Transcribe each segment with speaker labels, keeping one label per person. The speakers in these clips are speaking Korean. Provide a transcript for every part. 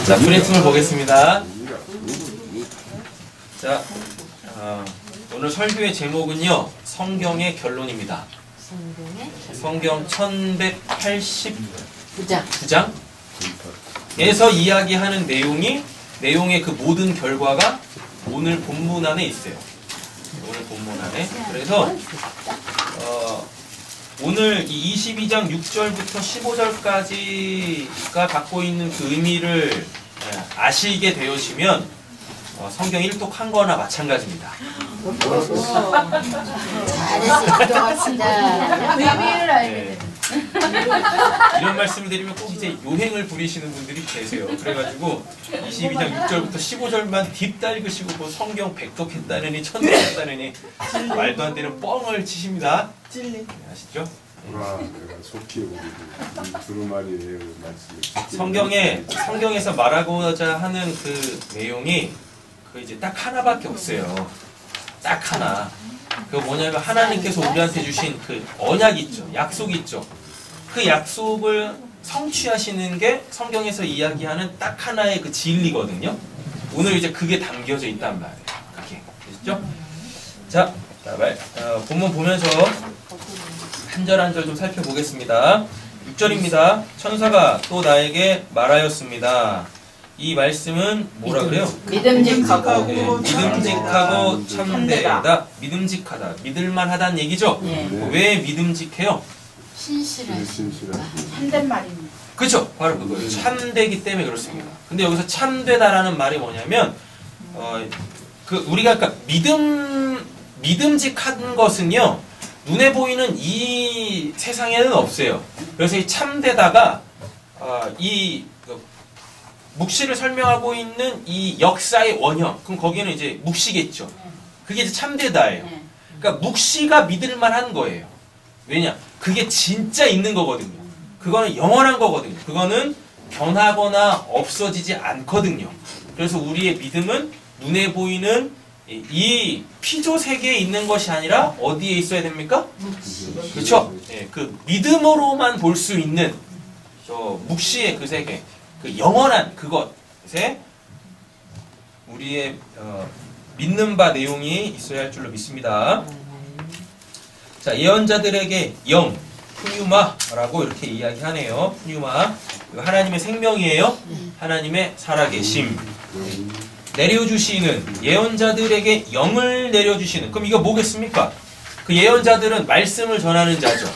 Speaker 1: 자, 브레이킹을 보겠습니다. 자, 오늘 설교의 제목은요, 성경의 결론입니다. 성경 1189장에서 이야기하는 내용의 그 모든 결과가 오늘 본문 안에 있어요. 오늘 본문 안에. 그래서 오늘 이 22장 6절부터 15절까지가 갖고 있는 그 의미를 아시게 되어지면 성경 1독한 거나 마찬가지입니다.
Speaker 2: 잘했습니다. 의미를 알게 돼.
Speaker 1: 이런 말씀을 드리면 꼭 이제 요행을 부리시는 분들이 계세요. 그래가지고 22장 6절부터 15절만 딥다 읽으시고 뭐 성경 백독했다느니 천독했다느니 말도 안 되는 뻥을 치십니다. 찔리 아시죠?
Speaker 3: 속히 두루마리의 말씀을
Speaker 1: 성경에서 말하고자 하는 그 내용이 그 이제 딱 하나밖에 없어요. 딱 하나. 그 뭐냐면 하나님께서 우리한테 주신 그 언약 있죠. 약속 있죠. 그 약속을 성취하시는 게 성경에서 이야기하는 딱 하나의 그 진리거든요. 오늘 이제 그게 담겨져 있단 말이에요. 그게. 되시죠? 자, 본문 보면서 한 절 한 절 좀 살펴보겠습니다. 6절입니다. 천사가 또 나에게 말하였습니다. 이 말씀은 뭐라 그래요?
Speaker 2: 믿음직하고
Speaker 1: 참되다. 믿음직하다. 믿을만하다는 얘기죠? 왜 믿음직해요?
Speaker 2: 신실하십니다. 참된 말입니다.
Speaker 1: 그렇죠. 바로 그거예요. 참되기 때문에 그렇습니다. 근데 여기서 참되다라는 말이 뭐냐면 우리가 그러니까 믿음직한 것은요. 눈에 보이는 이 세상에는 없어요. 그래서 이 참되다가 묵시를 설명하고 있는 이 역사의 원형, 그럼 거기는 이제 묵시겠죠. 그게 이제 참되다예요. 그러니까 묵시가 믿을만한 거예요. 왜냐? 그게 진짜 있는 거거든요. 그거는 영원한 거거든요. 그거는 변하거나 없어지지 않거든요. 그래서 우리의 믿음은 눈에 보이는 이 피조 세계에 있는 것이 아니라 어디에 있어야 됩니까? 그렇죠? 그 믿음으로만 볼 수 있는 묵시의 그 세계, 그 영원한 그것에 우리의 믿는 바 내용이 있어야 할 줄로 믿습니다. 자, 예언자들에게 영, 푸뉴마라고 이렇게 이야기하네요. 푸뉴마, 하나님의 생명이에요. 하나님의 살아계심. 내려주시는, 예언자들에게 영을 내려주시는. 그럼 이거 뭐겠습니까? 그 예언자들은 말씀을 전하는 자죠.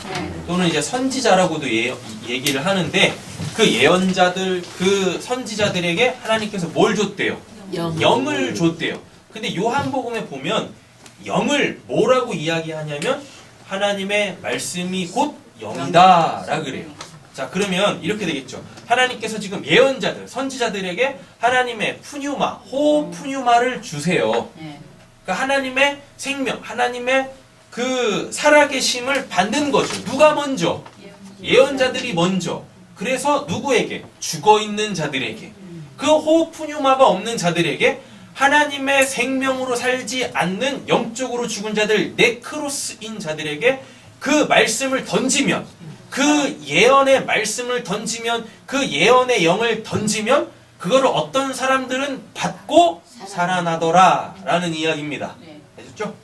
Speaker 1: 또는 이제 선지자라고도 얘기를 하는데, 그 예언자들, 그 선지자들에게 하나님께서 뭘 줬대요? 영을 줬대요. 근데 요한복음에 보면 영을 뭐라고 이야기하냐면 하나님의 말씀이 곧 영이다 라고 그래요. 자, 그러면 이렇게 되겠죠. 하나님께서 지금 예언자들, 선지자들에게 하나님의 푸뉴마, 호푸뉴마를 주세요. 그러니까 하나님의 생명, 하나님의 그 살아계심을 받는 거죠. 누가 먼저? 예언자들이 먼저. 그래서 누구에게? 죽어있는 자들에게. 그 호푸뉴마가 없는 자들에게 하나님의 생명으로 살지 않는 영적으로 죽은 자들, 네크로스인 자들에게 그 말씀을 던지면, 그 예언의 말씀을 던지면, 그 예언의 영을 던지면 그거를 어떤 사람들은 받고 살아나더라 라는 이야기입니다. 되셨죠?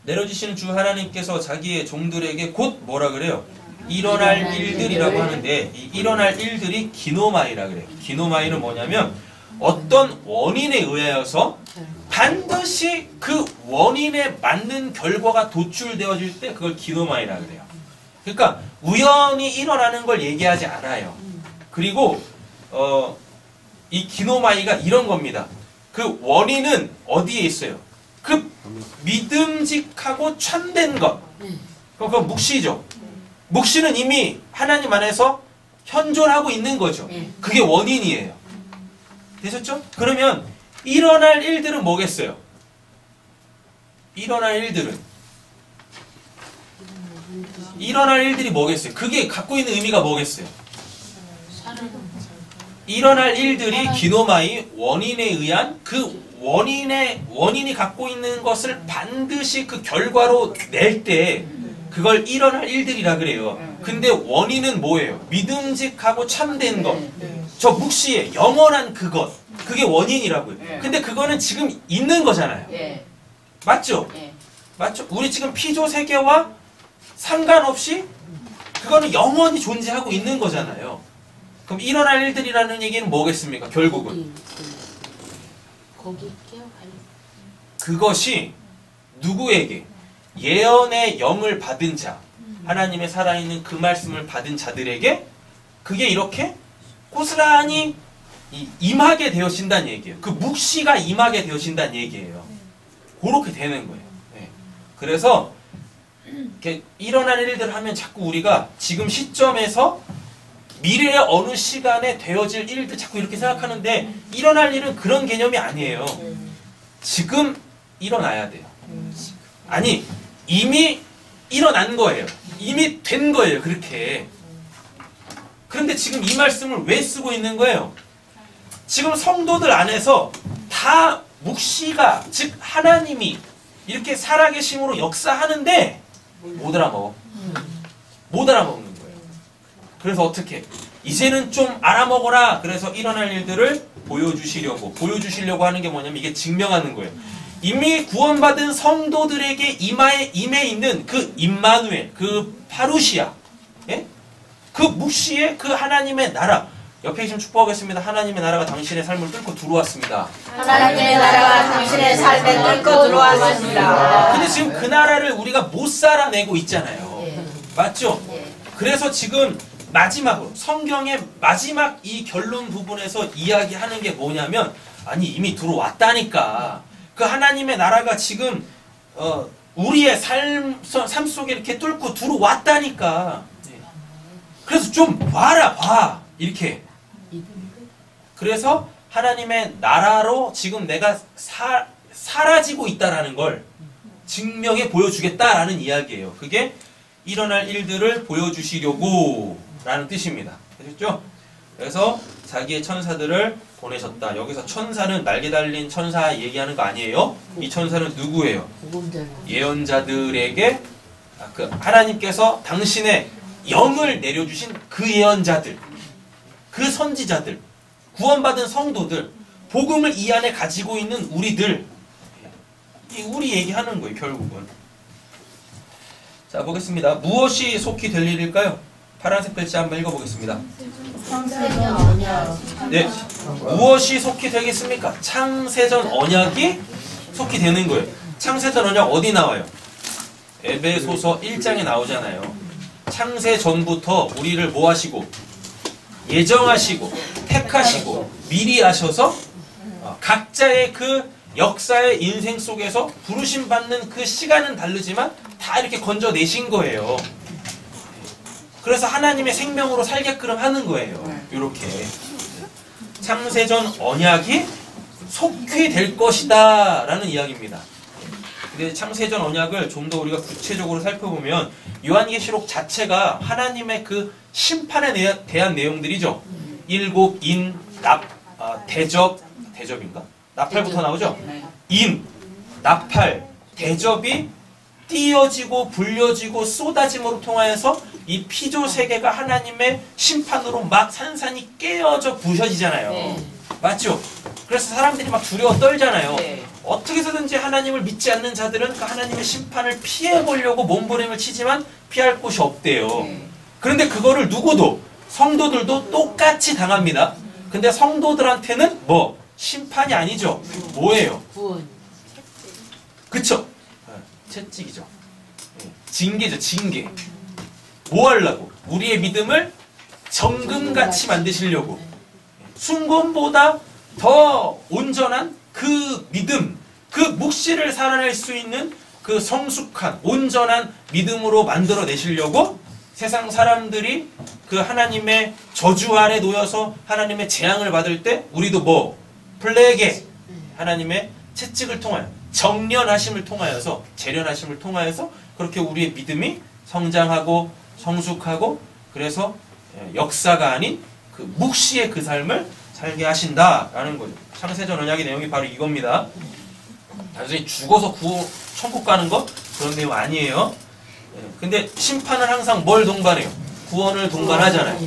Speaker 1: 내려주시는 주 하나님께서 자기의 종들에게 곧 뭐라 그래요? 일어날 일들이라고 하는데, 이 일어날 일들이 기노마이라 그래요. 기노마이는 뭐냐면 어떤 원인에 의하여서 반드시 그 원인에 맞는 결과가 도출되어질 때 그걸 기노마이라 그래요. 그러니까 우연히 일어나는 걸 얘기하지 않아요. 그리고 이 기노마이가 이런 겁니다. 그 원인은 어디에 있어요? 그 믿음직하고 참된 것. 그건 묵시죠. 묵시는 이미 하나님 안에서 현존하고 있는 거죠. 그게 원인이에요. 되셨죠? 그러면 일어날 일들은 뭐겠어요? 일어날 일들이 뭐겠어요? 그게 갖고 있는 의미가 뭐겠어요? 일어날 일들이 기노마이, 원인에 의한 그 원인이 갖고 있는 것을 반드시 그 결과로 낼 때 그걸 일어날 일들이라 그래요. 근데 원인은 뭐예요? 믿음직하고 참된 것. 저 묵시의 영원한 그것, 그게 원인이라고요.
Speaker 2: 예.
Speaker 1: 근데 그거는 지금 있는 거잖아요.
Speaker 2: 예.
Speaker 1: 맞죠?
Speaker 2: 예.
Speaker 1: 맞죠? 우리 지금 피조 세계와 상관없이 그거는 영원히 존재하고 있는 거잖아요. 그럼 일어날 일들이라는 얘기는 뭐겠습니까? 결국은
Speaker 4: 거기 깨어갈
Speaker 1: 그것이 누구에게 예언의 영을 받은 자, 하나님의 살아있는 그 말씀을 받은 자들에게 그게 이렇게 고스란히 임하게 되어진다는 얘기예요. 그 묵시가 임하게 되어진다는 얘기예요. 그렇게 되는 거예요. 네. 그래서 이렇게 일어날 일들을 하면 자꾸 우리가 지금 시점에서 미래의 어느 시간에 되어질 일들 자꾸 이렇게 생각하는데 일어날 일은 그런 개념이 아니에요. 지금 일어나야 돼요. 아니 이미 일어난 거예요. 이미 된 거예요. 그렇게. 그런데 지금 이 말씀을 왜 쓰고 있는 거예요? 지금 성도들 안에서 다 묵시가 즉 하나님이 이렇게 살아계심으로 역사하는데 못 알아먹어. 못 알아먹는 거예요. 그래서 어떻게? 이제는 좀 알아먹어라. 그래서 일어날 일들을 보여주시려고 하는 게 뭐냐면 이게 증명하는 거예요. 이미 구원받은 성도들에게 임해 있는 그 임마누엘, 그 파루시아, 예? 그 묵시의 그 하나님의 나라. 옆에 계시면 축복하겠습니다. 하나님의 나라가 당신의 삶을 뚫고 들어왔습니다.
Speaker 2: 하나님의 나라가 당신의 삶에 뚫고 들어왔습니다.
Speaker 1: 근데 지금 그 나라를 우리가 못 살아내고 있잖아요. 맞죠? 그래서 지금 마지막으로 성경의 마지막 이 결론 부분에서 이야기하는 게 뭐냐면 아니 이미 들어왔다니까. 그 하나님의 나라가 지금 우리의 삶 속에 이렇게 뚫고 들어왔다니까. 그래서 좀 봐라 봐 이렇게. 그래서 하나님의 나라로 지금 내가 사라지고 있다라는 걸 증명해 보여주겠다라는 이야기예요. 그게 일어날 일들을 보여주시려고 라는 뜻입니다. 아셨죠? 그래서 자기의 천사들을 보내셨다. 여기서 천사는 날개 달린 천사 얘기하는 거 아니에요. 이 천사는 누구예요? 예언자들에게 그 하나님께서 당신의 영을 내려주신 그 예언자들, 그 선지자들, 구원받은 성도들, 복음을 이 안에 가지고 있는 우리들, 우리 얘기하는 거예요. 결국은. 자 보겠습니다. 무엇이 속히 될 일일까요? 파란색 글자 한번 읽어보겠습니다. 네, 무엇이 속히 되겠습니까? 창세전 언약이 속히 되는 거예요. 창세전 언약 어디 나와요? 에베소서 1장에 나오잖아요. 창세 전부터 우리를 뭐 하시고 예정하시고 택하시고 미리 하셔서 각자의 그 역사의 인생 속에서 부르심 받는 그 시간은 다르지만 다 이렇게 건져내신 거예요. 그래서 하나님의 생명으로 살게끔 하는 거예요. 이렇게 창세전 언약이 속히 될 것이다 라는 이야기입니다. 근데 창세전 언약을 좀 더 우리가 구체적으로 살펴보면 요한계시록 자체가 하나님의 그 심판에 대한 내용들이죠. 일곱, 인, 대접인가? 나팔부터 나오죠? 인, 나팔, 대접이 띄어지고 불려지고 쏟아짐으로 통하여서 이 피조 세계가 하나님의 심판으로 막 산산이 깨어져 부셔지잖아요. 맞죠? 그래서 사람들이 막 두려워 떨잖아요. 어떻게 해서든지 하나님을 믿지 않는 자들은 그 하나님의 심판을 피해보려고 몸부림을 치지만 피할 곳이 없대요. 그런데 그거를 누구도 성도들도 똑같이 당합니다. 근데 성도들한테는 뭐 심판이 아니죠. 뭐예요?
Speaker 4: 구원.
Speaker 1: 그쵸? 채찍이죠. 징계죠. 징계. 뭐 하려고? 우리의 믿음을 정금같이 만드시려고. 순금보다 더 온전한 그 믿음, 그 묵시를 살아낼 수 있는 그 성숙한 온전한 믿음으로 만들어내시려고 세상 사람들이 그 하나님의 저주 아래 놓여서 하나님의 재앙을 받을 때 우리도 뭐 플레게 하나님의 채찍을 통하여 정련하심을 통하여서 재련하심을 통하여서 그렇게 우리의 믿음이 성장하고 성숙하고 그래서 역사가 아닌 그 묵시의 그 삶을 살게 하신다라는 거죠. 창세전 언약의 내용이 바로 이겁니다. 단순히 죽어서 천국 가는 거 그런 내용 아니에요. 근데 심판은 항상 뭘 동반해요? 구원을 동반하잖아요.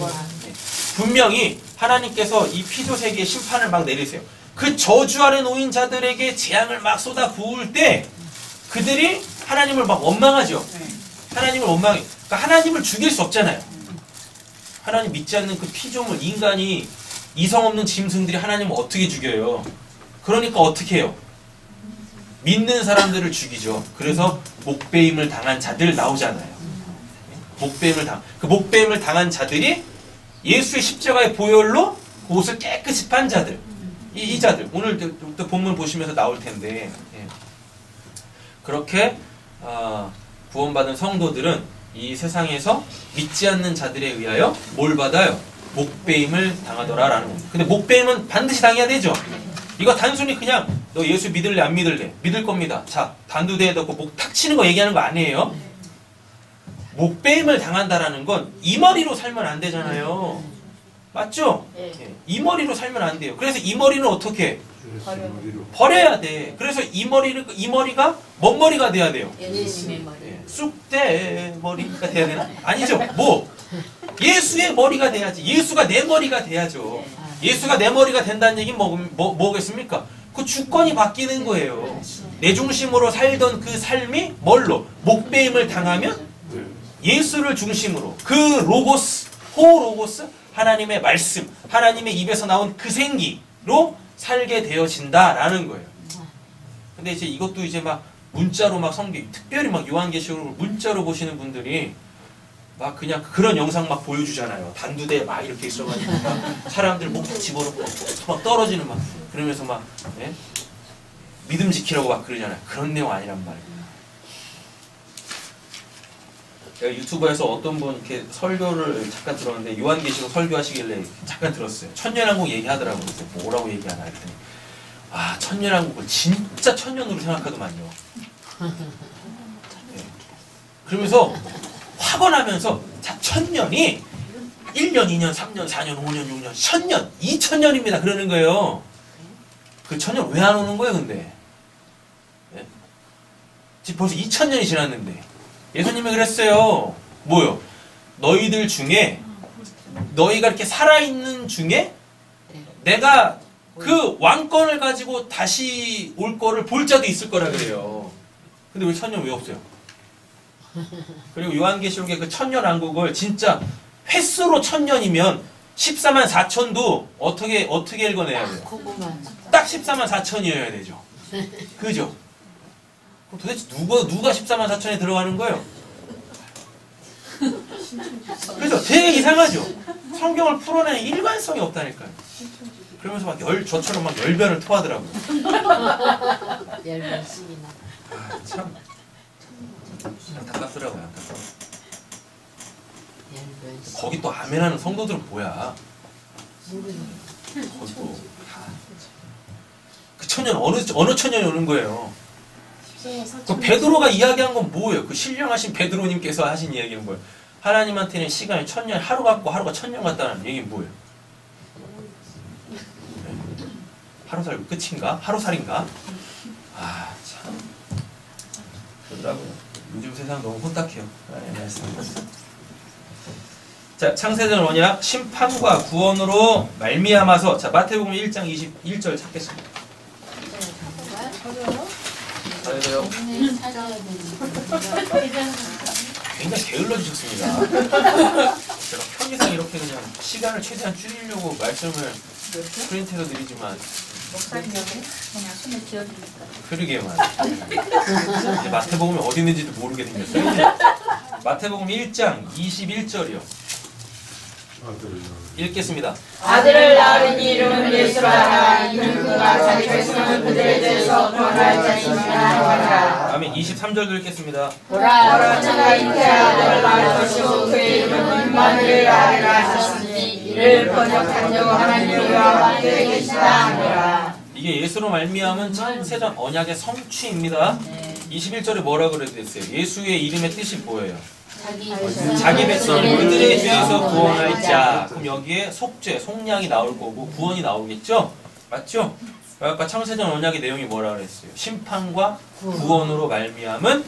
Speaker 1: 분명히 하나님께서 이 피조 세계에 심판을 막 내리세요. 그 저주 아래 놓인 자들에게 재앙을 막 쏟아 부을 때 그들이 하나님을 막 원망하죠. 하나님을 원망해. 그러니까 하나님을 죽일 수 없잖아요. 하나님 믿지 않는 그 피조물 인간이 이성 없는 짐승들이 하나님을 어떻게 죽여요? 그러니까 어떻게 해요? 믿는 사람들을 죽이죠. 그래서 목배임을 당한 자들 나오잖아요. 그 목배임을 당한 자들이 예수의 십자가의 보혈로 그 옷을 깨끗이 판 자들. 이 자들. 오늘 또 본문 보시면서 나올 텐데. 예. 그렇게 구원받은 성도들은 이 세상에서 믿지 않는 자들에 의하여 뭘 받아요? 목배임을 당하더라라는 겁니다. 근데 목배임은 반드시 당해야 되죠. 이거 단순히 그냥 너 예수 믿을래 안 믿을래? 믿을 겁니다. 자, 단두대에 넣고 목 탁 치는 거 얘기하는 거 아니에요. 목배임을 당한다라는 건 이 머리로 살면 안 되잖아요. 맞죠? 예. 이 머리로 살면 안 돼요. 그래서 이 머리는 어떻게? 버려야 돼. 그래서 이 머리가 뭔 머리가 돼야 돼요?
Speaker 4: 예수님의 머리.
Speaker 1: 쑥대 머리가 돼야 되나? 아니죠. 뭐? 예수의 머리가 돼야지. 예수가 내 머리가 돼야죠. 예수가 내 머리가 된다는 얘기는 뭐겠습니까? 그 주권이 바뀌는 거예요. 내 중심으로 살던 그 삶이 뭘로? 목배임을 당하면 예수를 중심으로 그 로고스, 호로고스, 하나님의 말씀, 하나님의 입에서 나온 그 생기로 살게 되어진다라는 거예요. 근데 이제 이것도 이제 막 문자로 막 성경, 특별히 막 요한계시록을 문자로 보시는 분들이 막 그냥 그런 영상 막 보여주잖아요. 단두대에 막 이렇게 있어가지고 막 사람들 목 집어넣고 막 떨어지는 막 그러면서 막 예? 믿음 지키라고 막 그러잖아요. 그런 내용 아니란 말이에요. 제가 유튜브에서 어떤 분 이렇게 설교를 잠깐 들었는데 요한계시록 설교하시길래 잠깐 들었어요. 천년왕국 얘기하더라고요. 그래서 뭐라고 얘기하나 했더니 아 천년왕국을 진짜 천년으로 생각하더만요. 네. 그러면서 확언하면서 자 천년이 1년, 2년, 3년, 4년, 5년, 6년, 1000년, 2000년입니다. 그러는 거예요. 그 천년 왜 안 오는 거예요 근데? 네? 지금 벌써 2000년이 지났는데 예수님이 그랬어요. 뭐요? 너희들 중에 너희가 이렇게 살아있는 중에 내가 그 왕권을 가지고 다시 올 거를 볼 자도 있을 거라 그래요. 근데 왜 천년 왜 없어요? 그리고 요한계시록의 그 천년왕국을 진짜 횟수로 1000년이면 14만 4천도 어떻게 읽어내야 돼요? 딱 14만 4천이어야 되죠. 그죠? 도대체 누가 14만 4천에 들어가는 거예요? 그죠? 되게 이상하죠? 성경을 풀어내는 일관성이 없다니까요. 그러면서 막 저처럼 막 열변을 토하더라고요.
Speaker 4: 열변씩이나.
Speaker 1: 아, 참. 안타깝더라고요, 안타까워. 거기 또 아멘하는 성도들은 뭐야? 거기 또. 그 천년, 어느 천년이 오는 거예요? 그 베드로가 이야기한 건 뭐예요? 그 신령하신 베드로님께서 하신 이야기는 뭐예요? 하나님한테는 시간이 1000년, 하루 같고 하루가 1000년 같다는 얘기는 뭐예요? 네? 하루 살고 끝인가? 하루살인가? 아, 참. 그러더라고요. 요즘 세상 너무 혼탁해요. 자, 창세전 언약, 심판과 구원으로 말미암아서 자, 마태복음 1장 21절 찾겠습니다. 잘해요. 굉장히 게을러 주셨습니다. 제가 편의상 이렇게 그냥 시간을 최대한 줄이려고 말씀을 프린트해서 드리지만
Speaker 2: 목사님 여기 그냥 손에 쥐어주니까.
Speaker 1: 그러게요, 이제 마태복음이 어디 있는지도 모르게 생겼어요. 이제 마태복음 1장 21절이요. 읽겠습니다.
Speaker 2: 아들을 낳으니 이름은 예수라 하라. 이는 그가 자기 백성을 그들에 대해서 구원할 자이니라.
Speaker 1: 아멘. 23절도 읽겠습니다.
Speaker 2: 보라 천하가 잉태의 아들을 낳을 것이고 그의 이름은 임마누엘 하리라 하셨으니 이를 번역한 자 하나님이 우리와 함께 계시다 하니라.
Speaker 1: 이게 예수로 말미암은 창세전 언약의 성취입니다. 21절에 뭐라 그랬어요? 예수의 이름의 뜻이 뭐예요? 자기 백성을 그들의 죄에서 구원할 자. 그럼 여기에 속죄, 속량이 나올 거고 구원이 나오겠죠? 맞죠? 아까 창세전 언약의 내용이 뭐라 그랬어요? 심판과 구원으로 말미암은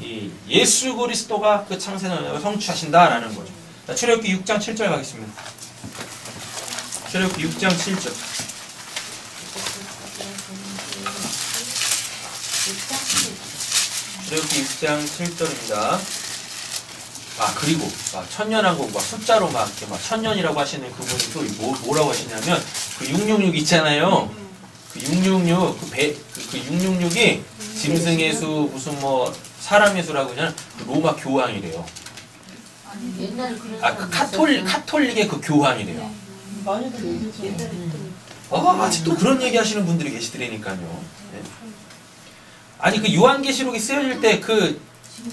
Speaker 1: 이 예수 그리스도가 그 창세전 언약을 성취하신다라는 거죠. 자, 출애굽기 6장 7절 가겠습니다. 출애굽기 6장 7절. 출애굽기 6장 7절입니다. 그리고 천년왕국 숫자로 이렇게 천년이라고 하시는 그분이 또 뭐라고 하시냐면 그 666 있잖아요. 그 666 그 666이 짐승의 수 무슨 사람의 수라고 그냥 로마 교황이래요.
Speaker 4: 옛날에
Speaker 1: 그 카톨릭의 그 교황이래요. 아직도 그런 얘기 하시는 분들이 계시더라니까요. 네. 아니 그 요한계시록이 쓰여질 때 그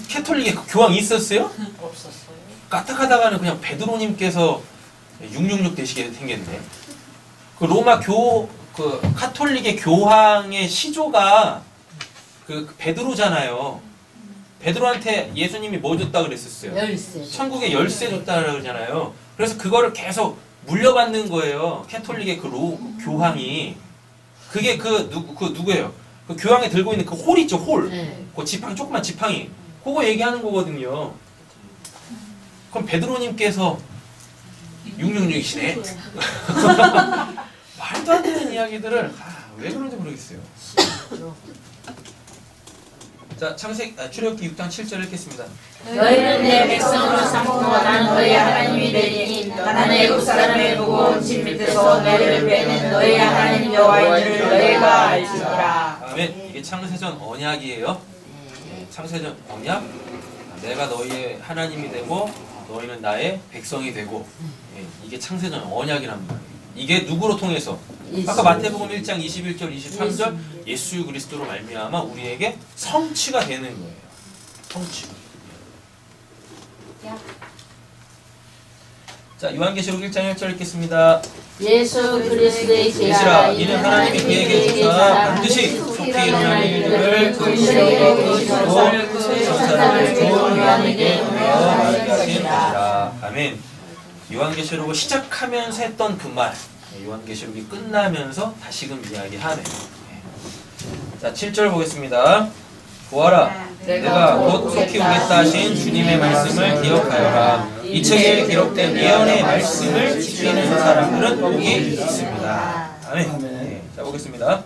Speaker 1: 캐톨릭의 그 교황이 있었어요?
Speaker 4: 없었어요.
Speaker 1: 까딱하다가는 그냥 베드로님께서 666 되시게 생겼네. 그 로마 그 카톨릭의 교황의 시조가 그 베드로잖아요. 베드로한테 예수님이 뭐 줬다 그랬었어요?
Speaker 4: 열쇠.
Speaker 1: 천국의 열쇠 줬다 그러잖아요. 그래서 그거를 계속 물려받는 거예요. 캐톨릭의 그 교황이. 그게 누구예요? 그 교황이 들고 있는 그 홀 있죠, 홀.
Speaker 4: 네.
Speaker 1: 그 지팡이, 조그만 지팡이. 그거 얘기하는 거거든요. 그럼 베드로님께서 666이시네? 말도 안 되는 이야기들을 왜 그런지 모르겠어요. 자, 출애굽기 6장 7절 읽겠습니다.
Speaker 2: 너희는 내 백성으로 삼고 나는 너희 하나님이 되니 나는 애굽 사람의 무거운 짐 밑에서 너희를 빼는 너희 하나님 여호와인 줄 너희가 알지니라.
Speaker 1: 아멘. 이게 창세전 언약이에요. 네, 창세전 언약. 내가 너희의 하나님이 되고 너희는 나의 백성이 되고. 네, 이게 창세전 언약이랍니다. 이게 누구로 통해서? 아까 마태복음 1장 21절 23절 예수 그리스도로 말미암아 우리에게 성취가 되는 거예요. 성취. 자, 요한계시록 1장 1절 읽겠습니다.
Speaker 4: 예수 그리스도의
Speaker 1: 계시라 이는 하나님이 그에게 주사 반드시 속히 일어날 일들을 그리스도에게 보이시고 천사를 좋은 요한에게 보내어 말하게 하신 것이라. 아멘. 요한계시록을 시작하면서 했던 그 말, 요한계시록이 끝나면서 다시금 이야기하네요. 자, 7절 보겠습니다. 보아라, 내가 곧 속히 오겠다 하신 주님의 말씀을 기억하여라. 이 책에 기록된 예언의 말씀을 지키는 사람들은 복이 있습니다. 아멘. 네, 자, 보겠습니다.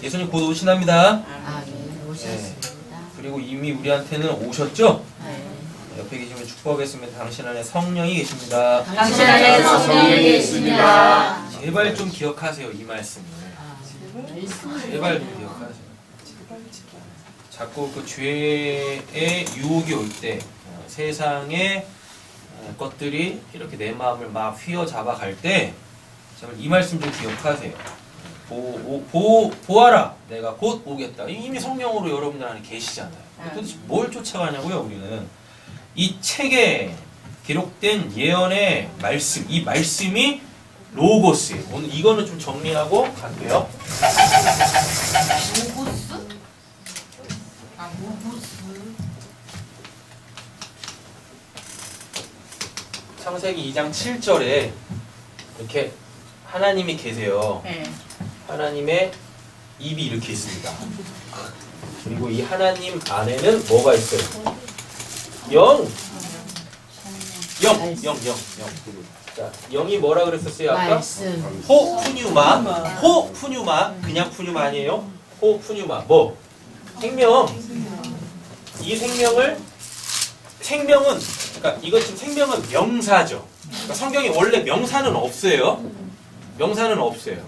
Speaker 1: 예수님 곧 오신답니다.
Speaker 4: 아멘. 오셨습니다.
Speaker 1: 그리고 이미 우리한테는 오셨죠?
Speaker 4: 네.
Speaker 1: 옆에 계시면 축복하겠습니다. 당신 안에 성령이 계십니다.
Speaker 2: 당신 안에 성령이 계십니다.
Speaker 1: 제발 좀 기억하세요, 이 말씀을. 제발 좀 기억하세요. 자꾸 그 죄의 유혹이 올 때, 세상의 것들이 이렇게 내 마음을 막 휘어잡아 갈 때, 제발 이 말씀 좀 기억하세요. 보아라, 내가 곧 오겠다. 이미 성령으로 여러분들 안에 계시잖아요. 도대체 뭘 쫓아가냐고요, 우리는. 이 책에 기록된 예언의 말씀, 이 말씀이 로고스예요. 오늘 이거는 좀 정리하고 갈게요.
Speaker 4: 로고스? 로고스.
Speaker 1: 창세기 2장 7절에 이렇게 하나님이 계세요.
Speaker 2: 네.
Speaker 1: 하나님의 입이 이렇게 있습니다. 그리고 이 하나님 안에는 뭐가 있어요? 영. 자, 영이 뭐라 그랬었어요, 아까?
Speaker 4: 말씀.
Speaker 1: 호푸뉴마, 그냥 푸뉴마 아니에요? 호푸뉴마, 뭐? 생명. 이 생명은, 그러니까 이거 지금 생명은 명사죠. 그러니까 성경에 원래 명사는 없어요. 명사는 없어요.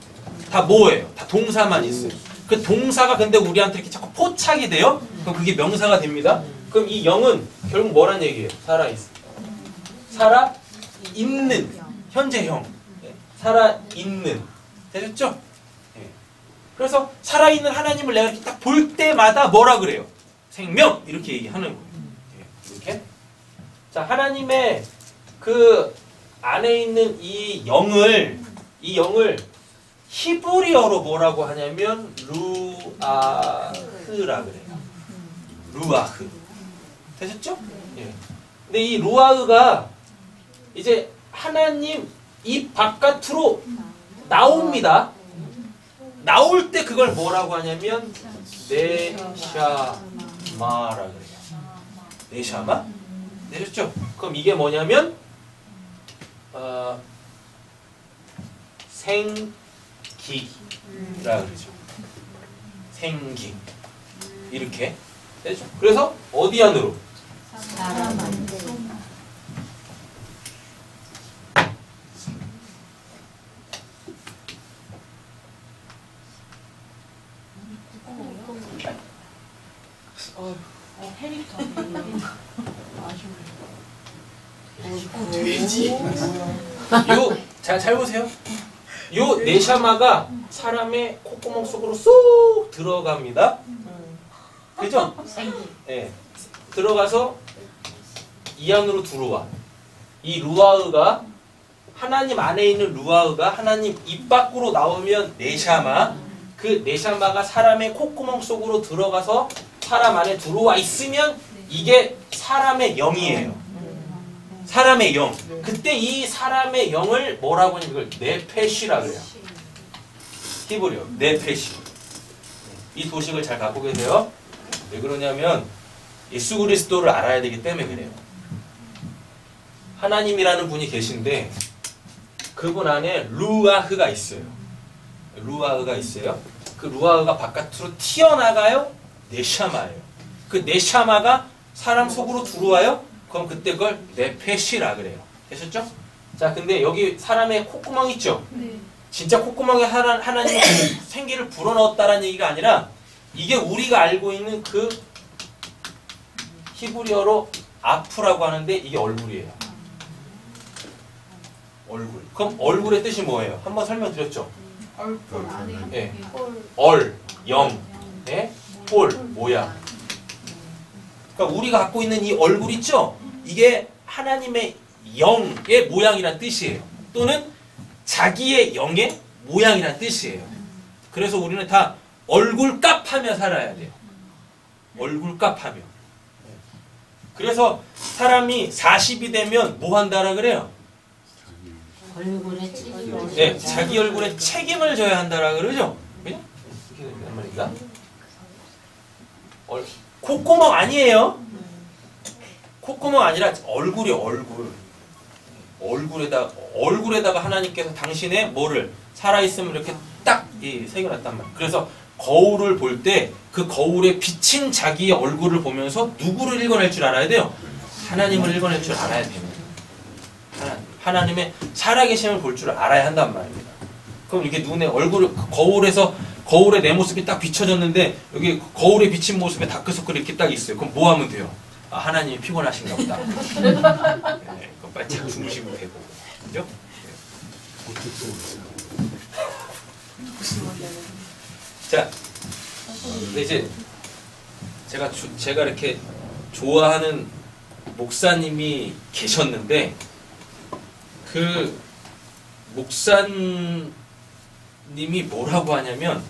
Speaker 1: 다 뭐예요? 다 동사만 있어요. 그 동사가 근데 우리한테 이렇게 자꾸 포착이 돼요? 그럼 그게 명사가 됩니다. 그럼 이 영은 결국 뭐란 얘기예요? 살아있어. 살아있는. 현재형. 살아있는. 되셨죠? 그래서 살아있는 하나님을 내가 이렇게 딱 볼 때마다 뭐라 그래요? 생명! 이렇게 얘기하는 거예요. 이렇게. 자, 하나님의 그 안에 있는 이 영을 히브리어로 뭐라고 하냐면 루아흐라 그래요. 루아흐. 되셨죠? 예. 근데 이 루아흐가 이제 하나님 입 바깥으로 나옵니다. 나올 때 그걸 뭐라고 하냐면 네샤마라 그래요. 네샤마? 되셨죠? 그럼 이게 뭐냐면 생기라 그러죠. 생기. 이렇게 되죠. 그래서 어디 안으로?
Speaker 4: 사람한테
Speaker 1: 잘 보세요. 요 네샤마가 사람의 콧구멍 속으로 쏙 들어갑니다. 그죠? 예. 들어가서 이 안으로 들어와. 이 루아흐가 하나님 안에 있는 루아흐가 하나님 입 밖으로 나오면 네샤마, 그 네샤마가 사람의 콧구멍 속으로 들어가서 사람 안에 들어와 있으면 이게 사람의 영이에요. 사람의 영. 그때 이 사람의 영을 뭐라고 하냐면 이걸 네페시라 그래요. 히브리어 네페시. 이 도식을 잘 갖고 계세요. 왜 그러냐면 예수 그리스도를 알아야 되기 때문에 그래요. 하나님이라는 분이 계신데 그분 안에 루아흐가 있어요. 루아흐가 있어요. 그 루아흐가 바깥으로 튀어나가요. 네샤마예요. 그 네샤마가 사람 속으로 들어와요. 그럼 그때 그걸 네페시라 그래요. 되셨죠? 자, 근데 여기 사람의 콧구멍 있죠?
Speaker 5: 네.
Speaker 1: 진짜 콧구멍에 하나님이 생기를 불어넣었다라는 얘기가 아니라 이게 우리가 알고 있는 그 히브리어로 아프라고 하는데 이게 얼굴이에요. 얼굴. 그럼 얼굴의 뜻이 뭐예요? 한번 설명드렸죠? 네. 얼, 영, 네? 볼, 모양. 그러니까 우리가 갖고 있는 이 얼굴 있죠? 이게 하나님의 영의 모양이란 뜻이에요. 또는 자기의 영의 모양이란 뜻이에요. 그래서 우리는 다 얼굴값하며 살아야 돼요. 얼굴값하며. 그래서 사람이 40이 되면 뭐 한다라 그래요?
Speaker 4: 얼굴에 책임을
Speaker 1: 네, 자기 얼굴에 책임을 져야 한다라 그러죠? 그죠? 이렇게 된단 말입니다. 콧구멍 아니에요. 콧구멍 아니라 얼굴이 얼굴. 얼굴에다가 하나님께서 당신의 뭐를 살아있음을 이렇게 딱 새겨놨단 말이에요. 그래서 거울을 볼 때 그 거울에 비친 자기의 얼굴을 보면서 누구를 읽어낼 줄 알아야 돼요? 하나님을 읽어낼 줄 알아야 됩니다. 하나님의 살아계심을 볼 줄 알아야 한단 말입니다. 그럼 이렇게 눈에 얼굴을 거울에서 거울에 내 모습이 딱 비춰졌는데 여기 거울에 비친 모습에 다크서클이 이렇게 딱 있어요. 그럼 뭐 하면 돼요? 아, 하나님이 피곤하신가 보다. 네, 그럼 빨리 잘 주무시면 되고. 그죠? 자, 근데 이제 제가 이렇게 좋아하는 목사님이 계셨는데 그 목사님이 뭐라고 하냐면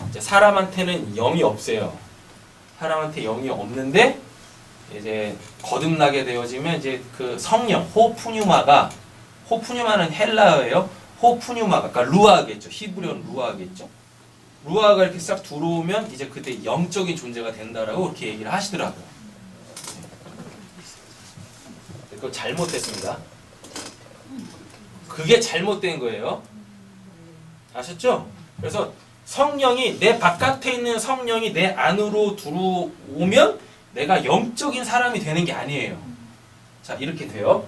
Speaker 1: 이제 사람한테는 영이 없어요. 사람한테 영이 없는데 이제 거듭나게 되어지면 이제 그 성령 호푸뉴마는 헬라어예요. 호푸뉴마가 그러니까 루아겠죠. 히브리어는 루아겠죠. 루아가 이렇게 싹 들어오면 이제 그때 영적인 존재가 된다라고 그렇게 얘기를 하시더라고요. 그거 잘못됐습니다. 그게 잘못된 거예요. 아셨죠? 그래서 성령이 내 바깥에 있는 성령이 내 안으로 들어오면 내가 영적인 사람이 되는 게 아니에요. 자, 이렇게 돼요.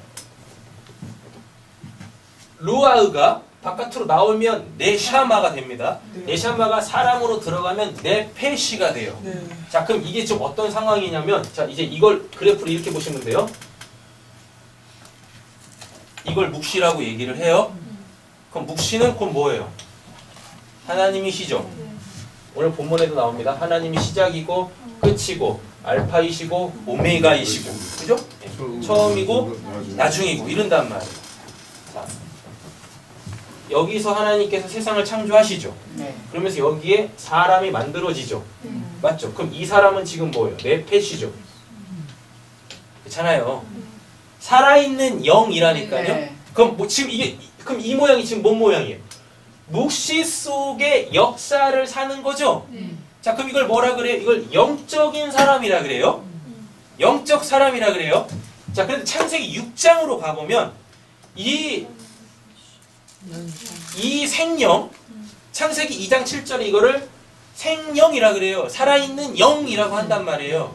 Speaker 1: 루아흐가 바깥으로 나오면 네샤마가 됩니다. 네샤마가 사람으로 들어가면 네페시가 돼요. 자, 그럼 이게 좀 어떤 상황이냐면 자, 이제 이걸 그래프를 이렇게 보시면 돼요. 이걸 묵시라고 얘기를 해요. 그럼 묵시는 그럼 뭐예요? 하나님이시죠. 오늘 본문에도 나옵니다. 하나님이 시작이고 끝이고 알파이시고 오메가이시고 그죠? 처음이고 나중이고 이런단 말이에요. 자, 여기서 하나님께서 세상을 창조하시죠. 그러면서 여기에 사람이 만들어지죠. 맞죠? 그럼 이 사람은 지금 뭐예요? 네페시죠. 그렇잖아요. 살아있는 영이라니까요. 그럼 뭐 지금 그럼 이 모양이 지금 뭔 모양이에요? 묵시 속의 역사를 사는 거죠. 자, 그럼 이걸 뭐라 그래요? 이걸 영적인 사람이라 그래요. 영적 사람이라 그래요. 자, 그런데 창세기 6장으로 가보면 이 이 생령, 창세기 2장 7절에 이거를 생령이라 그래요. 살아있는 영이라고 한단 말이에요.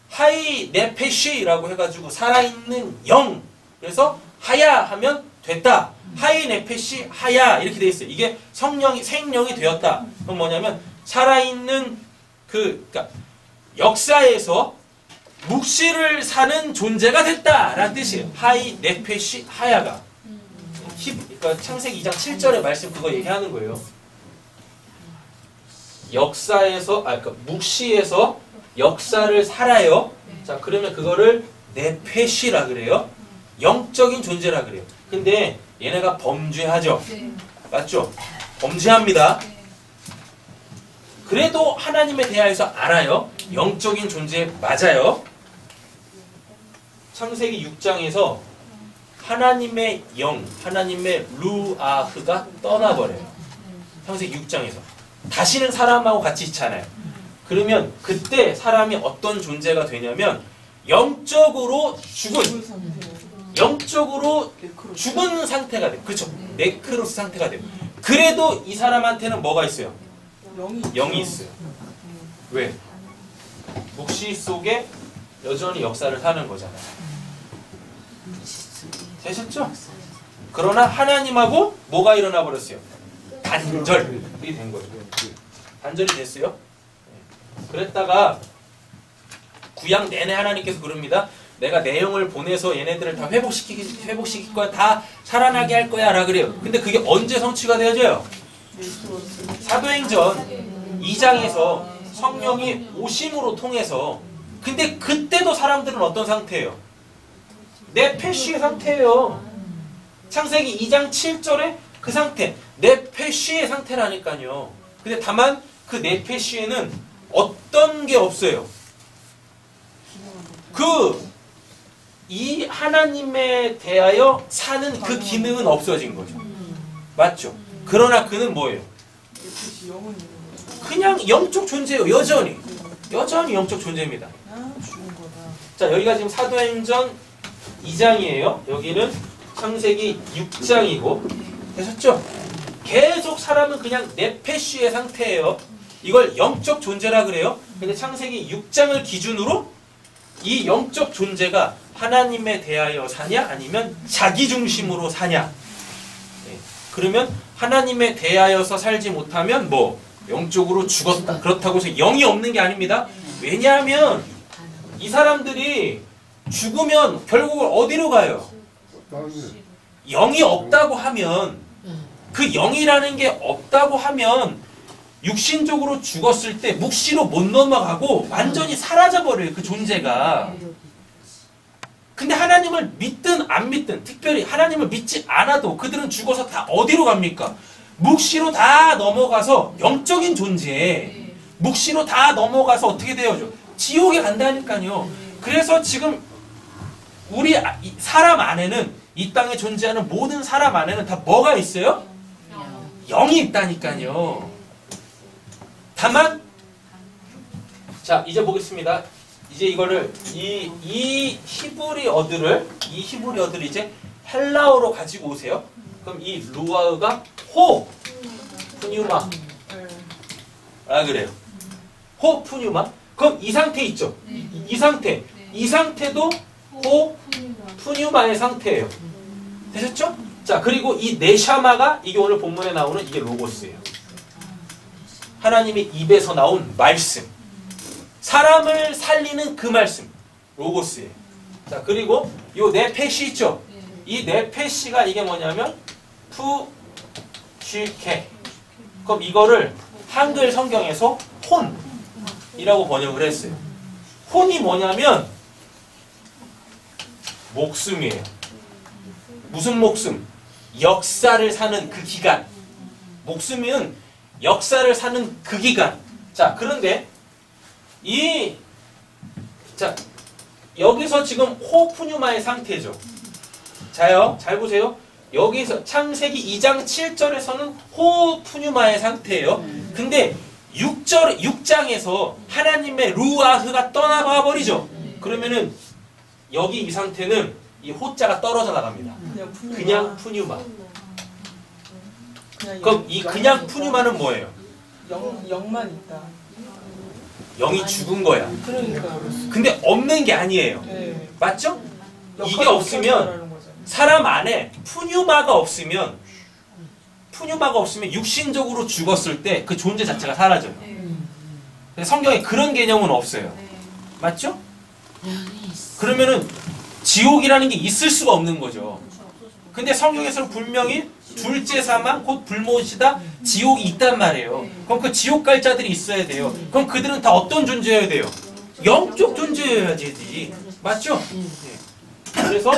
Speaker 1: 하이 네페시라고 해가지고 살아있는 영. 그래서 하야 하면 됐다. 하이 네페시 하야 이렇게 돼 있어요. 이게 생령이 되었다. 그럼 뭐냐면 살아있는 그러니까 역사에서 묵시를 사는 존재가 됐다라는 뜻이에요. 하이 네페시 하야가. 그러니까 창세기 2장 7절의 말씀 그거 얘기하는 거예요. 역사에서 그러니까 묵시에서 역사를 살아요. 자, 그러면 그거를 네페시라 그래요. 영적인 존재라 그래요. 근데 얘네가 범죄하죠. 맞죠? 범죄합니다. 그래도 하나님에 대하여서 알아요. 영적인 존재 맞아요. 창세기 6장에서 하나님의 영, 하나님의 루아흐가 떠나버려요. 창세기 6장에서. 다시는 사람하고 같이 있잖아요. 그러면 그때 사람이 어떤 존재가 되냐면 영적으로 죽은 상태가 돼요. 그렇죠? 네크로스 상태가 돼요. 그래도 이 사람한테는 뭐가 있어요? 영이 있어요. 왜? 묵시 속에 여전히 역사를 사는 거잖아요. 되셨죠? 그러나 하나님하고 뭐가 일어나 버렸어요? 단절이 된 거죠. 단절이 됐어요. 그랬다가 구약 내내 하나님께서 그럽니다. 내가 내 영을 보내서 얘네들을 다 회복시킬 거야. 다 살아나게 할 거야. 라 그래요. 근데 그게 언제 성취가 되어져요? 사도행전 2장에서 성령이 오심으로 통해서. 근데 그때도 사람들은 어떤 상태예요? 네페시의 상태예요. 창세기 2장 7절에 그 상태. 네페시의 상태라니까요. 근데 다만 그 네페시에는 어떤 게 없어요? 이 하나님에 대하여 사는 그 기능은 없어진 거죠. 맞죠? 그러나 그는 뭐예요? 그냥 영적 존재예요. 여전히 영적 존재입니다. 자, 여기가 지금 사도행전 2장이에요. 여기는 창세기 6장이고. 되셨죠? 계속 사람은 그냥 네페시의 상태예요. 이걸 영적 존재라 그래요. 근데 창세기 6장을 기준으로 이 영적 존재가 하나님에 대하여 사냐 아니면 자기 중심으로 사냐. 네. 그러면 하나님에 대하여서 살지 못하면 뭐 영적으로 죽었다. 그렇다고 해서 영이 없는 게 아닙니다. 왜냐하면 이 사람들이 죽으면 결국은 어디로 가요? 영이 없다고 하면 그 영이라는 게 없다고 하면 육신적으로 죽었을 때 묵시로 못 넘어가고 완전히 사라져버려요. 그 존재가. 근데 하나님을 믿든 안 믿든 특별히 하나님을 믿지 않아도 그들은 죽어서 다 어디로 갑니까? 묵시로 다 넘어가서 영적인 존재 묵시로 다 넘어가서 어떻게 되어죠? 지옥에 간다니까요. 그래서 지금 우리 사람 안에는 이 땅에 존재하는 모든 사람 안에는 다 뭐가 있어요? 영이 있다니까요. 다만 자 이제 보겠습니다. 이제 이거를 이 히브리어들을 이제 헬라어로 가지고 오세요. 그럼 이 루아흐가 호 푸뉴마 그래요. 호 푸뉴마. 그럼 이 상태 있죠. 이 상태도 호 푸뉴마의 상태예요. 되셨죠? 자 그리고 이 네샤마가 이게 오늘 본문에 나오는 이게 로고스예요. 하나님의 입에서 나온 말씀. 사람을 살리는 그 말씀. 로고스예요. 자, 그리고 요 네페시 있죠? 이 네페시가 이게 뭐냐면 푸쉬케. 그럼 이거를 한글 성경에서 혼이라고 번역을 했어요. 혼이 뭐냐면 목숨이에요. 무슨 목숨? 역사를 사는 그 기간. 목숨은 역사를 사는 그 기간. 자, 그런데 자, 여기서 지금 호푸뉴마의 상태죠. 자요, 잘 보세요. 여기서 창세기 2장 7절에서는 호푸뉴마의 상태예요. 근데 6장에서 하나님의 루아흐가 떠나가 버리죠. 그러면은 여기 이 상태는 이 호자가 떨어져 나갑니다. 그냥 푸뉴마. 그럼 이 그냥 푸뉴마는 뭐예요?
Speaker 5: 영만 있다.
Speaker 1: 영이 죽은 거야.
Speaker 5: 그러니까.
Speaker 1: 근데 없는 게 아니에요.
Speaker 5: 네.
Speaker 1: 맞죠? 이게
Speaker 5: 역할을
Speaker 1: 없으면
Speaker 5: 못한다라는 거죠.
Speaker 1: 사람 안에 푸뉴마가 없으면 육신적으로 죽었을 때 그 존재 자체가 사라져요. 근데 성경에 그런 개념은 없어요. 맞죠? 그러면은 지옥이라는 게 있을 수가 없는 거죠. 근데 성경에서는 분명히 둘째 사망 곧 불못이다 지옥이 있단 말이에요. 그럼 그 지옥 갈 자들이 있어야 돼요. 그럼 그들은 다 어떤 존재여야 돼요? 영적 존재여야지. 맞죠? 그래서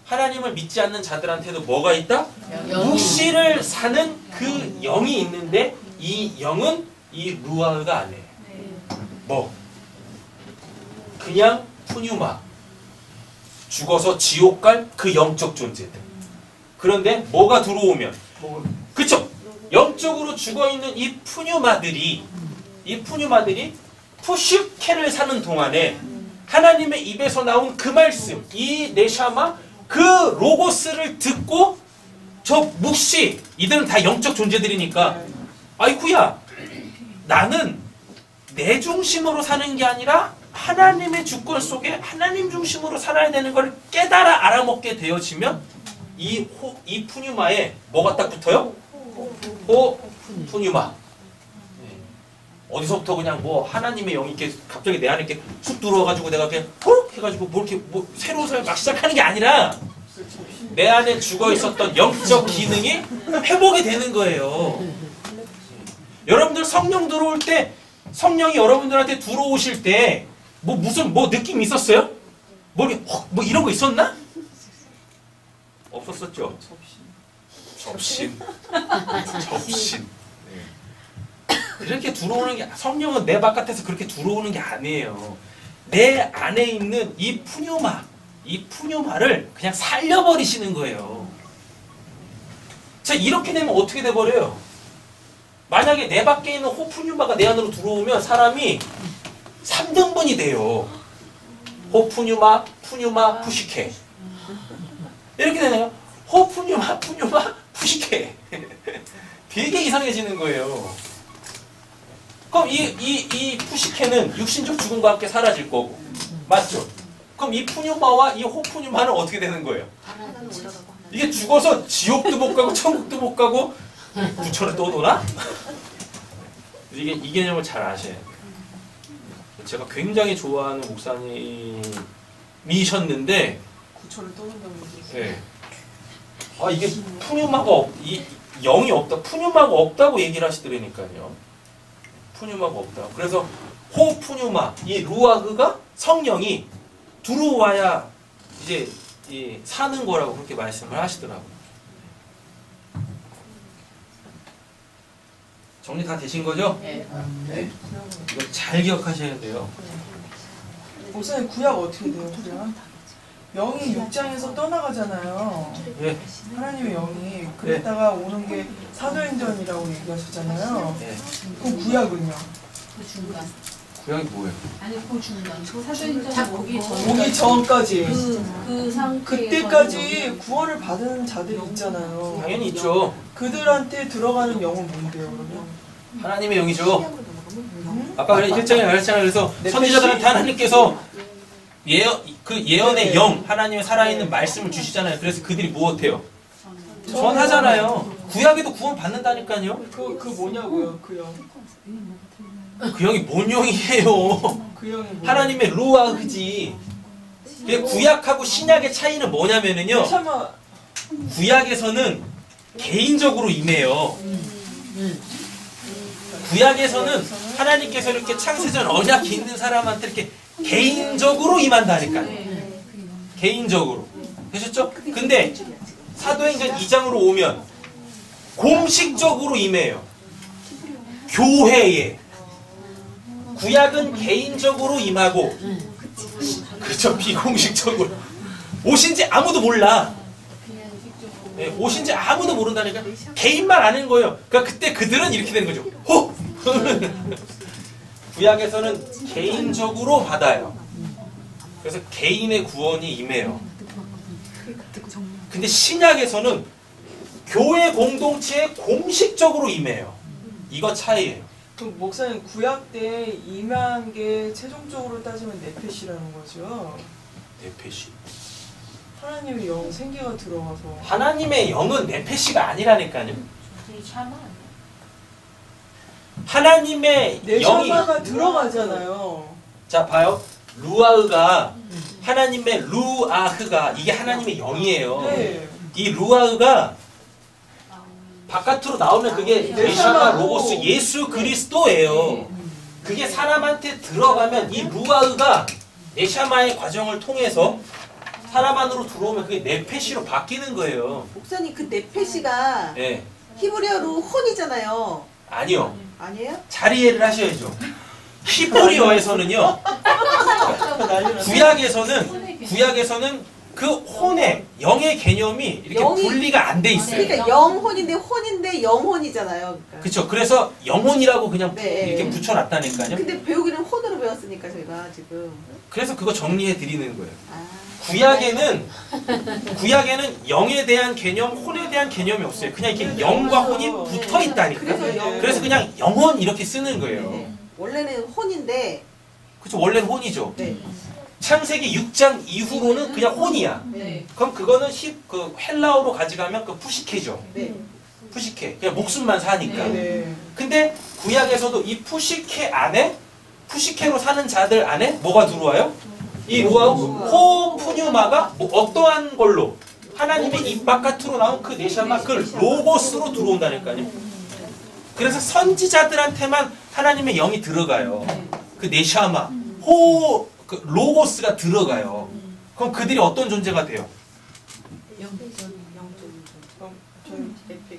Speaker 1: 하나님을 믿지 않는 자들한테도 뭐가 있다? 묵시를 사는 그 영이 있는데 이 영은 이 루아가 안 해. 뭐? 그냥 푸뉴마. 죽어서 지옥 갈 그 영적 존재들. 그런데 뭐가 들어오면 그쵸? 영적으로 죽어있는 이 푸뉴마들이 푸슈케를 사는 동안에 하나님의 입에서 나온 그 말씀, 이 네샤마, 그 로고스를 듣고 저 묵시, 이들은 다 영적 존재들이니까 아이쿠야, 나는 내 중심으로 사는 게 아니라 하나님의 주권 속에 하나님 중심으로 살아야 되는 걸 깨달아 알아먹게 되어지면 이 푸뉴마에 뭐가 딱 붙어요? 푸뉴마. 어디서부터 그냥 뭐 하나님의 영이 이렇게 갑자기 내 안에 이렇게 쑥 들어와가지고 내가 그냥 호 해가지고 뭐 이렇게 뭐 새로운 삶을 막 시작하는 게 아니라 내 안에 죽어 있었던 영적 기능이 회복이 되는 거예요. 여러분들 성령 들어올 때 성령이 여러분들한테 들어오실 때 뭐 무슨 뭐 느낌 있었어요? 뭐 이런 거 있었나? 없었었죠. 접신. 그렇게 들어오는 게 성령은 내 바깥에서 그렇게 들어오는 게 아니에요. 내 안에 있는 이 푸뉴마를 그냥 살려버리시는 거예요. 자, 이렇게 되면 어떻게 돼버려요? 만약에 내 밖에 있는 호푸뉴마가 내 안으로 들어오면 사람이 3등분이 돼요. 호푸뉴마, 푸뉴마, 푸시케. 이렇게 되네요. 호푸뉴마, 푸뉴마, 푸시케. 되게 이상해지는 거예요. 그럼 이 푸시케는 육신적 죽음과 함께 사라질 거고. 맞죠? 그럼 이 푸뉴마와 이 호푸뉴마는 어떻게 되는 거예요? 이게 죽어서 지옥도 못 가고 천국도 못 가고 부처를 또 도나? 이 개념을 잘 아셔야 돼요. 제가 굉장히 좋아하는 목사님이셨는데
Speaker 5: 구초를 떠난다고 얘기했어요.
Speaker 1: 네. 아 이게 푸뉴마가 영이 없다. 푸뉴마가 없다고 얘기를 하시더라니까요. 푸뉴마가 없다. 그래서 호푸뉴마, 이 루아그가 성령이 들어와야 이제 사는 거라고 그렇게 말씀을 하시더라고요. 정리 다 되신 거죠?
Speaker 2: 네.
Speaker 1: 이거 잘 기억하셔야 돼요.
Speaker 5: 목사님 구약 어떻게 돼요? 구약? 영이 6장에서 떠나가잖아요.
Speaker 1: 네.
Speaker 5: 하나님의 영이 그랬다가 오는 게 사도행전이라고 얘기하셨잖아요.
Speaker 1: 네.
Speaker 5: 그럼 구약은요?
Speaker 4: 그 중간.
Speaker 1: 구약이 뭐예요?
Speaker 4: 아니 그 중간. 그 사도행전 오기 전.
Speaker 5: 오기 전까지.
Speaker 4: 그 상태에서
Speaker 5: 그때까지 구원을 받은 자들이 있잖아요.
Speaker 1: 당연히 있죠.
Speaker 5: 그들한테 들어가는 영은 뭔데요, 그러면?
Speaker 1: 하나님의 영이죠. 아까 그래 1장에 말했잖아요. 그래서 선지자들한테 하나님께서 예언의 영, 하나님의 살아있는 말씀을 주시잖아요. 그래서 그들이 무엇해요? 전하잖아요. 구약에도 구원 받는다니까요.
Speaker 5: 그 뭐냐고요, 그 영.
Speaker 1: 그 영이 뭔 영이에요?
Speaker 5: 그 영이 뭐예요?
Speaker 1: 하나님의 루아흐지. 구약하고 신약의 차이는 뭐냐면은요.
Speaker 5: 참아.
Speaker 1: 구약에서는 개인적으로 임해요. 구약에서는 하나님께서 이렇게 창세전 언약이 있는 사람한테 이렇게 개인적으로 임한다니까요. 개인적으로. 되셨죠? 근데 사도행전 2장으로 오면 공식적으로 임해요. 교회에. 구약은 개인적으로 임하고, 그렇죠, 비공식적으로. 오신지 아무도 몰라. 네, 오신지 아무도 모른다니까. 개인만 아는 거예요. 그러니까 그때 그들은 이렇게 되는 거죠. 호! 구약에서는 개인적으로 받아요. 그래서 개인의 구원이 임해요. 근데 신약에서는 교회 공동체에 공식적으로 임해요. 이거 차이예요.
Speaker 5: 그럼 목사님 구약 때 임한 게 최종적으로 따지면 네페시라는 거죠?
Speaker 1: 네페시.
Speaker 5: 하나님의 영 생기가 들어가서
Speaker 1: 하나님의 영은 네페시가 아니라니까요.
Speaker 4: 저희 샤마 아니야?
Speaker 1: 하나님의 영이
Speaker 5: 네샤마가 들어가잖아요.
Speaker 1: 자 봐요. 루아흐가 하나님의 루아흐가 이게 하나님의 영이에요.
Speaker 5: 네.
Speaker 1: 이 루아흐가 바깥으로 나오면 그게 네샤마 로고스 예수 그리스도예요. 그게 사람한테 들어가면 이 루아흐가 네샤마의 과정을 통해서 사람 안으로 들어오면 그게 네페시로 바뀌는 거예요.
Speaker 6: 목사님 그 네페시가
Speaker 1: 예.
Speaker 6: 히브리어로 혼이잖아요.
Speaker 1: 아니요.
Speaker 6: 아니에요?
Speaker 1: 잘 이해를 하셔야죠. 히브리어에서는요. 구약에서는 그 혼의 영의 개념이 이렇게
Speaker 6: 영이-
Speaker 1: 분리가 안 돼 있어요.
Speaker 6: 그러니까 영혼인데 혼인데 영혼이잖아요. 그러니까.
Speaker 1: 그렇죠. 그래서 영혼이라고 그냥
Speaker 6: 네.
Speaker 1: 이렇게 붙여놨다니까요.
Speaker 6: 근데 배우기는 혼으로 배웠으니까 저희가 지금.
Speaker 1: 그래서 그거 정리해 드리는 거예요.
Speaker 6: 아,
Speaker 1: 구약에는 영에 대한 개념, 혼에 대한 개념이 없어요. 그냥 이렇게 영과 혼이 붙어 있다니까.
Speaker 6: 그래서 영.
Speaker 1: 그래서 그냥 영혼 이렇게 쓰는 거예요.
Speaker 6: 네. 원래는 혼인데.
Speaker 1: 그렇죠. 원래는 혼이죠.
Speaker 6: 네.
Speaker 1: 창세기 6장 이후로는 그냥 혼이야.
Speaker 6: 네.
Speaker 1: 그럼 그거는 그 헬라어로 가져가면 그 푸시케죠.
Speaker 6: 네.
Speaker 1: 푸시케. 그냥 목숨만 사니까.
Speaker 5: 네.
Speaker 1: 근데 구약에서도 이 푸시케 안에 푸시케로 사는 자들 안에 뭐가 들어와요? 이 호푸뉴마가 뭐 어떠한 걸로 하나님의 입 바깥으로 나온 그 네샤마 그 로고스로 들어온다니까요. 그래서 선지자들한테만 하나님의 영이 들어가요. 그 네샤마 그 로고스가 들어가요. 그럼 그들이 어떤 존재가 돼요?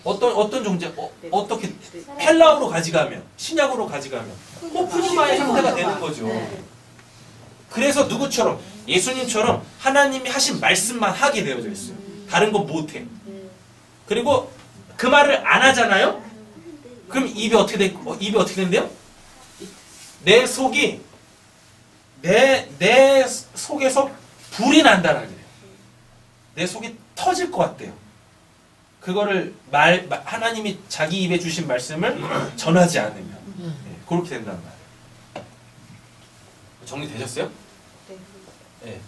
Speaker 1: 어떤 존재? 어떻게 헬라어로 가져가면 신약으로 가져가면 호푸뉴마의 상태가 되는 거죠. 그래서 누구처럼 예수님처럼 하나님이 하신 말씀만 하게 되어져 있어요. 다른 건 못해. 그리고 그 말을 안 하잖아요. 그럼 입이 어떻게 된대요? 내 속이 내 속에서 불이 난다라 그래요. 내 속이 터질 것 같대요. 그거를 하나님이 자기 입에 주신 말씀을 전하지 않으면 그렇게 된단 말이에요. 정리되셨어요? 네.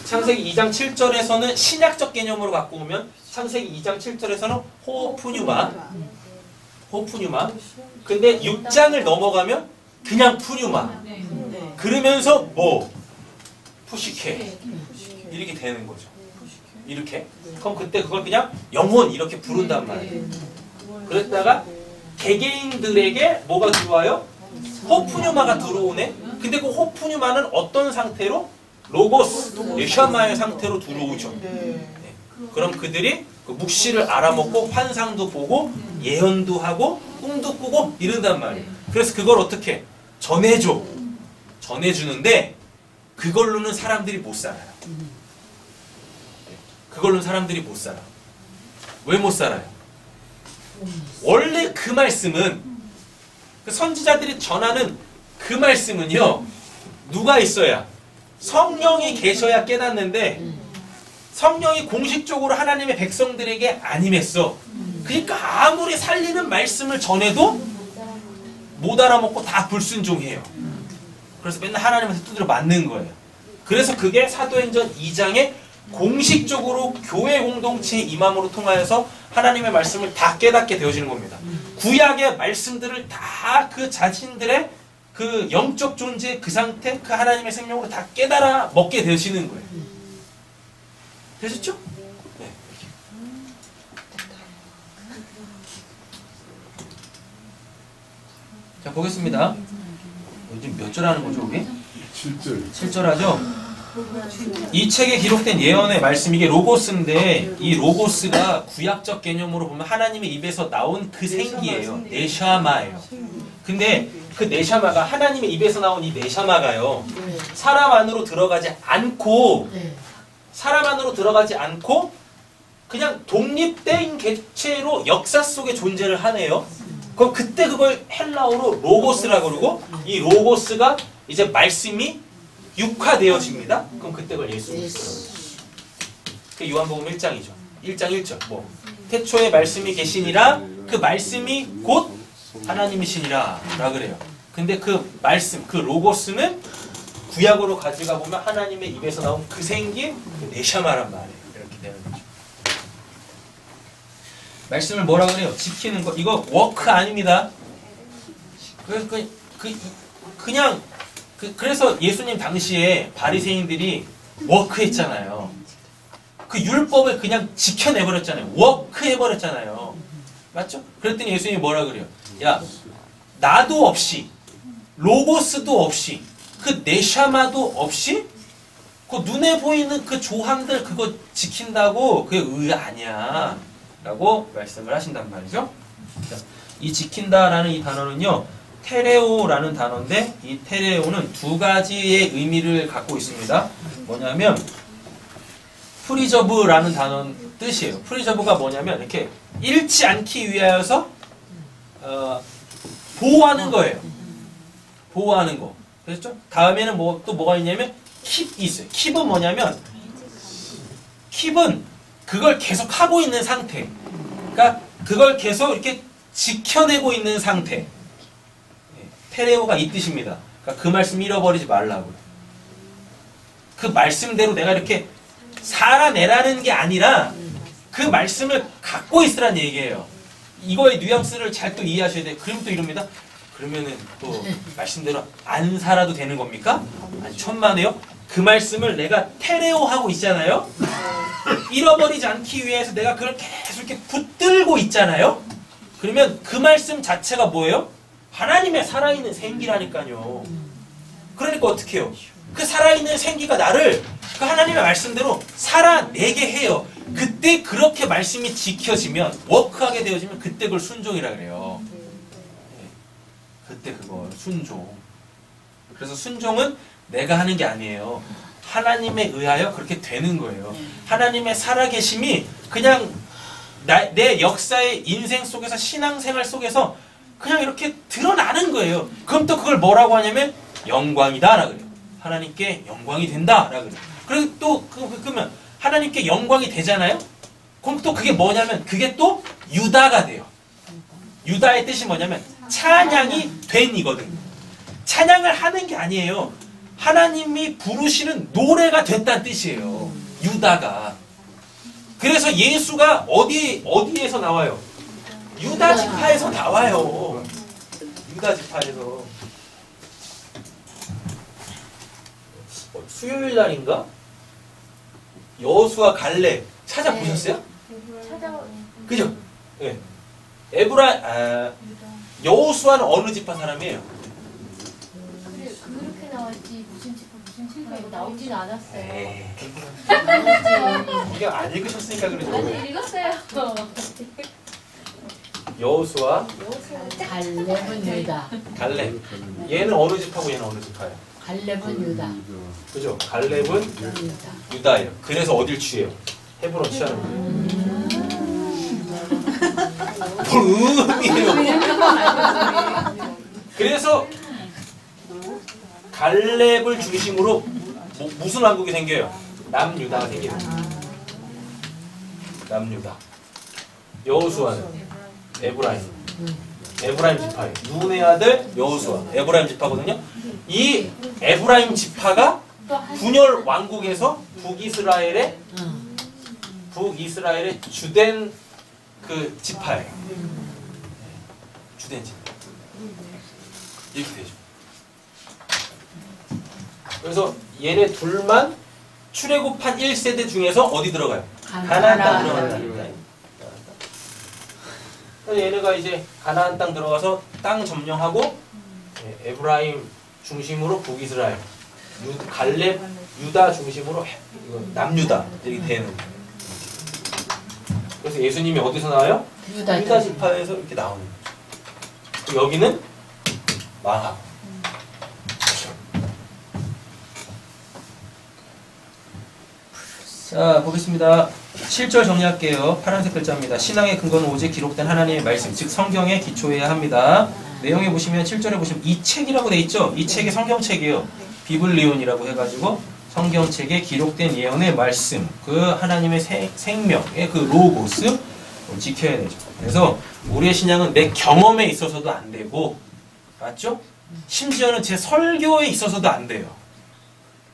Speaker 1: 창세기 2장 7절에서는 신약적 개념으로 갖고 오면 창세기 2장 7절에서는 호푸뉴마. 근데 6장을 넘어가면 그냥 푸뉴마.
Speaker 4: 네.
Speaker 1: 그러면서 뭐 푸시케 이렇게 되는 거죠. 이렇게. 그럼 그때 그걸 그냥 영혼 이렇게 부른단 말이에요. 그랬다가 개개인들에게 뭐가 들어와요? 호푸뉴마가 들어오네. 근데 그 호푸뉴마는 어떤 상태로? 로고스, 네샤마의 상태로 들어오죠.
Speaker 5: 네.
Speaker 1: 그럼 그들이 그 묵시를 알아먹고 환상도 보고 예언도 하고 꿈도 꾸고 이런단 말이에요. 그래서 그걸 어떻게 전해주는데 그걸로는 사람들이 못 살아요. 그걸로는 사람들이 못 살아. 왜 못 살아요? 원래 그 말씀은 그 선지자들이 전하는 그 말씀은요. 누가 있어야? 성령이 계셔야 깨닫는데 성령이 공식적으로 하나님의 백성들에게 안 임했어. 그러니까 아무리 살리는 말씀을 전해도 못 알아먹고 다 불순종해요. 그래서 맨날 하나님한테 두드려 맞는 거예요. 그래서 그게 사도행전 2장에 공식적으로 교회 공동체의 임함으로 통하여서 하나님의 말씀을 다 깨닫게 되어지는 겁니다. 구약의 말씀들을 다 그 자신들의 그 영적 존재 그 상태 그 하나님의 생명으로 다 깨달아 먹게 되시는 거예요. 되셨죠? 네. 자 보겠습니다. 요즘 몇 절 하는 거죠, 우리?
Speaker 3: 7절.
Speaker 1: 7절 하죠? 이 책에 기록된 예언의 말씀 이게 로고스인데 이 로고스가 구약적 개념으로 보면 하나님의 입에서 나온 그 생기예요. 네샤마예요. 근데 그 네샤마가 하나님의 입에서 나온 이 네샤마가요. 사람 안으로 들어가지 않고 그냥 독립된 개체로 역사 속에 존재를 하네요. 그럼 그때 그걸 헬라어로 로고스라고 그러고 이 로고스가 이제 말씀이 육화되어집니다. 그럼 그때 그걸 예수 그리스도라고. 그 요한복음 1장이죠. 1장 1절 뭐 태초에 말씀이 계시니라 그 말씀이 곧 하나님이시니라 라 그래요. 근데 그 말씀, 그 로고스는 구약으로 가져가 보면 하나님의 입에서 나온 그 생긴 그 네샤마란 말이에요. 이렇게 되는 거죠. 말씀을 뭐라 그래요? 지키는 거. 이거 워크 아닙니다. 그래서 예수님 당시에 바리새인들이 워크했잖아요. 그 율법을 그냥 지켜내버렸잖아요. 워크해버렸잖아요. 맞죠? 그랬더니 예수님이 뭐라 그래요? 야, 나도 없이, 로고스도 없이, 그 네샤마도 없이, 그 눈에 보이는 그 조항들 그거 지킨다고 그게 의 아니야. 라고 말씀을 하신단 말이죠. 자, 이 지킨다라는 이 단어는요, 테레오라는 단어인데 이 테레오는 두 가지의 의미를 갖고 있습니다. 뭐냐면 프리저브라는 단어 뜻이에요. 프리저브가 뭐냐면 이렇게 잃지 않기 위하여서 보호하는 거예요. 보호하는 거. 그렇죠? 다음에는 또 뭐가 있냐면 킵이 있어요. 킵은 뭐냐면 킵은 그걸 계속 하고 있는 상태. 그러니까 그걸 계속 이렇게 지켜내고 있는 상태. 테레오가 이 뜻입니다. 그러니까 그 말씀 잃어버리지 말라고요. 그 말씀대로 내가 이렇게 살아내라는 게 아니라 그 말씀을 갖고 있으란 얘기예요. 이거의 뉘앙스를 잘 또 이해하셔야 돼요. 그럼 또 이럽니다. 그러면은 또 말씀대로 안 살아도 되는 겁니까? 아니, 천만에요. 그 말씀을 내가 테레오하고 있잖아요. 잃어버리지 않기 위해서 내가 그걸 계속 이렇게 붙들고 있잖아요. 그러면 그 말씀 자체가 뭐예요? 하나님의 살아있는 생기라니까요. 그러니까 어떻게 해요? 그 살아있는 생기가 나를 그 하나님의 말씀대로 살아내게 해요. 그때 그렇게 말씀이 지켜지면, 워크하게 되어지면 그때 그걸 순종이라 그래요. 그때 그걸 순종. 그래서 순종은 내가 하는 게 아니에요. 하나님에 의하여 그렇게 되는 거예요. 하나님의 살아계심이 그냥 내 역사의 인생 속에서, 신앙생활 속에서 그냥 이렇게 드러나는 거예요. 그럼 또 그걸 뭐라고 하냐면 영광이다 라 그래요. 하나님께 영광이 된다 라 그래요. 그리고 또 그러면 하나님께 영광이 되잖아요. 그럼 또 그게 뭐냐면 그게 또 유다가 돼요. 유다의 뜻이 뭐냐면 찬양이 된 이거든요. 찬양을 하는 게 아니에요. 하나님이 부르시는 노래가 됐다는 뜻이에요. 유다가. 그래서 예수가 어디에서 나와요? 유다 지파에서 나와요. 유다 지파에서. 수요일 날인가? 여호수아 갈렙 찾아보셨어요? 그죠? 네. 여호수아는 어느 지파 사람이에요?
Speaker 4: 그렇게 나왔지 무슨 지파 이거 나오진 않았어요.
Speaker 1: 이게 안 읽으셨으니까 그러죠.
Speaker 4: 아니 읽었어요.
Speaker 1: 여호수아
Speaker 7: 갈렙은 유다.
Speaker 1: 갈렙. 얘는 어느 지파고 얘는 어느 지파예요?
Speaker 7: 갈렙은 유다.
Speaker 1: 그죠? 갈렙은 유다예요. 그래서 어딜 취해요? 헤브론 취하는 거예요. 뭘 의미해요? 그래서 갈렙을 중심으로 무슨 왕국이 생겨요? 남유다가 생겨요. 남유다. 여호수아는 에브라임 지파예요. 눈의 아들 여호수아. 에브라임 지파거든요. 이 에브라임 지파가 분열 왕국에서 북이스라엘의 주된 그 지파예요. 주된 지파. 이렇게 되죠. 그래서 얘네 둘만 출애굽한 1세대 중에서 어디 들어가요? 가나안 땅 들어간다. 그래서 얘네가 이제 가나안 땅 들어가서 땅 점령하고 에브라임 중심으로 북이스라엘, 갈렙, 유다 중심으로 남유다 이렇게 되는. 그래서 예수님이 어디서 나와요? 유다 지파에서 이렇게 나오는 거죠. 여기는 망하고. 자, 보겠습니다. 7절 정리할게요. 파란색 글자입니다. 신앙의 근거는 오직 기록된 하나님의 말씀, 즉 성경에 기초해야 합니다. 내용에 보시면 7절에 보시면 이 책이라고 돼 있죠? 이 책이 성경책이에요. 비블리온이라고 해가지고 성경책에 기록된 예언의 말씀, 그 하나님의 생명의 그 로고스 지켜야 되죠. 그래서 우리의 신앙은 내 경험에 있어서도 안 되고, 맞죠? 심지어는 제 설교에 있어서도 안 돼요.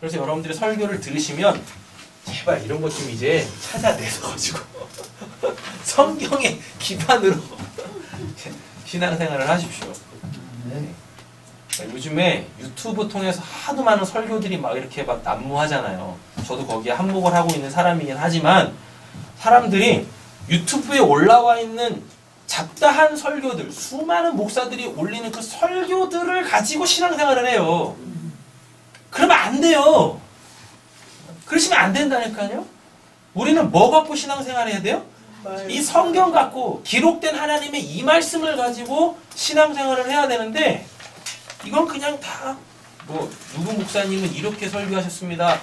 Speaker 1: 그래서 여러분들이 설교를 들으시면 제발 이런 것 좀 이제 찾아내서 가지고 성경의 기반으로 신앙생활을 하십시오. 네. 요즘에 유튜브 통해서 하도 많은 설교들이 막 이렇게 막 난무하잖아요. 저도 거기에 한몫을 하고 있는 사람이긴 하지만 사람들이 유튜브에 올라와 있는 잡다한 설교들, 수많은 목사들이 올리는 그 설교들을 가지고 신앙생활을 해요. 그러면 안 돼요. 그러시면 안 된다니까요. 우리는 뭐 갖고 신앙생활 해야 돼요? 이 성경 갖고 기록된 하나님의 이 말씀을 가지고 신앙생활을 해야 되는데, 이건 그냥 다 뭐 누구 목사님은 이렇게 설교하셨습니다.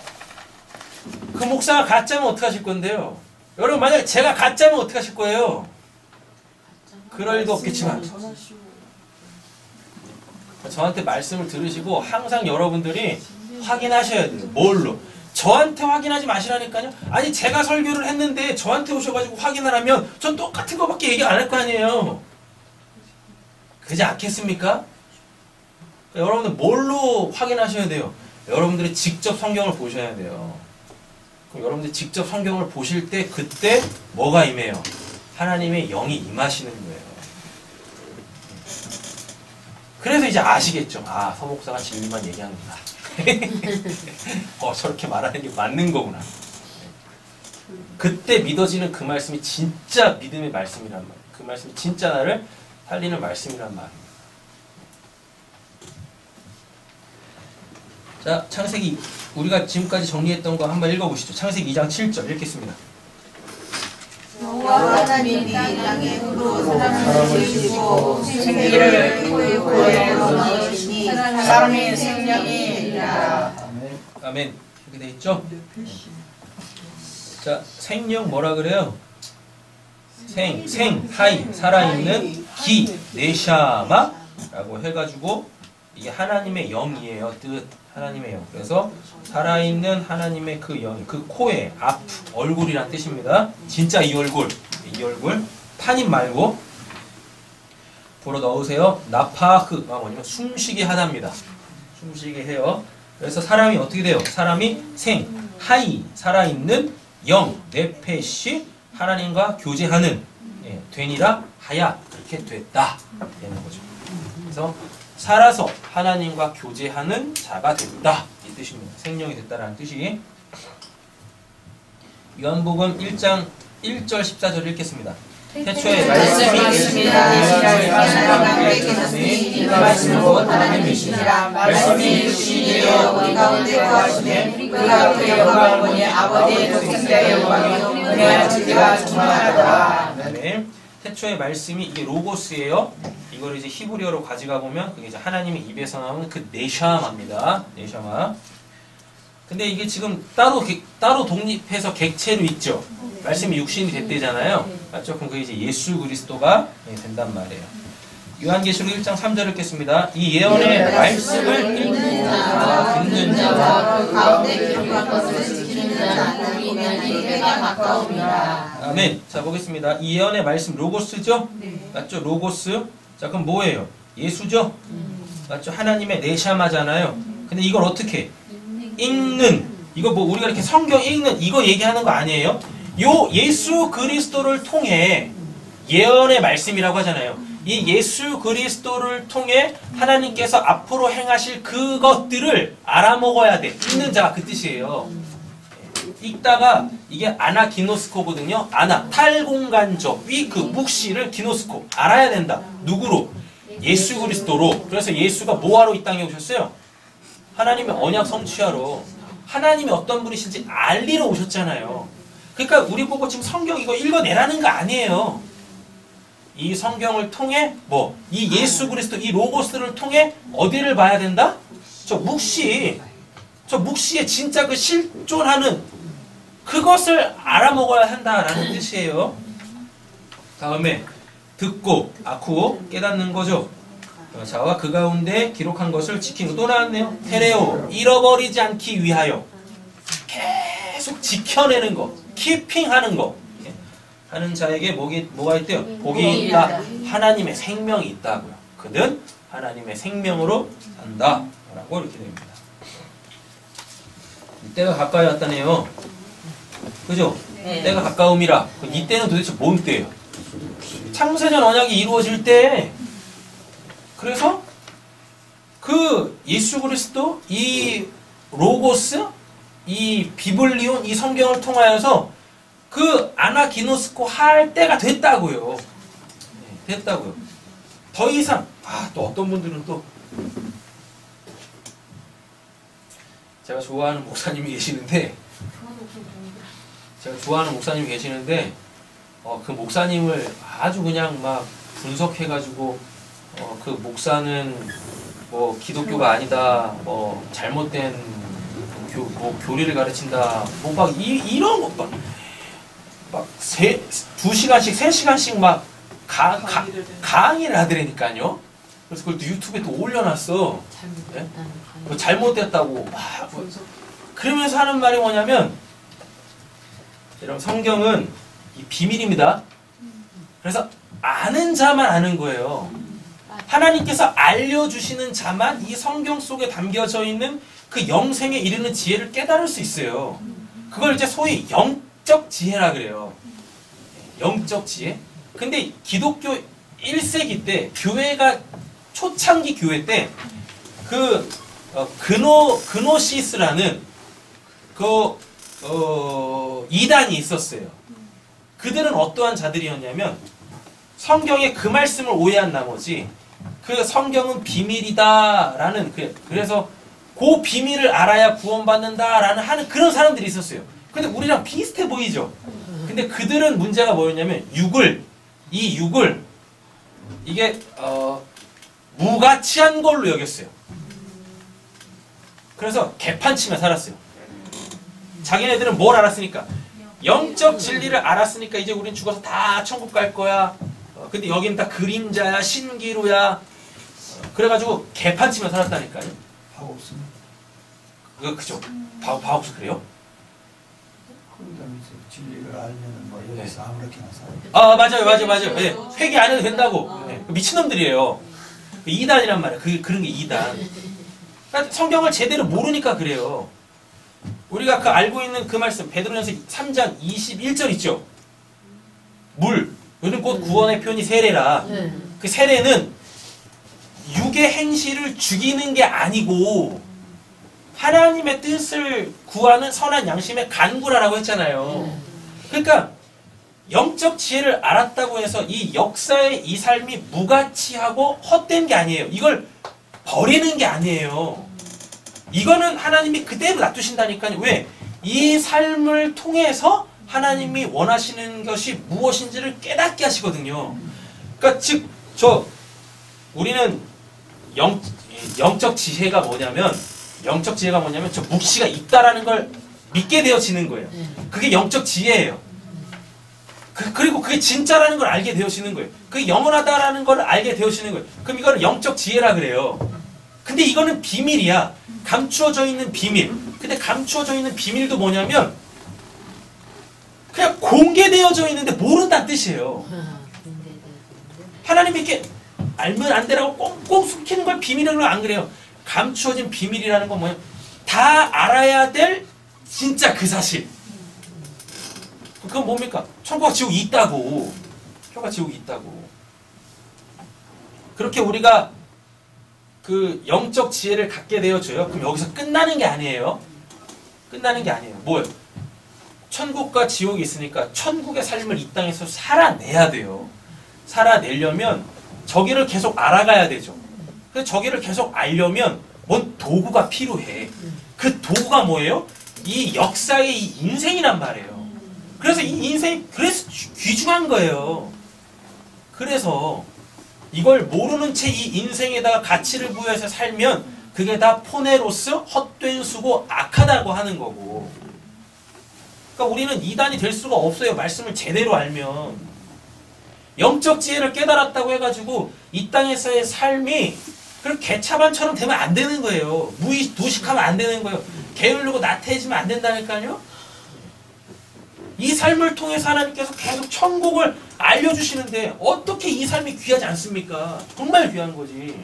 Speaker 1: 그 목사가 가짜면 어떡하실 건데요? 여러분 만약에 제가 가짜면 어떡하실 거예요? 그럴 일도 없겠지만 저한테 말씀을 들으시고 항상 여러분들이 확인하셔야 돼요. 뭘로? 저한테 확인하지 마시라니까요. 아니 제가 설교를 했는데 저한테 오셔가지고 확인을 하면 전 똑같은 거밖에 얘기 안 할 거 아니에요. 그러지 않겠습니까? 여러분들 뭘로 확인하셔야 돼요? 여러분들이 직접 성경을 보셔야 돼요. 그럼 여러분들이 직접 성경을 보실 때 그때 뭐가 임해요? 하나님의 영이 임하시는 거예요. 그래서 이제 아시겠죠. 아, 서목사가 진리만 얘기하는구나. 저렇게 말하는 게 맞는 거구나. 그때 믿어지는 그 말씀이 진짜 믿음의 말씀이란 말이에요. 그 말씀이 진짜 나를 살리는 말씀이란 말이에요. 자, 창세기 우리가 지금까지 정리했던 거 한번 읽어보시죠. 창세기 2장 7절 읽겠습니다.
Speaker 2: 여호와 하나님이 땅에 흙으로 사람을 지으시고 생기를 고에 넣으시니 사람의 생명이니라.
Speaker 1: 아멘. 이렇게 돼 있죠? 자, 생명 뭐라 그래요? 하이, 살아있는 기, 네샤마라고 해가지고 이게 하나님의 영이에요. 뜻, 하나님의 영. 그래서 살아있는 하나님의 그 영이, 그 코에 앞, 얼굴이란 뜻입니다. 진짜 이 얼굴, 타님 말고 불어 넣으세요. 나파흐가 뭐냐면 숨쉬게 하답니다. 숨쉬게 해요. 그래서 사람이 어떻게 돼요? 사람이 하이, 살아있는 영, 네페시, 하나님과 교제하는, 되니라 하야, 그렇게 됐다 되는 거죠. 그래서 살아서 하나님과 교제하는 자가 됐다 이 뜻입니다. 생명이 됐다라는 뜻이. 요한복음 1장 1절 14절 읽겠습니다. 태초에 말씀이 계셨으니 그 말씀은 곧 하나님이시니라. 말씀이 육신이요 우리 가운데 거하시되 우리가 그의 영광을 보니 아버지의 독생자의 영광이요 은혜와 진리가 충만하더라. 네. 태초의 말씀이 이게 로고스예요. 이걸 이제 히브리어로 가져가 보면 그게 이제 하나님의 입에서 나오는 그 네샤마입니다. 네샤마. 근데 이게 지금 따로 독립해서 객체로 있죠. 말씀이 육신이 됐대잖아요. 맞죠? 그럼 그게 이제 예수 그리스도가 된단 말이에요. 요한계시록 1장 3절 읽겠습니다. 이 예언의 말씀을 읽는 자와 듣는 자와 그 가운데 기록한 것을 지키는 자는 보면이 해가 가까움이라. 아멘. 자, 보겠습니다. 이 예언의 말씀 로고스죠? 맞죠? 로고스. 자, 그럼 뭐예요? 예수죠? 맞죠? 하나님의 네샤마잖아요. 근데 이걸 어떻게 읽는, 이거 뭐 우리가 이렇게 성경 읽는 이거 얘기하는 거 아니에요? 요 예수 그리스도를 통해 예언의 말씀이라고 하잖아요. 이 예수 그리스도를 통해 하나님께서 앞으로 행하실 그것들을 알아먹어야 돼. 읽는 자가 그 뜻이에요. 읽다가 이게 아나기노스코거든요. 탈공간적 그 묵시를 기노스코 알아야 된다. 누구로? 예수 그리스도로. 그래서 예수가 뭐하러 이 땅에 오셨어요? 하나님의 언약 성취하러. 하나님이 어떤 분이신지 알리러 오셨잖아요. 그러니까 우리 보고 지금 성경 이거 읽어내라는 거 아니에요. 이 성경을 통해 이 예수 그리스도 이 로고스를 통해 어디를 봐야 된다? 저 묵시에 진짜 그 실존하는 그것을 알아먹어야 한다라는 뜻이에요. 다음에 듣고 아쿠 깨닫는 거죠. 자와 그 가운데 기록한 것을 지키는 거. 또 나왔네요. 테레오 잃어버리지 않기 위하여. 약속 지켜내는 거, 키핑하는 거 하는 자에게 뭐가 있대요? 복이 있다. 하나님의 생명이 있다고요. 그는 하나님의 생명으로 산다 라고 이렇게 됩니다. 때가 가까이 왔다네요. 그죠?
Speaker 2: 네.
Speaker 1: 때가 가까움이라. 이 때는 도대체 뭔 때예요? 창세전 언약이 이루어질 때. 그래서 그 예수 그리스도 이 로고스 이 비블리온 이 성경을 통하여서 그 아나기노스코 할 때가 됐다고요. 네, 됐다고요. 더 이상 또 어떤 분들은 또 제가 좋아하는 목사님이 계시는데 그 목사님을 아주 그냥 막 분석해가지고 그 목사는 뭐 기독교가 아니다, 뭐 잘못된 교리를 가르친다, 뭐 막 이런 것 막 2시간씩 3시간씩 막 강의를 하더라니까요. 그래서 그걸 또 유튜브에 또 올려놨어. 네? 뭐 잘못됐다고 막 그러면서 하는 말이 뭐냐면, 여러분 성경은 이 비밀입니다. 그래서 아는 자만 아는 거예요. 하나님께서 알려주시는 자만 이 성경 속에 담겨져 있는 그 영생에 이르는 지혜를 깨달을 수 있어요. 그걸 이제 소위 영적 지혜라 그래요. 영적 지혜. 근데 기독교 1세기 때 교회가 초창기 교회 때 그 그노시스라는 이단이 있었어요. 그들은 어떠한 자들이었냐면 성경의 그 말씀을 오해한 나머지 그 성경은 비밀이다라는 그래서 그 비밀을 알아야 구원받는다라는 하는 그런 사람들이 있었어요. 근데 우리랑 비슷해 보이죠? 근데 그들은 문제가 뭐였냐면 이 육을 이게 무가치한 걸로 여겼어요. 그래서 개판치며 살았어요. 자기네들은 뭘 알았으니까? 영적 진리를 알았으니까 이제 우린 죽어서 다 천국 갈 거야. 근데 여기는 다 그림자야, 신기루야. 그래가지고 개판치며 살았다니까요.
Speaker 8: 파옥스는?
Speaker 1: 그죠? 바옥스 그래요?
Speaker 8: 그러면서 진리를 알면은 뭐 여기서 아무렇게나 살아.
Speaker 1: 맞아요. 네, 회개 안 해도 된다고. 네, 미친놈들이에요. 이단이란 말이야. 그런 게 이단. 그러니까 성경을 제대로 모르니까 그래요. 우리가 그 알고 있는 그 말씀 베드로전서 3장 21절 있죠. 물. 요즘 곧 구원의 표현이 세례라. 그 세례는 육의 행실을 죽이는 게 아니고 하나님의 뜻을 구하는 선한 양심의 간구라라고 했잖아요. 그러니까 영적 지혜를 알았다고 해서 이 역사의 이 삶이 무가치하고 헛된 게 아니에요. 이걸 버리는 게 아니에요. 이거는 하나님이 그대로 놔두신다니까요. 왜? 이 삶을 통해서 하나님이 원하시는 것이 무엇인지를 깨닫게 하시거든요. 그러니까 즉 우리는 영적 지혜가 뭐냐면 저 묵시가 있다라는 걸 믿게 되어지는 거예요. 그게 영적 지혜예요. 그리고 그게 진짜라는 걸 알게 되어지는 거예요. 그게 영원하다라는 걸 알게 되어지는 거예요. 그럼 이거는 영적 지혜라 그래요. 근데 이거는 비밀이야. 감추어져 있는 비밀. 근데 감추어져 있는 비밀도 뭐냐면 그냥 공개되어져 있는데 모른다는 뜻이에요. 하나님이 이렇게 알면 안 되라고 꽁꽁 숨기는 걸 비밀이라고 안 그래요. 감추어진 비밀이라는 건 뭐예요? 다 알아야 될 진짜 그 사실. 그건 뭡니까? 천국과 지옥이 있다고. 천국과 지옥이 있다고. 그렇게 우리가 그 영적 지혜를 갖게 되어져요. 그럼 여기서 끝나는 게 아니에요. 끝나는 게 아니에요. 뭐예요? 천국과 지옥이 있으니까 천국의 삶을 이 땅에서 살아내야 돼요. 살아내려면 저기를 계속 알아가야 되죠. 그래서 저기를 계속 알려면 뭔 도구가 필요해. 그 도구가 뭐예요? 이 역사의 이 인생이란 말이에요. 그래서 이 인생이 그래서 귀중한 거예요. 그래서 이걸 모르는 채 이 인생에다가 가치를 부여해서 살면 그게 다 포네로스, 헛된 수고, 악하다고 하는 거고. 그러니까 우리는 이단이 될 수가 없어요. 말씀을 제대로 알면. 영적 지혜를 깨달았다고 해가지고 이 땅에서의 삶이 그런 개차반처럼 되면 안 되는 거예요. 무의식, 무식하면 안 되는 거예요. 게으르고 나태해지면 안 된다니까요. 이 삶을 통해서 하나님께서 계속 천국을 알려주시는데 어떻게 이 삶이 귀하지 않습니까? 정말 귀한 거지.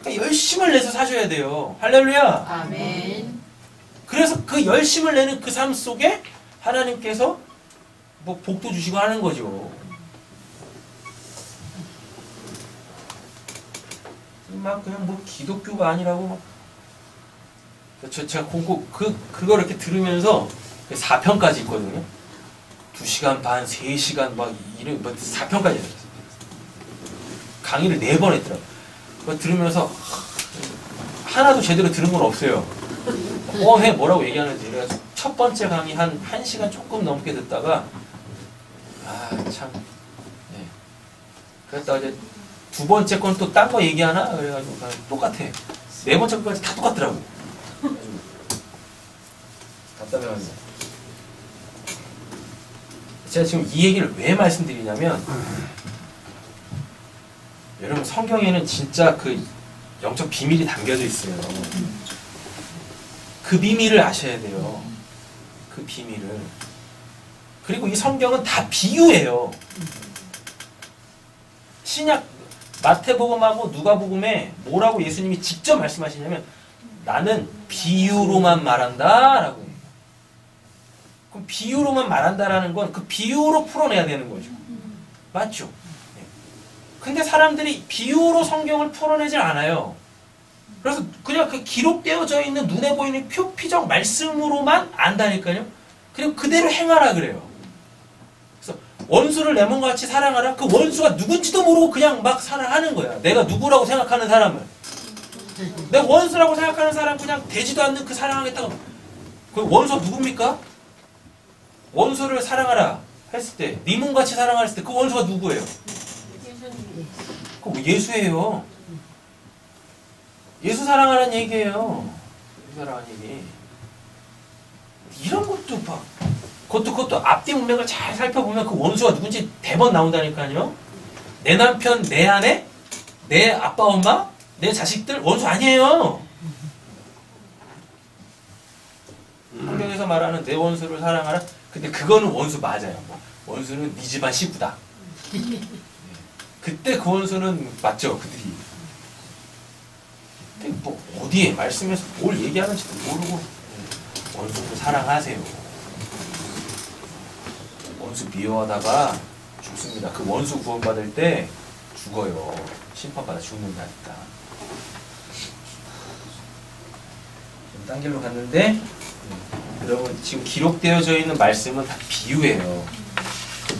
Speaker 1: 그러니까 열심을 내서 사셔야 돼요. 할렐루야.
Speaker 2: 아멘.
Speaker 1: 그래서 그 열심을 내는 그 삶 속에 하나님께서 뭐 복도 주시고 하는 거죠. 막 그냥 뭐 기독교가 아니라고 막 제가 그걸 이렇게 들으면서 4편까지 있거든요. 2시간 반, 3시간 막 이런 뭐 4편까지 했어요. 강의를 4번 했더라고요. 그거 들으면서 하나도 제대로 들은 건 없어요. 해 뭐라고 얘기하는지. 그래서 첫 번째 강의 한 1시간 조금 넘게 듣다가 참 네. 그랬다가 이제 두 번째 건 또 딴 거 얘기하나? 그래가지고 똑같아. 4번째 거까지 다 똑같더라고. 답답해가지고. 제가 지금 이 얘기를 왜 말씀드리냐면 여러분 성경에는 진짜 그 영적 비밀이 담겨져 있어요. 그 비밀을 아셔야 돼요. 그 비밀을. 그리고 이 성경은 다 비유예요. 신약 마태복음하고 누가복음에 뭐라고 예수님이 직접 말씀하시냐면 나는 비유로만 말한다 라고 해요. 그럼 비유로만 말한다라는 건 그 비유로 풀어내야 되는 거죠. 맞죠? 네. 근데 사람들이 비유로 성경을 풀어내질 않아요. 그래서 그냥 그 기록되어져 있는 눈에 보이는 표피적 말씀으로만 안다니까요. 그리고 그대로 행하라 그래요. 그래서 원수를 내 몸과 같이 사랑하라. 그 원수가 누군지도 모르고 그냥 막 사랑하는 거야. 내가 누구라고 생각하는 사람을. 내 원수라고 생각하는 사람 그냥 되지도 않는 그 사랑하겠다고. 그 원수가 누굽니까? 원수를 사랑하라 했을 때, 네 몸같이 사랑하라 했을 때 그 원수가 누구예요? 그거 예수예요. 예수 사랑하라는 얘기예요. 예수 사랑하는 얘기. 이런 것도 봐. 그것도 앞뒤 문맥을 잘 살펴보면 그 원수가 누군지 대번 나온다니까요. 내 남편, 내 아내, 내 아빠, 엄마, 내 자식들 원수 아니에요. 성경에서 말하는 내 원수를 사랑하라. 근데 그거는 원수 맞아요. 원수는 네 집안 식구다. 그때 그 원수는 맞죠, 그들이. 근데 뭐 어디에 말씀에서 뭘 얘기하는지도 모르고 원수를 사랑하세요. 원수 미워하다가 죽습니다. 그 원수 구원받을 때 죽어요. 심판받아 죽는다니까. 좀 딴 길로 갔는데 여러분 지금 기록되어져 있는 말씀은 다 비유예요.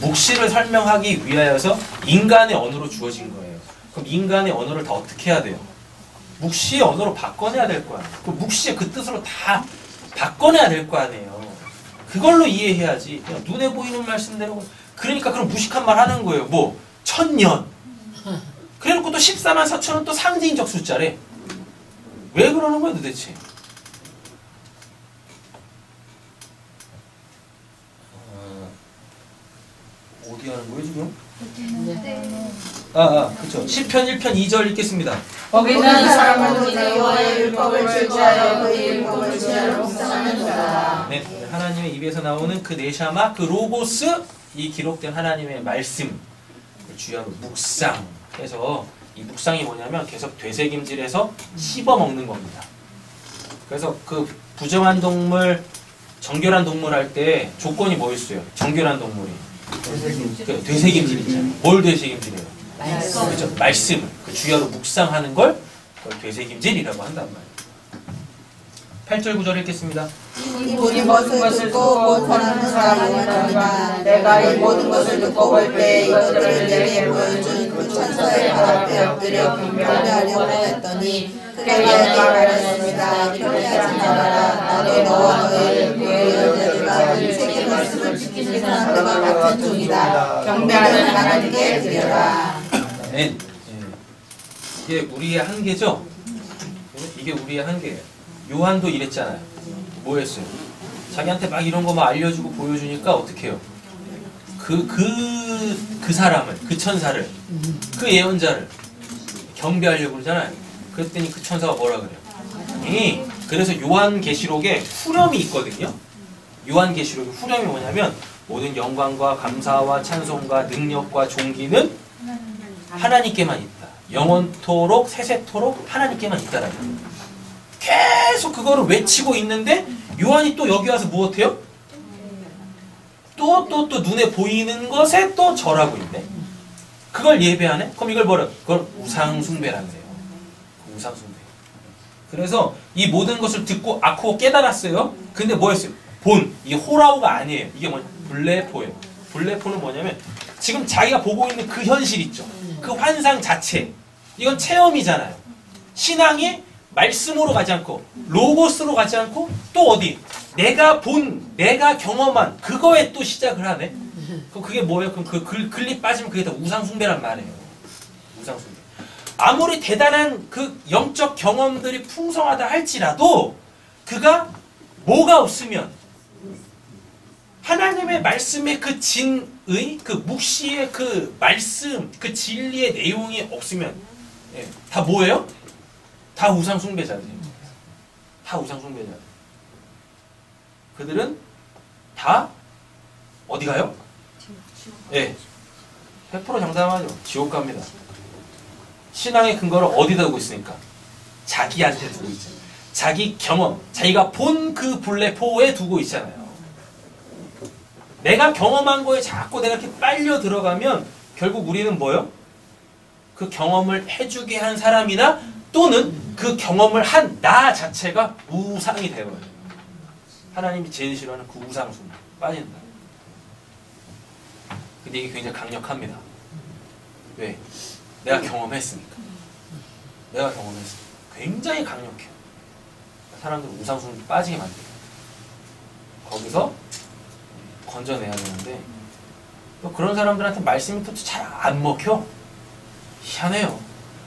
Speaker 1: 묵시를 설명하기 위하여서 인간의 언어로 주어진 거예요. 그럼 인간의 언어를 다 어떻게 해야 돼요? 묵시의 언어로 바꿔내야 될 거 아니에요. 그 묵시의 그 뜻으로 다 바꿔내야 될 거 아니에요. 그걸로 이해해야지. 그냥 눈에 보이는 말씀대로. 그러니까 그런 무식한 말 하는 거예요. 뭐 1000년. 그래놓고 또 14만 4천은 또 상징적 숫자래. 왜 그러는 거야 도대체? 어디 하는 거예요 지금? 그렇죠. 시편 1편 2절 읽겠습니다.
Speaker 2: 거기는 사람은 여호와의 율법을 질주하여 그의 율법을 지혜로 묵상하는도다.
Speaker 1: 네, 하나님의 입에서 나오는 그 네샤마, 그 로고스, 이 기록된 하나님의 말씀 주야로 묵상해서 이 묵상이 뭐냐면 계속 되새김질해서 씹어 먹는 겁니다. 그래서 그 부정한 동물, 정결한 동물 할 때 조건이 뭐였어요? 정결한 동물이 되새김질 있잖아요. 뭘 되새김질해요?
Speaker 7: 말씀.
Speaker 1: 그렇죠. 말씀을 그 주야로 묵상하는 걸 그걸 되새김질이라고 한단 말이에요. 8절 9절 읽겠습니다.
Speaker 2: 이 모든 것을 듣고 본하는 사람은 아니다. 내가 이 모든 것을 듣고 볼 때 이것들을 내게 보여준 그 천사의 발 앞에 엎드려 경배하려고 했더니 그가 내게 말하였습니다. 경배하지 말아라. 나도 너와 너의 여자들과 이 세계 말씀을 지키는 사람들과 같은 종이다. 경배하는 하나님께 드려라.
Speaker 1: 네. 이게 우리의 한계죠? 이게 우리의 한계예요. 요한도 이랬잖아요. 뭐 했어요? 자기한테 막 이런 거 막 알려주고 보여주니까 어떻게 해요? 그 사람을, 그 천사를, 그 예언자를 경배하려고 그러잖아요. 그랬더니 그 천사가 뭐라 그래요? 그래서 요한계시록에 후렴이 있거든요. 요한계시록에 후렴이 뭐냐면 모든 영광과 감사와 찬송과 능력과 존귀는 하나님께만 있다. 영원토록 세세토록 하나님께만 있다라는 거예요. 계속 그거를 외치고 있는데 요한이 또 여기 와서 무엇해요? 또 눈에 보이는 것에 또 절하고 있네. 그걸 예배하네? 그럼 이걸 뭐라? 그걸 우상숭배라는 거예요. 우상숭배. 그래서 이 모든 것을 듣고 아쿠고 깨달았어요. 근데 뭐였어요? 이 호라우가 아니에요. 이게 뭐냐? 블레포예요. 블레포는 뭐냐면 지금 자기가 보고 있는 그 현실 있죠. 그 환상 자체. 이건 체험이잖아요. 신앙이 말씀으로 가지 않고 로고스로 가지 않고 또 어디? 내가 경험한 그거에 또 시작을 하네. 그럼 그게 뭐예요? 그럼 그 글리 빠지면 그게 다 우상숭배란 말이에요. 우상숭배. 아무리 대단한 그 영적 경험들이 풍성하다 할지라도 그가 뭐가 없으면 하나님의 말씀의 그 진의, 그 묵시의 그 말씀, 그 진리의 내용이 없으면 다 뭐예요? 다 우상숭배자들이에요. 다 우상숭배자들. 그들은 다 어디 가요? 예. 100% 장담하죠. 지옥 갑니다. 신앙의 근거를 어디다 두고 있으니까? 자기한테 두고 있잖아요. 자기 경험, 자기가 본 그 블레포에 두고 있잖아요. 내가 경험한 거에 자꾸 내가 이렇게 빨려 들어가면 결국 우리는 뭐요? 그 경험을 해주게 한 사람이나 또는 그 경험을 한 나 자체가 우상이 되어버려요. 하나님이 제일 싫어하는 그 우상숭배 빠진다. 근데 이게 굉장히 강력합니다. 왜? 내가 경험했으니까. 내가 경험했으니까. 굉장히 강력해요. 사람들 우상숭배 빠지게 만들어요. 거기서 건져내야 되는데 또 그런 사람들한테 말씀이 또 잘 안 먹혀. 희한해요.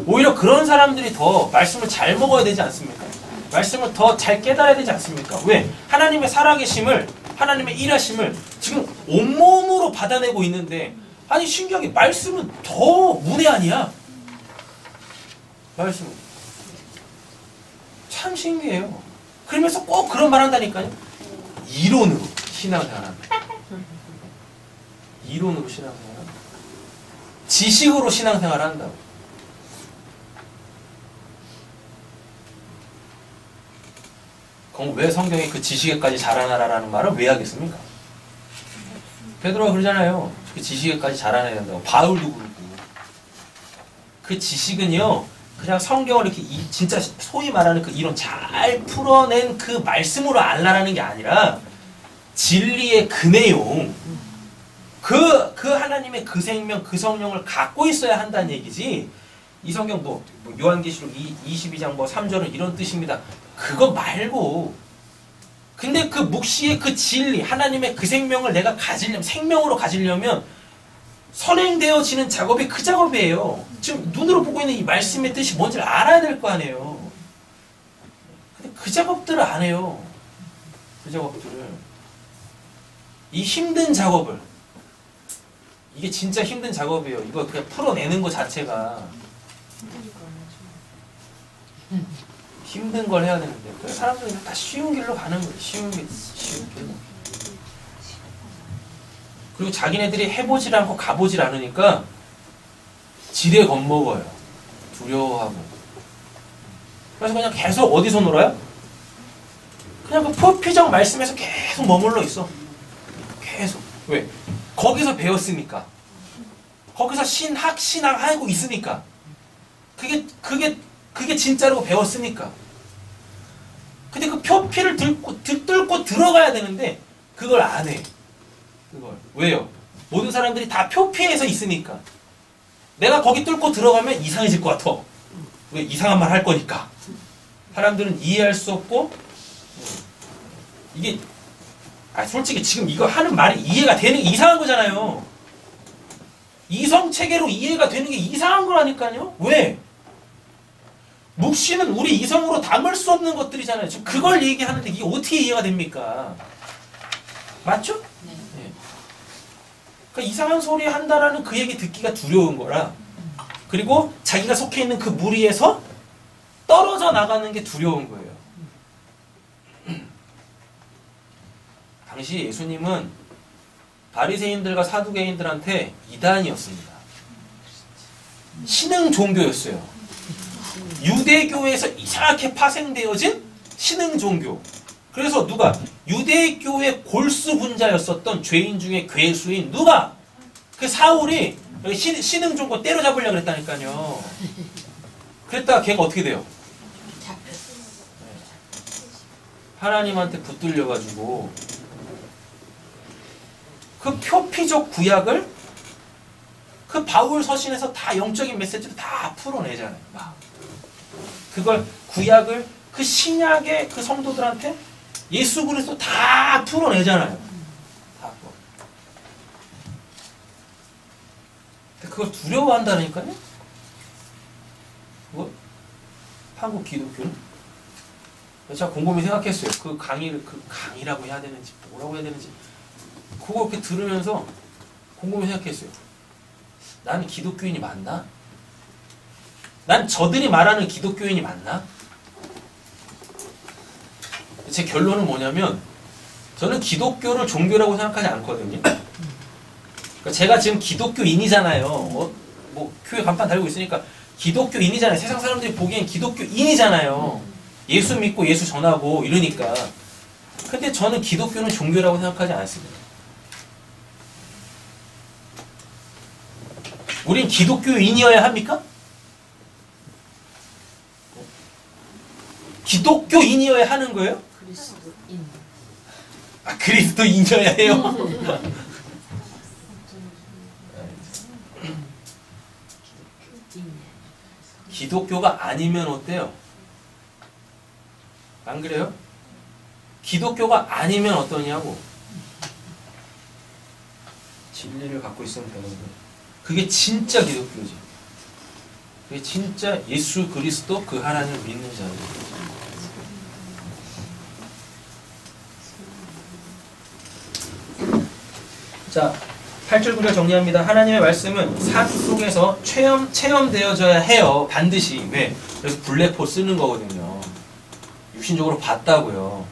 Speaker 1: 오히려 그런 사람들이 더 말씀을 잘 먹어야 되지 않습니까? 말씀을 더 잘 깨달아야 되지 않습니까? 왜? 하나님의 살아계심을, 하나님의 일하심을 지금 온몸으로 받아내고 있는데 아니 신기하게 말씀은 더 문외한이야. 말씀은 참 신기해요. 그러면서 꼭 그런 말 한다니까요. 이론으로 신앙생활한다. 이론으로 신앙생활한다. 지식으로 신앙생활을 한다고. 그럼 왜 성경에 그 지식에까지 자라나라라는 말을 왜 하겠습니까? 베드로가 그러잖아요. 그 지식에까지 자라나야 된다고. 바울도 그러고. 그 지식은요, 그냥 성경을 이렇게 진짜 소위 말하는 그 이론 잘 풀어낸 그 말씀으로 알라라는 게 아니라 진리의 그 내용, 그 하나님의 그 생명, 그 성령을 갖고 있어야 한다는 얘기지. 이 성경 뭐 요한계시록 22장 3절은 이런 뜻입니다. 그거 말고. 근데 그 묵시의 그 진리, 하나님의 그 생명을 내가 가지려면, 생명으로 가지려면 선행되어지는 작업이 그 작업이에요. 지금 눈으로 보고 있는 이 말씀의 뜻이 뭔지를 알아야 될 거 아니에요. 근데 그 작업들을 안 해요. 그 작업들을. 이 힘든 작업을. 이게 진짜 힘든 작업이에요. 이거 그냥 풀어내는 것 자체가. 힘든 걸 해야 되는데. 그래서 사람들은 다 쉬운 길로 가는 거예요. 쉬운 길로. 그리고 자기네들이 해보질 않고 가보질 않으니까 지레 겁먹어요. 두려워하고. 그래서 그냥 계속 어디서 놀아요? 그냥 그 표피적 말씀에서 계속 머물러 있어. 계속. 왜? 거기서 배웠으니까. 거기서 신앙하고 있으니까. 그게 진짜라고 배웠으니까. 근데 그 표피를 뚫고 들어가야 되는데 그걸 안 해. 그걸. 왜요? 모든 사람들이 다 표피에서 있으니까. 내가 거기 뚫고 들어가면 이상해질 것 같아. 왜? 이상한 말 할 거니까. 사람들은 이해할 수 없고 이게 솔직히 지금 이거 하는 말이 이해가 되는 게 이상한 거잖아요. 이성체계로 이해가 되는 게 이상한 거라니까요. 왜? 묵시는 우리 이성으로 담을 수 없는 것들이잖아요. 지금 그걸 얘기하는데 이게 어떻게 이해가 됩니까? 맞죠? 네. 그러니까 이상한 소리 한다라는 그 얘기 듣기가 두려운 거라. 그리고 자기가 속해 있는 그 무리에서 떨어져 나가는 게 두려운 거예요. 당시 예수님은 바리새인들과 사두개인들한테 이단이었습니다. 신흥 종교였어요. 유대교에서 이상하게 파생되어진 신흥 종교. 그래서 누가 유대교의 골수 분자였었던 죄인 중에 괴수인 누가 그 사울이 신흥 종교 때려잡으려고 그랬다니까요. 그랬다가 걔가 어떻게 돼요? 하나님한테 붙들려가지고 그 표피적 구약을 그 바울 서신에서 다 영적인 메시지를 다 풀어내잖아요. 막. 그걸 구약을 그 신약의 그 성도들한테 예수 그리스도 다 풀어내잖아요. 다 풀어. 근데 그걸 두려워한다니까요. 그거 한국 기독교는 제가 곰곰이 생각했어요. 그 강의라고 해야 되는지 뭐라고 해야 되는지 그거 이렇게 들으면서 곰곰이 생각했어요. 나는 기독교인이 맞나? 난 저들이 말하는 기독교인이 맞나? 제 결론은 뭐냐면 저는 기독교를 종교라고 생각하지 않거든요. 그러니까 제가 지금 기독교인이잖아요. 뭐 교회 간판 달고 있으니까 기독교인이잖아요. 세상 사람들이 보기엔 기독교인이잖아요. 예수 믿고 예수 전하고 이러니까. 근데 저는 기독교는 종교라고 생각하지 않습니다. 우린 기독교인이어야 합니까? 기독교인이어야 하는 거예요?
Speaker 7: 그리스도인.
Speaker 1: 아, 그리스도인이어야 해요? 기독교가 아니면 어때요? 안 그래요? 기독교가 아니면 어떠냐고. 진리를 갖고 있으면 되는 거예요. 그게 진짜 기독교지. 그게 진짜 예수 그리스도 그 하나님을 믿는 자예요. 자, 8절 9절 정리합니다. 하나님의 말씀은 삶 속에서 체험되어져야 해요. 반드시. 왜? 그래서 블레포 쓰는 거거든요. 육신적으로 봤다고요.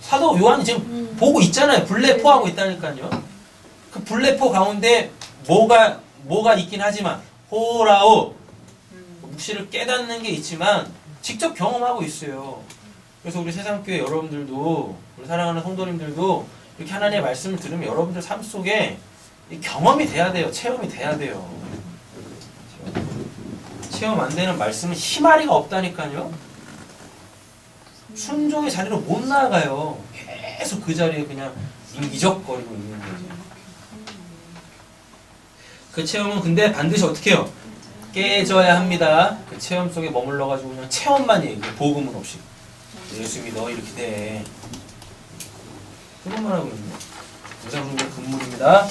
Speaker 1: 사도 요한이 지금 보고 있잖아요. 블레포하고 있다니까요. 그 블레포 가운데 뭐가 있긴 하지만 호라오 묵시를 깨닫는 게 있지만 직접 경험하고 있어요. 그래서 우리 세상교회 여러분들도 우리 사랑하는 성도님들도 이렇게 하나님의 말씀을 들으면 여러분들 삶 속에 경험이 돼야 돼요. 체험이 돼야 돼요. 체험 안 되는 말씀은 희마리가 없다니까요. 순종의 자리로 못 나가요. 계속 그 자리에 그냥 인기적거리고 있는 거죠. 그 체험은 근데 반드시 어떻게 해요? 깨져야 합니다. 그 체험 속에 머물러가지고 그냥 체험만 얘기해. 복음은 없이. 예수 믿어 이렇게 돼. 그것만 하고 있는 거예요. 무상중대 금물입니다.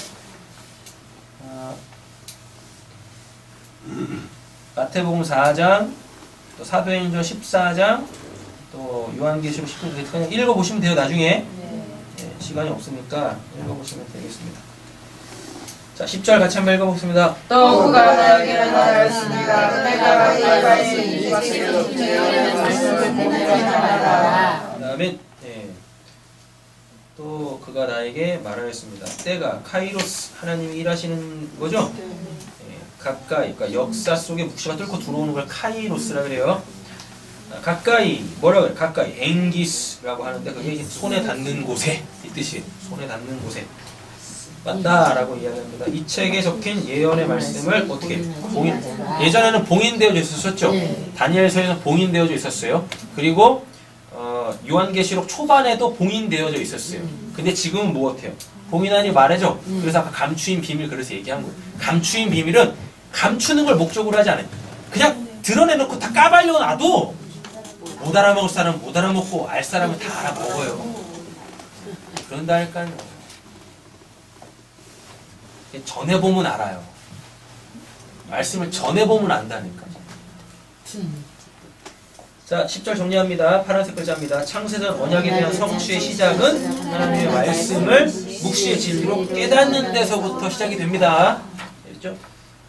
Speaker 1: 마태복음 4장, 또 사도행전 14장, 또 요한계시록 19장 그냥 읽어보시면 돼요. 나중에 네, 시간이 없으니까 읽어보시면 되겠습니다. 자, 10절 같이 한번 읽어보겠습니다.
Speaker 5: 또 그가 나에게 말하였습니다. 내가 이 말씀이
Speaker 1: 그 다음에 또 그가 나에게 말하였습니다. 때가 카이로스 하나님이 일하시는 거죠? 가까이, 그러니까 역사 속에 묵시가 뚫고 들어오는 걸 카이로스라 그래요. 가까이, 뭐라 그래? 가까이, 엥기스라고 하는데 그게 손에 닿는 곳에 이 뜻이 손에 닿는 곳에 왔다라고 이야기합니다. 이 책에 적힌 예언의 말씀을 어떻게 예전에는 봉인되어져 있었죠. 다니엘서에는 봉인되어져 있었어요. 그리고 요한계시록 초반에도 봉인되어져 있었어요. 근데 지금은 뭐 같아요? 봉인하니 말해줘. 그래서 아까 감추인 비밀 그래서 얘기한 거예요. 감추인 비밀은 감추는 걸 목적으로 하지 않아요. 그냥 드러내놓고 다 까발려 놔도 못 알아먹을 사람은 못 알아먹고 알 사람은 다 알아먹어요. 그런다니까요. 전해보면 알아요. 말씀을 전해보면 안다니까. 자, 10절 정리합니다. 파란색 글자입니다. 창세전 언약에 대한 성취의 시작은 하나님의 말씀을 묵시의 진리로 깨닫는 데서부터 시작이 됩니다. 알겠죠?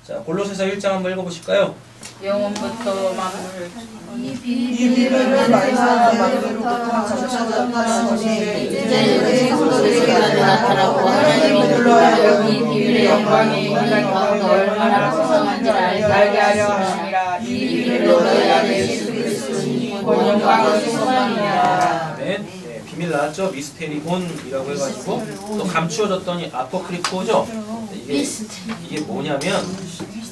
Speaker 1: 자, 골로새서 1장 한번 읽어보실까요?
Speaker 4: 영원부터 만물
Speaker 2: 이 비밀을 말하는 말로부터 전천전까지 보내 이제는 성도들에게 나타나고 하나님이 불러하여 이 비밀의 영광이 인간 가운데 얼마나 풍성한지를 알게 하려 하시니라. 이 비밀로 너희 안에 예수 그리스도니 곧 영광의 소망이니라.
Speaker 1: 아멘. 네, 비밀 나왔죠? 미스테리온이라고 해가지고 또 감추어졌더니 아포크리토죠. 이게 뭐냐면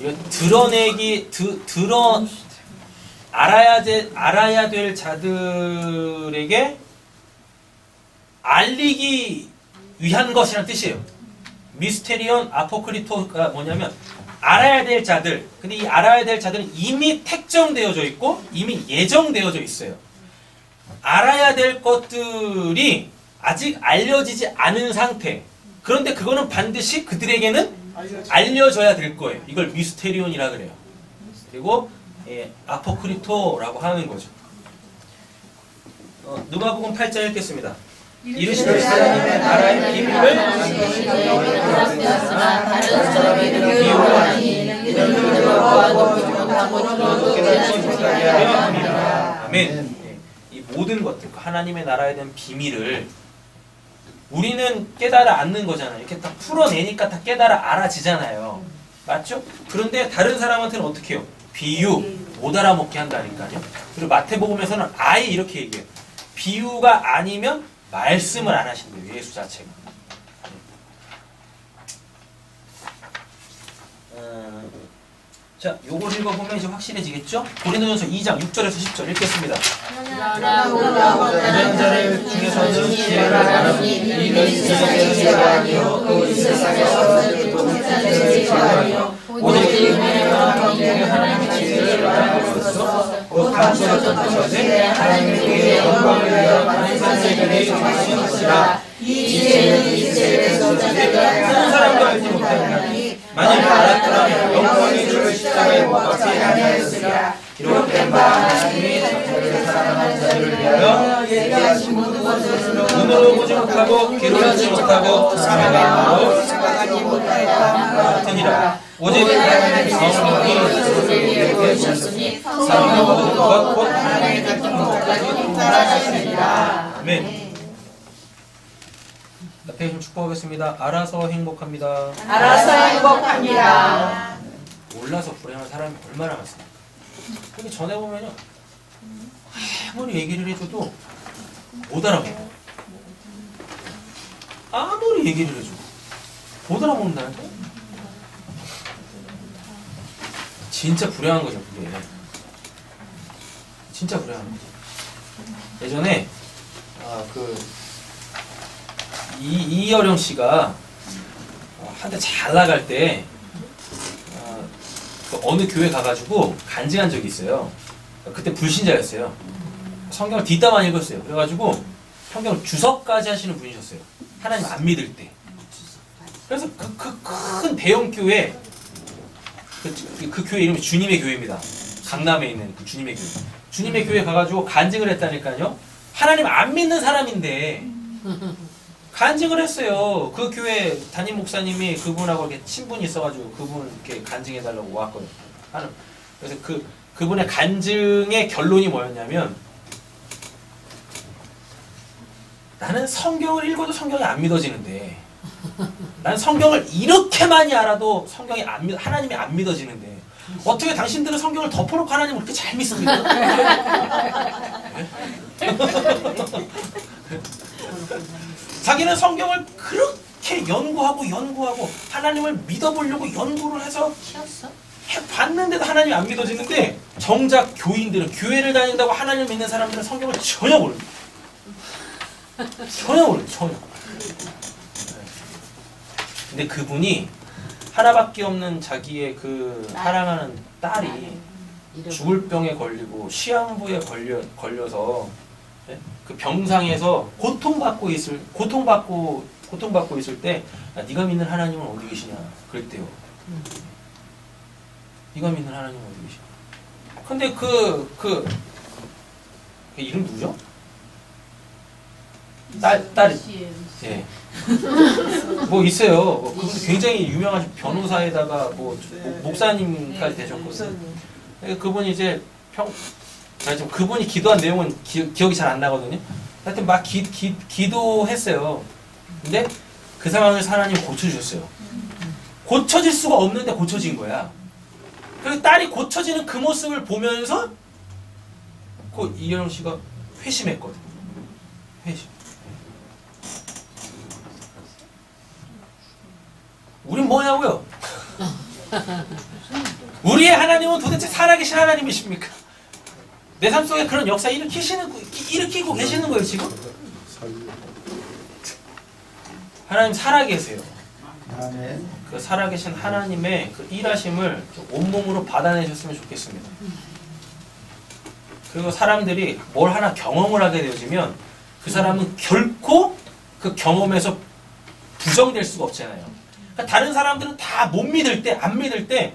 Speaker 1: 이거 드러내기 알아야 될 자들에게 알리기 위한 것이라는 뜻이에요. 미스테리온 아포크리토가 뭐냐면 알아야 될 자들. 근데 이 알아야 될 자들은 이미 택정되어져 있고 이미 예정되어져 있어요. 알아야 될 것들이 아직 알려지지 않은 상태. 그런데 그거는 반드시 그들에게는 알려져야 될 거예요. 이걸 미스테리온이라 그래요. 그리고 아포크리토라고 하는 거죠. 누가복음 8장 읽겠습니다. 이르시되 하나님의 나라의 비밀을
Speaker 2: 다른 사람에게 비유하니 이는 들어보아도 못하고 들어도 깨닫지 못하게 하려 함이라.
Speaker 1: 아멘. 이 모든 것들, 하나님의 나라에 대한 비밀을 우리는 깨달아 않는 거잖아요. 이렇게 딱 풀어내니까 다 깨달아 알아지잖아요. 맞죠? 그런데 다른 사람한테는 어떻게 해요? 비유, 못 알아먹게 한다니까요. 그리고 마태복음에서는 아예 이렇게 얘기해요. 비유가 아니면 말씀을 안 하신대요. 예수 자체가. 자, 요걸 읽어보면 이제 확실해지겠죠? 고린도전서 2장 6절에서 10절 읽겠습니다.
Speaker 2: 그런 자들 중에서는 지혜가 많으니 이는 세상의 지혜가 아니요 그 세상에서 통치자의 지혜가 아니요 오직 은혜와 경외 하나님의 지혜를 말함으로써 곧 감추어졌던 것에 하나님께 영광을 위하여 많은 세계를 정하신 것이라. 이 지혜는 이스라엘의 선자들과
Speaker 1: 한 사람도 알지 못하니
Speaker 2: 만일 알았더라면 영광의 주를 십자가에 못 박지 아니하였으리라. 기록된 바 하나님이 천사를 사랑하는 자들을 위하여 예비하신 모든 것을
Speaker 1: 눈으로 보지 못하고 귀로하지 못하고 생각하고
Speaker 2: 생각하지 못하였다
Speaker 1: 같으니라. 오직 하나님의 성령이
Speaker 2: 우리에게 보이셨으니 성령 모든 것 곧 하나님의 같은 것까지 통달하시니라.
Speaker 1: 아멘. 앞에 좀 축복하겠습니다. 알아서 행복합니다.
Speaker 2: 알아서 행복합니다.
Speaker 1: 몰라서 불행한 사람이 얼마나 많습니까? 근데 전해보면요, 아무리 얘기를 해줘도 못 알아먹어요. 아무리 얘기를 해줘도 못 알아먹는다니까? 진짜 불행한 거죠, 그게. 진짜 불행한 거죠. 예전에 이여령 씨가 한때 잘 나갈 때 어느 교회 가가지고 간증한 적이 있어요. 그때 불신자였어요. 성경을 뒷담화 읽었어요. 그래가지고 성경을 주석까지 하시는 분이셨어요. 하나님 안 믿을 때. 그래서 그 큰 대형 교회, 그 교회 이름이 주님의 교회입니다. 강남에 있는 그 주님의 교회. 주님의 교회 가가지고 간증을 했다니까요. 하나님 안 믿는 사람인데 간증을 했어요. 그 교회 담임 목사님이 그분하고 이렇게 친분이 있어가지고 그분 이렇게 간증해달라고 왔거든요. 그래서 그분의 간증의 결론이 뭐였냐면, 나는 성경을 읽어도 성경이 안 믿어지는데, 난 성경을 이렇게 많이 알아도 성경이 하나님이 안 믿어지는데, 어떻게 당신들은 성경을 덮어놓고 하나님을 그렇게 잘 믿습니까? 자기는 성경을 그렇게 연구하고 하나님을 믿어보려고 연구를 해서 봤는데도 하나님이 안 믿어지는데, 정작 교인들은, 교회를 다닌다고 하나님을 믿는 사람들은 성경을 전혀 모릅니다. 전혀 모릅니다. 전혀. 근데 그분이 하나밖에 없는 자기의 그 사랑하는 딸이 죽을 병에 걸리고 시한부에 걸려서 그 병상에서 고통받고 있을 때, 야, 네가 믿는 하나님은 어디 계시냐 그랬대요. 네가 믿는 하나님은 어디 계시냐. 근데 그 이름 누구죠? 딸이. 예. 뭐 있어요. 그분도 굉장히 유명하신 변호사에다가 뭐 목사님까지 되셨거든요. 그분이 이제 제가 지금 그분이 기도한 내용은 기억이 잘 안 나거든요. 하여튼 막 기도했어요. 근데 그 상황에서 하나님 고쳐주셨어요. 고쳐질 수가 없는데 고쳐진 거야. 그래서 딸이 고쳐지는 그 모습을 보면서 그 이현영 씨가 회심했거든. 회심. 우린 뭐냐고요? 우리의 하나님은 도대체 살아계신 하나님이십니까? 내 삶 속에 그런 역사 일으키고 계시는 거예요, 지금? 하나님 살아계세요.
Speaker 8: 아멘.
Speaker 1: 그 살아계신 하나님의 그 일하심을 좀 온몸으로 받아내셨으면 좋겠습니다. 그리고 사람들이 뭘 하나 경험을 하게 되어지면 그 사람은 결코 그 경험에서 부정될 수가 없잖아요. 그러니까 다른 사람들은 다 못 믿을 때, 안 믿을 때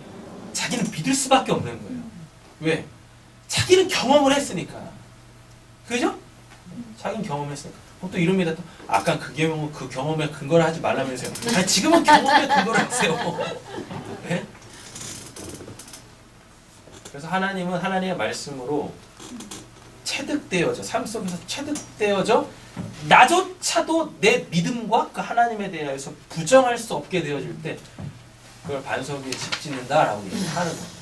Speaker 1: 자기는 믿을 수밖에 없는 거예요. 왜? 자기는 경험을 했으니까. 그죠? 자기는 경험했으니까. 또 이럽니다. 또 아까 그 경험에 근거를 하지 말라면서요. 아니, 지금은 경험에 근거를 하세요. 네? 그래서 하나님은 하나님의 말씀으로 체득되어져, 삶 속에서 체득되어져 나조차도 내 믿음과 그 하나님에 대해서 부정할 수 없게 되어질 때 그걸 반석 위에 집 짓는다라고 얘기하는 거예요.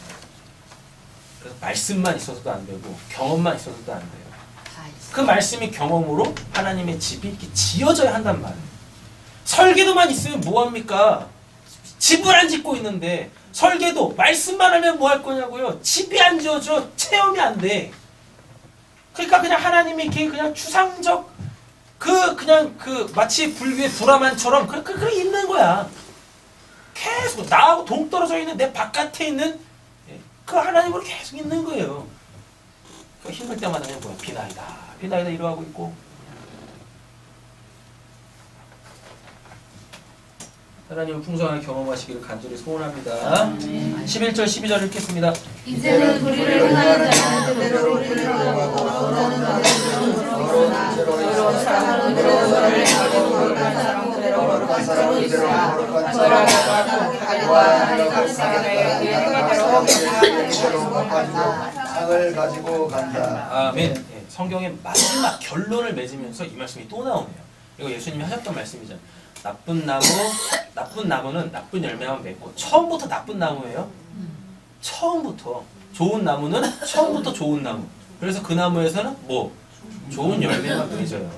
Speaker 1: 그래서 말씀만 있어서도 안 되고 경험만 있어서도 안 돼요. 그 말씀이 경험으로 하나님의 집이 이렇게 지어져야 한단 말이에요. 설계도만 있으면 뭐합니까? 집을 안 짓고 있는데 설계도, 말씀만 하면 뭐 할 거냐고요? 집이 안 지어져, 체험이 안 돼. 그러니까 그냥 하나님이 이렇게 그냥 추상적 그냥 마치 불 위에 불화만처럼 그렇게 있는 거야. 계속 나하고 동떨어져 있는 내 바깥에 있는 그 하나님으로 계속 있는 거예요. 힘들 때마다 그냥 뭐야, 비나이다 이러고 있고. 하나님을 풍성하게 경험하시기를 간절히 소원합니다. 11절 12절 읽겠습니다.
Speaker 4: 이제는 우리를 행하는 자는
Speaker 2: 그대로 우리를 하고 너는 너를 사람은 그대로 너를 행하고 거룩한 사람은 그대로 거룩한 사람을 있으라. 저라고 가리와 하나님의 사람에게 그의 행위대로
Speaker 8: 상을 가지고 간다.
Speaker 1: 아멘. 네, 성경의 마지막 결론을 맺으면서 이 말씀이 또 나오네요. 이거 예수님이 하셨던 말씀이잖아요. 나쁜 나무는 나쁜 열매만 맺고, 처음부터 나쁜 나무예요. 처음부터 좋은 나무는 처음부터 좋은 나무. 그래서 그 나무에서는 뭐 좋은 열매만 맺어요.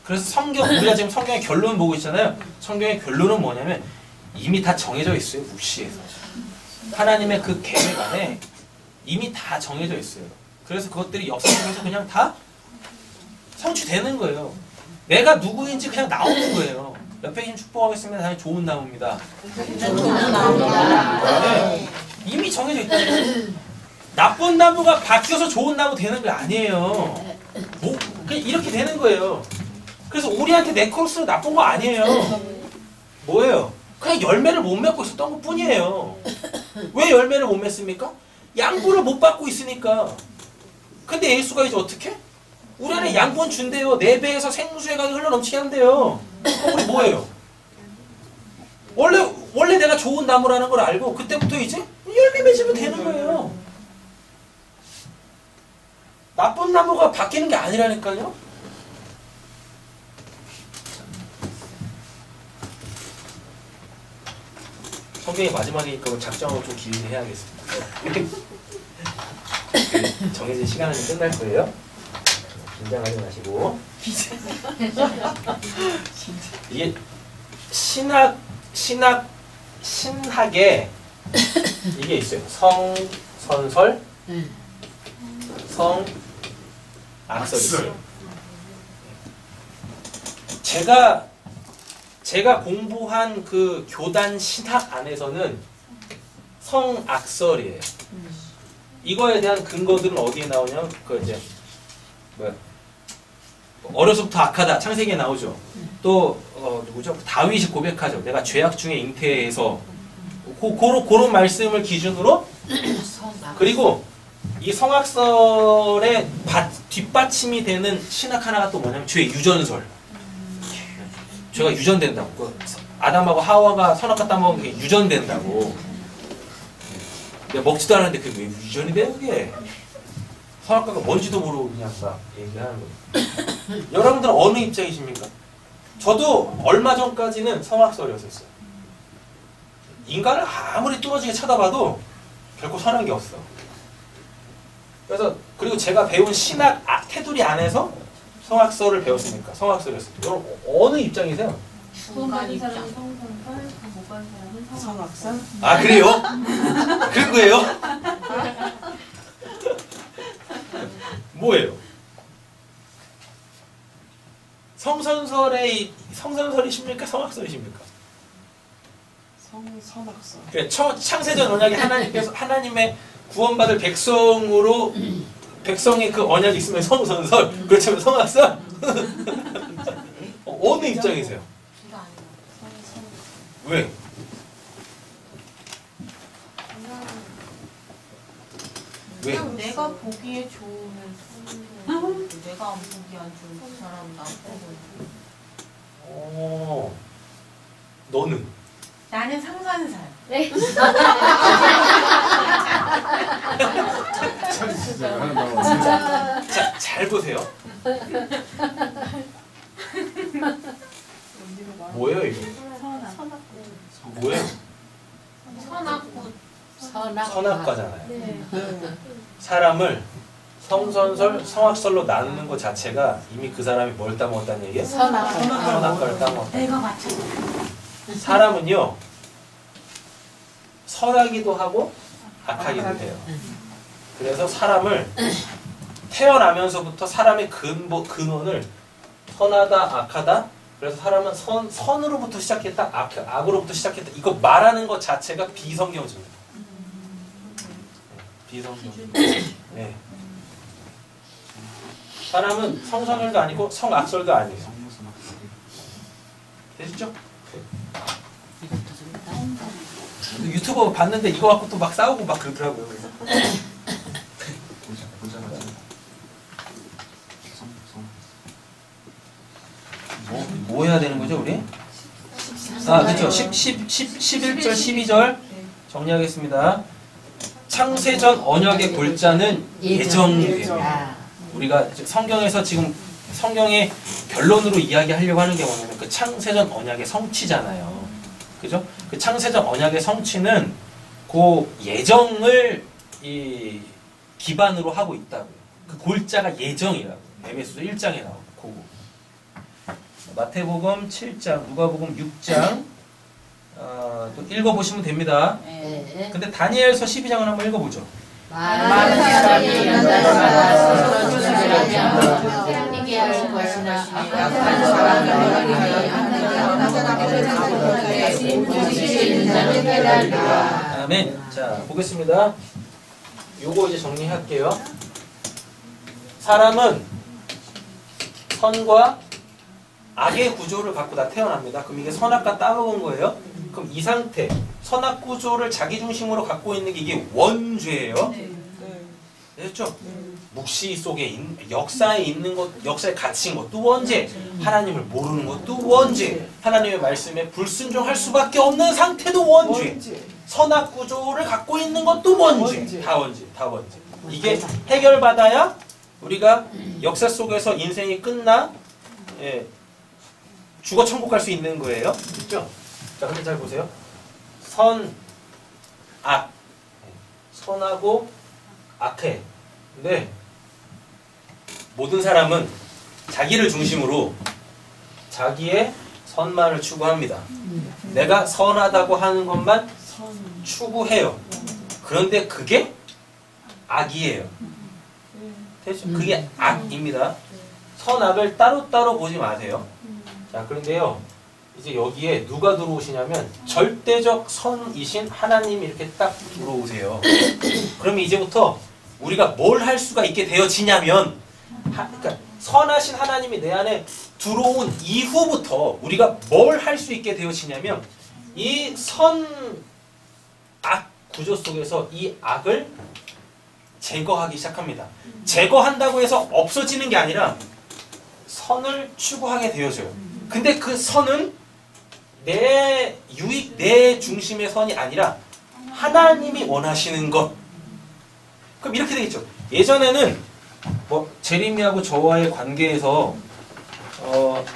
Speaker 1: 그래서 우리가 지금 성경의 결론 보고 있잖아요. 성경의 결론은 뭐냐면 이미 다 정해져 있어요. 묵시에서 하나님의 그 계획 안에 이미 다 정해져 있어요. 그래서 그것들이 역사 속에서 그냥 다 성취되는 거예요. 내가 누구인지 그냥 나오는 거예요. 옆에 계신 축복하겠습니다. 당연히 좋은 나무입니다.
Speaker 2: 좋은 나무입니다.
Speaker 1: 네. 이미 정해져 있다. 나쁜 나무가 바뀌어서 좋은 나무 되는 게 아니에요. 그냥 이렇게 되는 거예요. 그래서 우리한테 네크로스는 나쁜 거 아니에요. 뭐예요? 그냥 열매를 못 맺고 있었던 것 뿐이에요. 왜 열매를 못 맺습니까? 양분을 못 받고 있으니까. 근데 예수가 이제 어떻게? 우리 안에 양분 준대요. 4배에서 생수의 강이 흘러넘치게 한대요. 그럼 우리 뭐예요? 원래 내가 좋은 나무라는 걸 알고 그때부터 이제 열매 맺으면 되는 거예요. 나쁜 나무가 바뀌는 게 아니라니까요. 성경의 마지막이니까 그럼 작정하고 좀 길게 해야겠습니다. 정해진 시간은 끝날 거예요. 긴장하지 마시고. 이게 신학에 이게 있어요. 성선설, 성악설이 있어요. 제가 공부한 그 교단 신학 안에서는 성악설이에요. 이거에 대한 근거들은 어디에 나오냐면 그 이제 어려서부터 악하다 창세기에 나오죠. 또 누구죠? 다윗이 고백하죠. 내가 죄악 중에 잉태해서 그런 말씀을 기준으로 그리고 이 성악설의 뒷받침이 되는 신학 하나가 또 뭐냐면 죄 유전설. 죄가 유전된다고. 아담하고 하와가 선악과 따먹은 게 유전된다고. 내가 먹지도 않았는데 그게 왜 유전이 돼 그게? 성악가가 뭔지도 모르고 그냥 막 얘기하는 거예요. 여러분들은 어느 입장이십니까? 저도 얼마 전까지는 성악설이었어요. 인간을 아무리 뚫어지게 쳐다봐도 결코 선한 게 없어. 그래서 그리고 제가 배운 신학 테두리 안에서 성악설을 배웠으니까 성악설이었어요. 여러분 어느 입장이세요?
Speaker 4: 돈 많은 사람은 성선설, 못 받는 사람은
Speaker 5: 성악설?
Speaker 1: 아 그래요? 그런 거예요? 뭐예요? 성선설이십니까? 성악설이십니까?
Speaker 5: 성악설.
Speaker 1: 그래, 창세전 언약에 하나님께서 하나님의 구원받을 백성으로 백성의 그 언약이 있으면 성선설, 그렇다면 성악설? 어느 입장이세요? 왜? 왜?
Speaker 4: 그냥 내가 보기에 좋으면 쓰는 거고 내가 안 보기 안 좋은 그 사람 나쁘고.
Speaker 1: 너는?
Speaker 4: 나는 상산살.
Speaker 1: 자, 잘 보세요. 뭐예요 이거? 뭐예요?
Speaker 4: 선악구.
Speaker 1: 선악과잖아요. 사람을 성선설, 성악설로 나누는 것 자체가 이미 그 사람이 뭘 따먹었다는 얘기예요? 선악과를 따먹었다.
Speaker 4: 내가 맞췄어.
Speaker 1: 사람은요 선하기도 하고 악하기도 해요. 그래서 사람을 태어나면서부터 사람의 근원을 선하다 악하다, 그래서 사람은 선으로부터 시작했다 악으로부터 시작했다, 이거 말하는 것 자체가 비성경적입니다. 비성경적. 네. 사람은 성선설도 아니고 성악설도 아니에요. 되시죠? 유튜버 봤는데 이거 갖고 또 막 싸우고 막 그러더라고요. 그래서. 뭐 해야 되는 거죠, 우리? 아, 그렇죠. 11절, 12절 정리하겠습니다. 창세전 언약의 골자는 예정이에요. 우리가 성경에서 지금 성경의 결론으로 이야기하려고 하는 게 뭐냐면 그 창세전 언약의 성취잖아요. 그죠? 그 창세전 언약의 성취는 그 예정을 기반으로 하고 있다고요. 그 골자가 예정이라고. 에베소서 1장에 나오고. 그거. 마태복음 7장, 누가복음 6장 또 읽어보시면 됩니다. 근데 다니엘서 12장을 한번 읽어보죠.
Speaker 7: 많은 사람이 연단마다 서로를 하며 힘있게 할 것이나 약한 사람이
Speaker 1: 아멘. 자, 보겠습니다. 요거 이제 정리할게요. 사람은 선과 악의 구조를 갖고 다 태어납니다. 그럼 이게 선악과 따먹은 거예요. 그럼 이 상태, 선악 구조를 자기 중심으로 갖고 있는 게 이게 원죄예요. 됐죠? 묵시 속에 역사에 있는 것, 역사에 갇힌 것도 원죄, 하나님을 모르는 것도 원죄, 하나님의 말씀에 불순종할 수밖에 없는 상태도 원죄, 선악 구조를 갖고 있는 것도 원죄, 다 원죄, 다 원죄. 이게 해결받아야 우리가 역사 속에서 인생이 끝나 죽어 천국 갈 수 있는 거예요. 그렇죠? 자, 근데 잘 보세요. 선, 악, 선하고 악해. 근데 모든 사람은 자기를 중심으로 자기의 선만을 추구합니다. 내가 선하다고 하는 것만 추구해요. 그런데 그게 악이에요. 됐죠? 그게 악입니다. 선악을 따로따로 보지 마세요. 자, 그런데요, 이제 여기에 누가 들어오시냐면 절대적 선이신 하나님이 이렇게 딱 들어오세요. 그러면 이제부터 우리가 뭘 할 수가 있게 되어지냐면, 그러니까 선하신 하나님이 내 안에 들어온 이후부터 우리가 뭘 할 수 있게 되어지냐면, 이 선, 악 구조 속에서 이 악을 제거하기 시작합니다. 제거한다고 해서 없어지는 게 아니라 선을 추구하게 되어져요. 근데 그 선은 내 유익, 내 중심의 선이 아니라 하나님이 원하시는 것. 그럼 이렇게 되겠죠. 예전에는 뭐 제리미하고 저와의 관계에서 뭐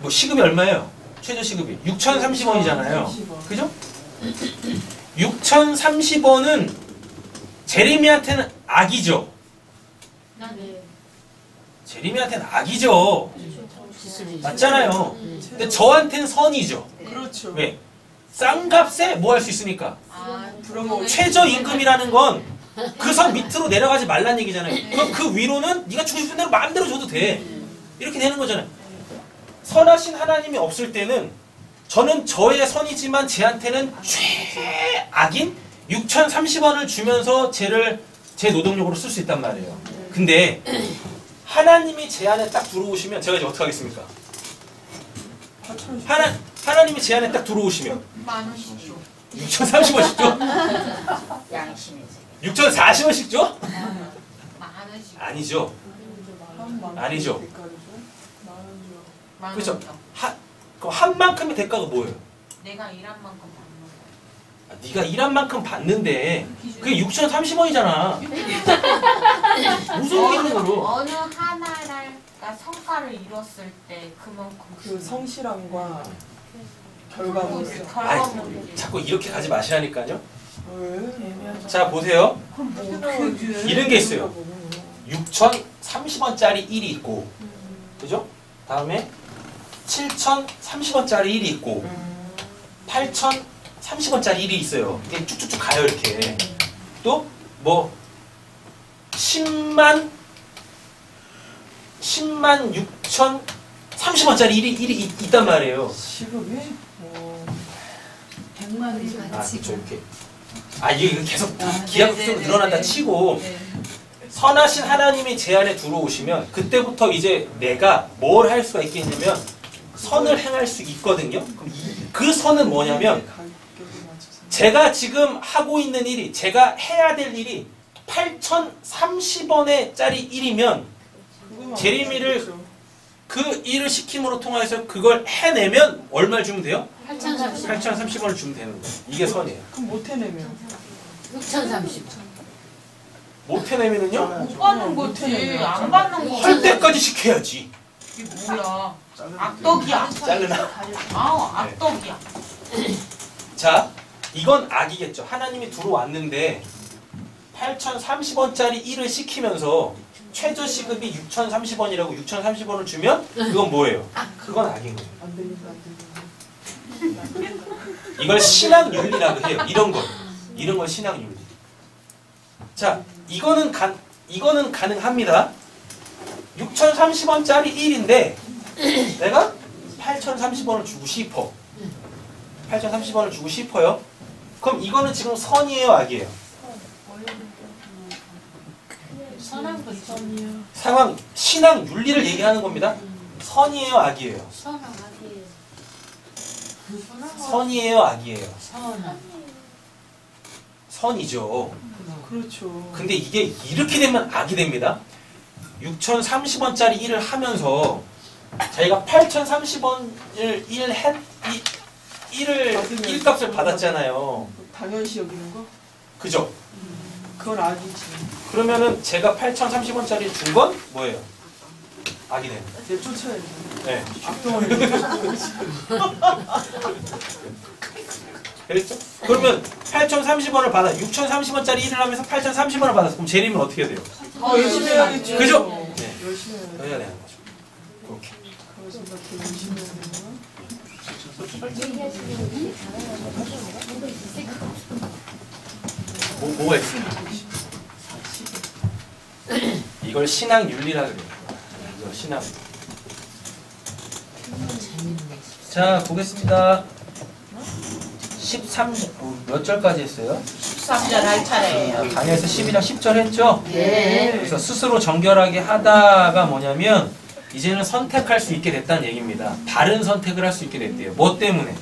Speaker 1: 시급이 얼마예요? 최저 시급이 6,030원이잖아요. 그죠? 6,030원은 제리미한테는 악이죠.
Speaker 7: 네.
Speaker 1: 제리미한테는 악이죠. 맞잖아요. 근데 저한테는 선이죠.
Speaker 5: 그렇죠.
Speaker 1: 왜? 싼 값에 뭐 할 수 있으니까.
Speaker 5: 부러워.
Speaker 1: 최저임금이라는 건 그 선 밑으로 내려가지 말란 얘기잖아요. 그럼 그 위로는 네가 주고 싶은 대로 마음대로 줘도 돼. 이렇게 되는 거잖아요. 선하신 하나님이 없을 때는 저는 저의 선이지만 쟤한테는 최악인 6,030원을 주면서 쟤를 제 노동력으로 쓸 수 있단 말이에요. 근데 하나님이 제 안에 딱 들어오시면 제가 이제 어떻게 하겠습니까? 하나님이 제 안에 딱 들어오시면
Speaker 4: 10,000원씩 줘.
Speaker 1: 6,030원씩 줘?
Speaker 7: 양심이지.
Speaker 1: 6,040원씩 줘?
Speaker 4: 10,000원씩.
Speaker 1: 아니죠. 아니죠. 그렇죠. 그럼 한 만큼의 대가가 뭐예요?
Speaker 4: 내가 일한 만큼 받는 거.
Speaker 1: 네가 일한 만큼 받는데 그게 6,030원이잖아. 무슨 기준으로?
Speaker 4: 어느 하나가 성과를 이뤘을 때 그만큼
Speaker 5: 그 성실함과 결과물.
Speaker 1: 아니, 자꾸 이렇게 가지 마시라니까요.
Speaker 5: 왜?
Speaker 1: 자 보세요.
Speaker 5: 뭐
Speaker 1: 이런 게 있어요. 6,030원짜리 1이 있고, 그죠? 다음에 7,030원짜리 1이 있고, 8,030원짜리 1이 있어요. 이게 쭉쭉쭉 가요 이렇게. 또 뭐 10만 6,030원짜리 1이 있단 말이에요.
Speaker 5: 시급이?
Speaker 7: 100만이
Speaker 1: 아, 그렇죠. 이렇게. 아, 이게 계속 기하급수로 늘어난다 치고 선하신 하나님이 제 안에 들어오시면 그때부터 이제 내가 뭘 할 수가 있겠냐면 선을 행할 수 있거든요. 그럼 그 선은 뭐냐면 제가 지금 하고 있는 일이 제가 해야 될 일이 8,030원짜리 일이면 제리미를 그 일을 시킴으로 통해서 그걸 해내면 얼마를 주면 돼요? 8,030원을 주면 되는 거예요. 이게 선이에요.
Speaker 5: 그럼 못 해내면?
Speaker 7: 6,030.
Speaker 1: 못 해내면은요?
Speaker 4: 못 받는 거지. 안 받는 거.
Speaker 1: 할 때까지 시켜야지.
Speaker 4: 이게 뭐야? 악덕이야.
Speaker 1: 자르나?
Speaker 4: 아우 악덕이야.
Speaker 1: 자, 이건 악이겠죠. 하나님이 들어왔는데 8,030원짜리 일을 시키면서 최저 시급이 6,030원이라고 6,030원을 주면 그건 뭐예요? 그건 악인 거예요.
Speaker 5: 안 되니까 안 되니까.
Speaker 1: 이걸 신앙윤리라고 해요. 이런 걸 신앙윤리. 자, 이거는 가능합니다. 6,030원짜리 1인데 내가 8,030원을 주고 싶어. 8,030원을 주고 싶어요. 그럼 이거는 지금 선이에요, 악이에요?
Speaker 7: 선한 거지.
Speaker 1: 상황, 신앙 윤리를 얘기하는 겁니다. 선이에요, 악이에요?
Speaker 7: 선악이에요.
Speaker 1: 선이에요, 악이에요?
Speaker 7: 선악.
Speaker 1: 선이죠.
Speaker 5: 그렇죠.
Speaker 1: 근데 이게 이렇게 되면 악이 됩니다. 6,030원짜리 일을 하면서 자기가 8,030원을 일값을 받았잖아요.
Speaker 5: 당연시 여기는 거?
Speaker 1: 그죠?
Speaker 5: 그건 아니지.
Speaker 1: 그러면은 제가 8,030원짜리 준 건 뭐예요? 악이 되는 거예요.
Speaker 5: 내 쫓아야지.
Speaker 1: 네.
Speaker 5: 악동을
Speaker 1: 그랬죠? 그러면 8,030원을 받아 6,030원짜리 일을 하면서 8,030원을 받았어. 그럼 제리면 어떻게 해야 돼요?
Speaker 5: 열심히 해야겠죠.
Speaker 1: 그죠?
Speaker 5: 네. 열심히 해야지.
Speaker 1: 해야 되는 거죠. 그렇게.
Speaker 5: 그래서 이렇게 열심히 해야 되나?
Speaker 1: 뭐가 있습니까? 이걸 신앙 윤리라 그래요. 이거 신앙. 자, 보겠습니다. 13, 몇 절까지 했어요?
Speaker 7: 13절 할 차례예요.
Speaker 1: 강에서 12장 10절 했죠?
Speaker 7: 네.
Speaker 1: 그래서 스스로 정결하게 하다가 뭐냐면 이제는 선택할 수 있게 됐다는 얘기입니다. 바른 선택을 할 수 있게 됐대요. 뭐 때문에?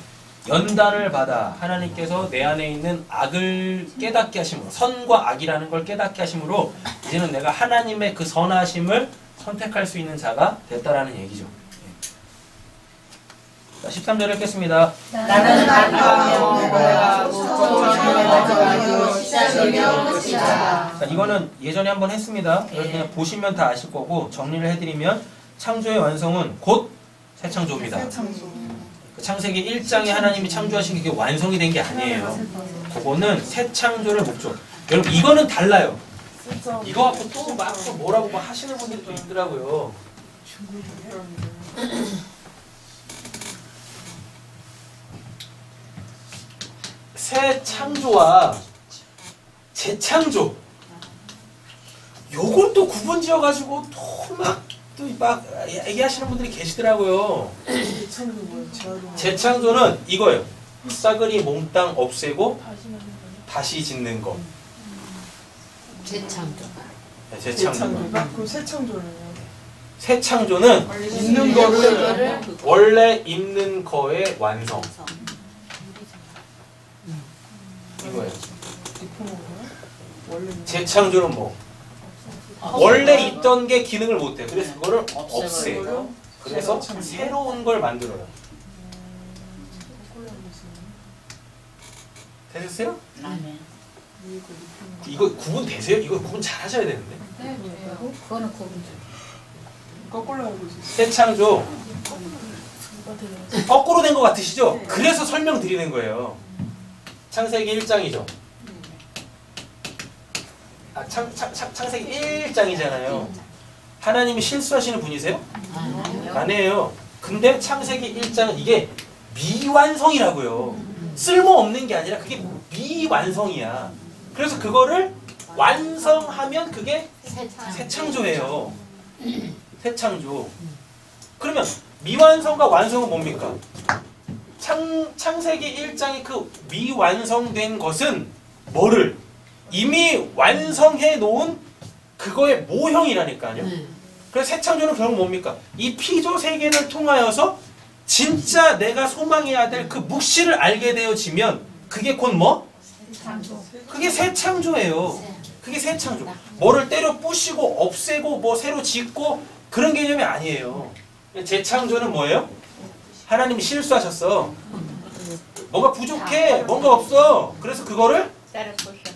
Speaker 1: 연단을 받아 하나님께서 내 안에 있는 악을 깨닫게 하심으로, 선과 악이라는 걸 깨닫게 하심으로 이제는 내가 하나님의 그 선하심을 선택할 수 있는 자가 됐다라는 얘기죠. 자, 13절 읽겠습니다.
Speaker 7: 나는 알파와 오메가야 무조건하여 시작이며 끝이다.
Speaker 1: 자, 이거는 예전에 한번 했습니다. 그래서 그냥 보시면 다 아실 거고 정리를 해드리면 창조의 완성은 곧 새 창조입니다.
Speaker 5: 새창조.
Speaker 1: 그 창세기 1장에 하나님이 창조하신 게 완성이 된 게 아니에요. 그거는 새 창조를 목적. 여러분 이거는 달라요. 이거 갖고 또 막 뭐라고 막 하시는 분들이 또 있더라고요. 새 창조와 재창조 요걸 또 구분 지어가지고 또 막 얘기하시는 분들이 계시더라고요.
Speaker 5: 재창조 뭐야? 재활용.
Speaker 1: 재창조는 이거예요. 싸그리 몽땅 없애고 다시 짓는 거.
Speaker 7: 재창조.
Speaker 1: 네, 재창조.
Speaker 5: 재창조가? 그럼 새창조는요?
Speaker 1: 새 창조는
Speaker 5: 있는 거를
Speaker 1: 원래 있는 거의 완성. 이거예요.
Speaker 5: 리폼한 거야? 원래는
Speaker 1: 재창조는 뭐? 원래 있던 게 기능을 못해. 그래서 그거를 없애.
Speaker 5: 이거를
Speaker 1: 그래서 새로운 걸 만들어요. 되셨어요?
Speaker 7: 아멘.
Speaker 1: 이거 구분 되세요? 이거 구분 잘 하셔야 되는데.
Speaker 7: 네, 그거는 구분죠.
Speaker 5: 거꾸로 알고 있었어.
Speaker 1: 새 창조 거꾸로 된 것 같으시죠? 그래서 설명드리는 거예요. 창세기 1장이죠. 창세기 1장이잖아요. 하나님이 실수하시는 분이세요? 아니에요. 근데 창세기 1장은 이게 미완성이라고요. 쓸모없는 게 아니라 그게 미완성이야. 그래서 그거를 완성하면 그게 새 창조예요. 새 창조. 그러면 미완성과 완성은 뭡니까? 창세기 1장의 그 미완성된 것은 뭐를? 이미 완성해 놓은 그거의 모형이라니까요. 그래서 새 창조는 결국 뭡니까? 이 피조 세계를 통하여서 진짜 내가 소망해야 될 그 묵시를 알게 되어지면 그게 곧 뭐? 그게 새 창조예요. 그게 새 창조. 뭐를 때려 부시고 없애고 뭐 새로 짓고 그런 개념이 아니에요. 재창조는 뭐예요? 하나님이 실수하셨어. 뭔가 부족해. 뭔가 없어. 그래서 그거를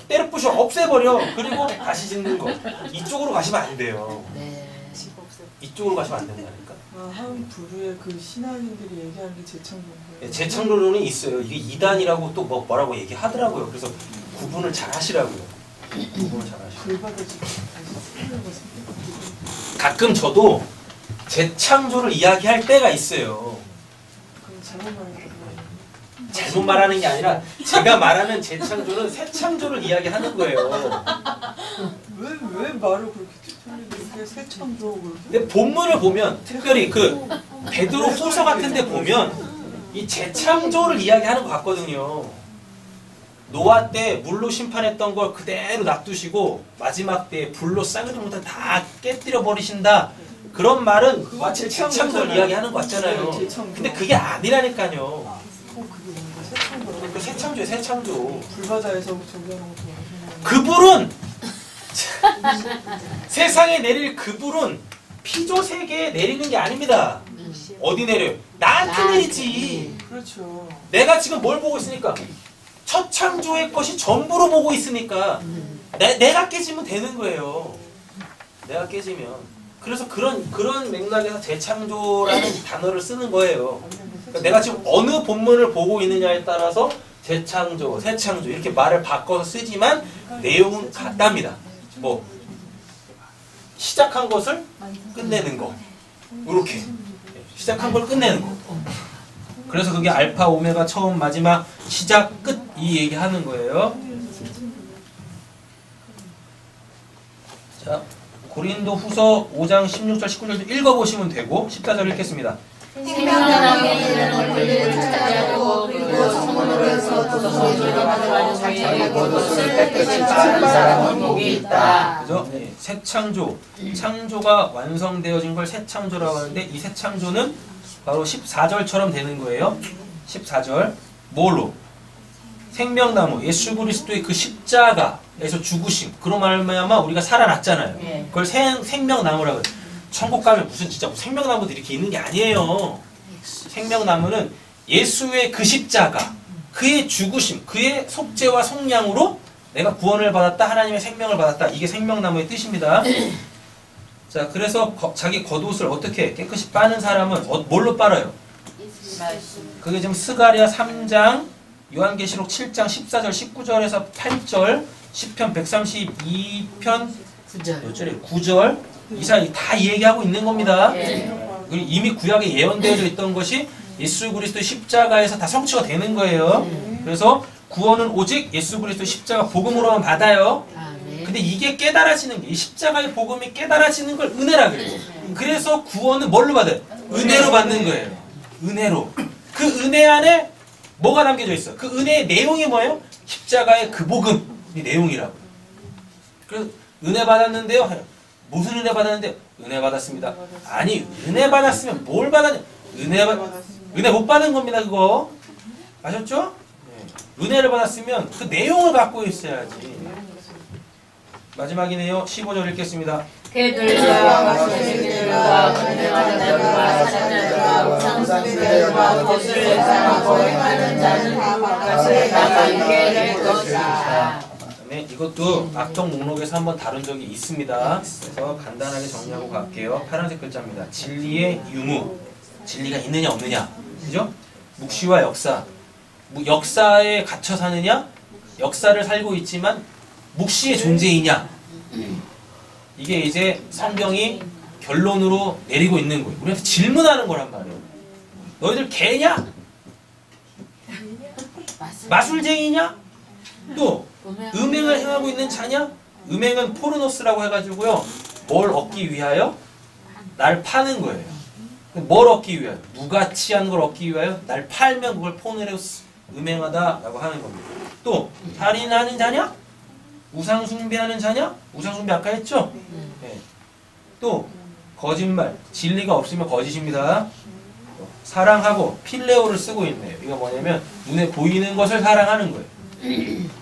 Speaker 1: 때려 부셔 없애버려. 그리고 다시 짓는 거. 이쪽으로 가시면 안 돼요. 이쪽으로 가시면 안 된다니까.
Speaker 5: 한 부류의 그 신앙인들이 얘기하는 게 재창조인가요?
Speaker 1: 재창조론이 있어요. 이게 이단이라고 또 뭐라고 얘기하더라고요. 그래서 구분을 잘 하시라고요. 구분을 잘 하시라고요.
Speaker 5: 글받아지고
Speaker 1: 가끔 저도 재창조를 이야기할 때가 있어요.
Speaker 5: 잘못 말했다.
Speaker 1: 잘못 말하는 게 아니라 제가 말하는 재창조는 새 창조를 이야기하는 거예요.
Speaker 5: 왜 말을 그렇게 틀리게 새창조 그렇게?
Speaker 1: 근데 본문을 보면 특별히 그 베드로 후서 같은 데 보면 이 재창조를 이야기하는 것 같거든요. 노아 때 물로 심판했던 걸 그대로 놔두시고 마지막 때 불로 싸그리 못해 다 깨뜨려 버리신다. 그런 말은 마치 재창조를 이야기하는 것 같잖아요. 근데 그게 아니라니까요.
Speaker 5: 그게 뭔가 새창조라고?
Speaker 1: 그 새 창조예요, 새 창조.
Speaker 5: 불바다에서 정리하는 것도
Speaker 1: 그 불은 세상에 내릴 그 불은 피조 세계에 내리는 게 아닙니다. 어디 내려요? 나한테 내리지.
Speaker 5: 그렇죠.
Speaker 1: 내가 지금 뭘 보고 있으니까 첫 창조의 것이 전부로 보고 있으니까 내가 깨지면 되는 거예요. 내가 깨지면. 그래서 그런 맥락에서 재창조라는 단어를 쓰는 거예요. 그러니까 내가 지금 어느 본문을 보고 있느냐에 따라서 재창조, 새창조 이렇게 말을 바꿔서 쓰지만 내용은 같답니다. 뭐 시작한 것을 끝내는 거, 이렇게 시작한 걸 끝내는 거. 그래서 그게 알파, 오메가, 처음, 마지막, 시작, 끝 이 얘기하는 거예요. 자, 고린도 후서 5장 16절 19절도 읽어보시면 되고 14절 읽겠습니다.
Speaker 7: 생명나무에 이르는 권리를 찾아내고 그리고 성문으로서 또 소유를 받아가지고 자기의 곳을 깨끗이 바른 사람은 복이 있다.
Speaker 1: 그죠? 네. 새 창조, 창조가 완성되어진 걸 새 창조라고 하는데 이 새 창조는 바로 14절처럼 되는 거예요. 14절 뭘로? 생명나무, 예수 그리스도의 그 십자가에서 죽으심, 그로 말미암아 우리가 살아났잖아요. 그걸 생명나무라고 해요. 천국 가면 무슨 진짜 생명나무들이 이렇게 있는 게 아니에요. 생명나무는 예수의 그 십자가, 그의 죽으심, 그의 속죄와 속량으로 내가 구원을 받았다, 하나님의 생명을 받았다. 이게 생명나무의 뜻입니다. 자, 그래서 자기 겉옷을 어떻게 깨끗이 빠는 사람은 뭘로 빨아요? 그게 지금 스가랴 3장, 요한계시록 7장 14절 19절에서 8절, 시편 132편 9절 이 사이 다 얘기하고 있는 겁니다. 이미 구약에 예언되어져 있던 것이 예수 그리스도의 십자가에서 다 성취가 되는 거예요. 그래서 구원은 오직 예수 그리스도의 십자가 복음으로만 받아요. 근데 이게 깨달아지는 게, 이 십자가의 복음이 깨달아지는 걸 은혜라 그래요. 그래서 구원은 뭘로 받아요? 은혜로 받는 거예요. 은혜로. 그 은혜 안에 뭐가 담겨져 있어? 그 은혜의 내용이 뭐예요? 십자가의 그 복음이 내용이라고. 그래서 은혜 받았는데요. 무슨 은혜 받았는데? 은혜 받았습니다. 아니, 은혜 받았으면 뭘 받았냐? 은혜 못 받은 겁니다, 그거. 아셨죠? 네. 은혜를 받았으면 그 내용을 갖고 있어야지. 마지막이네요. 15절 읽겠습니다.
Speaker 7: 그들과 거슬들과 은혜와 자들과 사랑자들과 우상숭배들과 거슬을 사랑하고 행하는 자는 바깥에 나가 있게 될 것이다.
Speaker 1: 네, 이것도 악독 목록에서 한번 다룬 적이 있습니다. 그래서 간단하게 정리하고 갈게요. 파란색 글자입니다. 진리의 유무. 진리가 있느냐 없느냐. 그죠? 묵시와 역사. 역사에 갇혀 사느냐? 역사를 살고 있지만 묵시의 존재이냐? 이게 이제 성경이 결론으로 내리고 있는 거예요. 우리한테 질문하는 거란 말이에요. 너희들 개냐? 마술쟁이냐? 또 음행을 행하고 있는 자냐? 음행은 포르노스라고 해가지고요. 뭘 얻기 위하여? 날 파는 거예요. 뭘 얻기 위하여? 무가치한 걸 얻기 위하여? 날 팔면 그걸 포르노스, 음행하다라고 하는 겁니다. 또 살인하는 자냐? 우상숭배하는 자냐? 우상숭배 아까 했죠? 네. 또 거짓말, 진리가 없으면 거짓입니다. 사랑하고 필레오를 쓰고 있네요. 이거 뭐냐면 눈에 보이는 것을 사랑하는 거예요.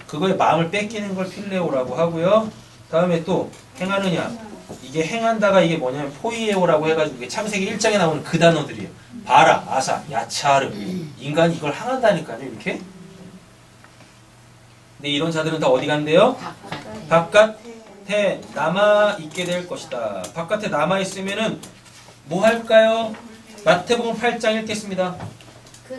Speaker 1: 그거에 마음을 뺏기는 걸 필레오라고 하고요. 다음에 또 행하느냐? 이게 행한다가 이게 뭐냐면 포이에오라고 해가지고 이게 창세기 1장에 나오는 그 단어들이에요. 바라, 아사, 야차르. 인간이 이걸 행한다니까요. 이렇게. 근데 이런 자들은 다 어디 간대요? 바깥에 남아있게 될 것이다. 바깥에 남아있으면은 뭐 할까요? 마태복음 8장 읽겠습니다.
Speaker 7: 그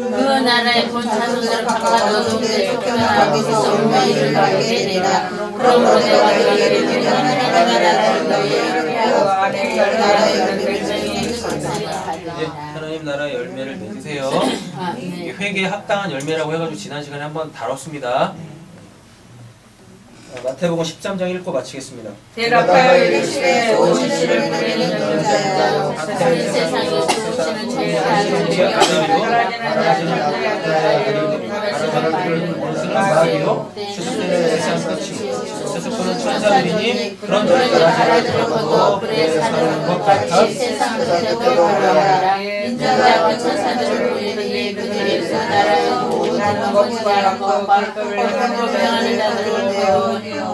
Speaker 7: 나라의 본 자손들은 바깥 어둠에 쫓겨나 거기서 운명이 일어나게 되리라. 그러므로 내가 너희에게 주는 하나님의 나라를 너희에게 하고 아래의 나라의 열매를
Speaker 1: 하나님 나라 열매를 맺으세요. 이게 회개에 합당한 열매라고 해가지고 지난 시간에 한번 다뤘습니다. 마태복음 13장 읽고 마치겠습니다.
Speaker 7: 대답하여 이르시되 온 진리를 뿌리는 자여 이 세상에 좋으시는 천사를 주여
Speaker 1: 마귀요 주수는 세상 끝이요 세속권은 천사들이니 그런 너희가 알아들었고 그의 사는 것 같이 세상 끝에 돌아가라. 인자가 천사들을 보이니 그들이 그 나라의 모든 것과 공부하는 자들을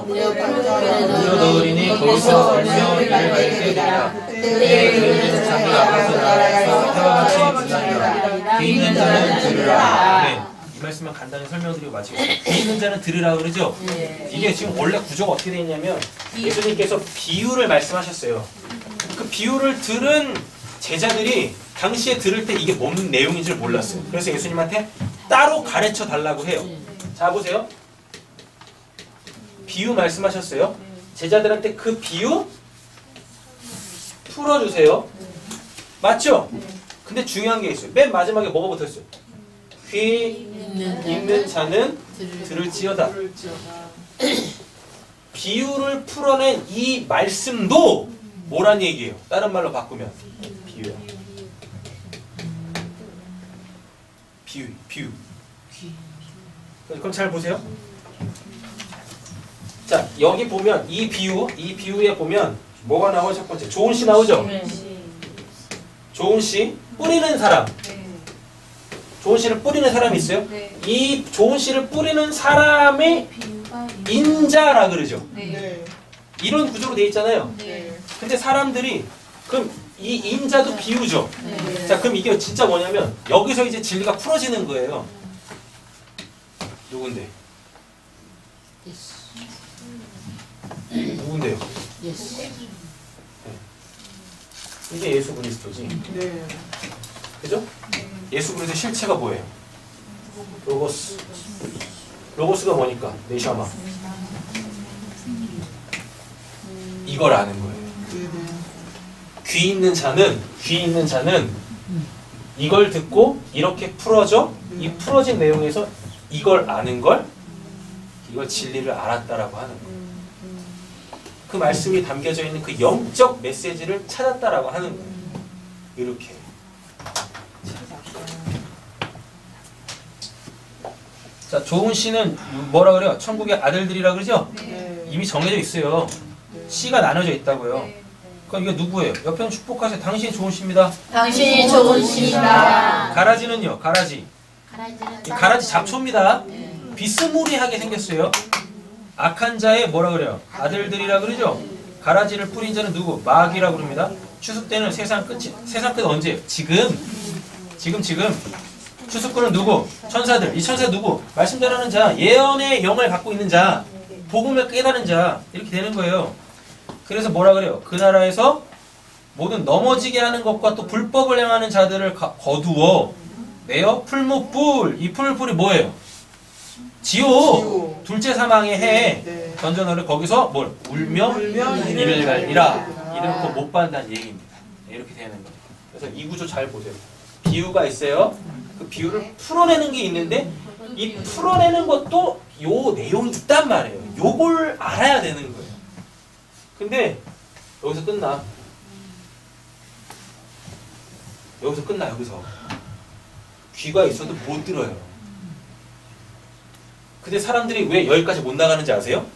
Speaker 1: 물려넣으리니 거기서 얼며 이를 밝게 되리라. 그때에 그들은 자기 앞에서 나라에서 해와 같이 빛나리라. 귀 있는 자는 들으라. 네, 이 말씀을 간단히 설명드리고 마치겠습니다. 귀 있는 자는 들으라 그러죠? 이게 지금 원래 구조가 어떻게 되어 있냐면 예수님께서 비유를 말씀하셨어요. 그 비유를 들은 제자들이 당시에 들을 때 이게 뭔 내용인지 몰랐어요. 그래서 예수님한테 따로 가르쳐 달라고 해요. 자, 보세요. 비유 말씀하셨어요. 제자들한테 그 비유 풀어주세요. 맞죠? 근데 중요한 게 있어요. 맨 마지막에 뭐가 붙어있어요? 귀 있는 자는 들을지어다. 비유를 풀어낸 이 말씀도 뭐란 얘기예요? 다른 말로 바꾸면 비유야. 비유. 그럼 잘 보세요. 자, 여기 보면 이 비유에 보면 뭐가 나와요? 첫 번째 좋은 씨 나오죠? 좋은 씨 뿌리는 사람. 좋은 씨를 뿌리는 사람이 있어요? 이 좋은 씨를 뿌리는 사람의 인자라 그러죠? 이런 구조로 돼 있잖아요. 근데 사람들이 그럼 이 인자도 비유죠. 자, 그럼 이게 진짜 뭐냐면 여기서 이제 진리가 풀어지는 거예요. 누군데? 누군데요? 이게 예수 그리스도지.
Speaker 5: 네.
Speaker 1: 그죠? 예수 그리스도 실체가 뭐예요? 로고스. 로고스가 뭐니까? 네샤마. 이걸 아는 거예요. 귀 있는 자는 이걸 듣고 이렇게 풀어져. 이 풀어진 내용에서 이걸 아는 걸, 이걸 진리를 알았다라고 하는 거예요. 그 말씀이 담겨져 있는 그 영적 메시지를 찾았다라고 하는 거예요. 이렇게. 자, 조은 씨는 뭐라 그래요? 천국의 아들들이라 그러죠?
Speaker 5: 네.
Speaker 1: 이미 정해져 있어요. 씨가 나눠져 있다고요. 그럼 이게 누구예요? 옆에는 축복하세요. 당신이 조은 씨입니다.
Speaker 7: 당신이 좋은 씨다.
Speaker 1: 가라지는요? 가라지. 이 가라지 잡초입니다. 비스무리하게 생겼어요. 악한 자의 뭐라 그래요? 아들들이라 그러죠? 가라지를 뿌린 자는 누구? 마귀라 그럽니다. 추수 때는 세상 끝이. 세상 끝은 언제? 지금. 추수꾼은 누구? 천사들. 이 천사 누구? 말씀 전하는 자, 예언의 영을 갖고 있는 자, 복음을 깨달은 자. 이렇게 되는 거예요. 그래서 뭐라 그래요? 그 나라에서 모든 넘어지게 하는 것과 또 불법을 행하는 자들을 거두어 내어 풀무불. 이 풀무불이 뭐예요? 지옥. 둘째 사망의 해.
Speaker 5: 네.
Speaker 1: 던져놓으려 거기서 뭘? 울며 이를 갈리라. 이를 못 받는다는 얘기입니다. 네, 이렇게 되는 거예요. 그래서 이 구조 잘 보세요. 비유가 있어요. 그 비유를 풀어내는 게 있는데 이 풀어내는 것도 요 내용이 있단 말이에요. 요걸 알아야 되는 거예요. 근데 여기서 끝나. 여기서. 귀가 있어도 못 들어요. 근데 사람들이 왜 여기까지 못 나가는지 아세요?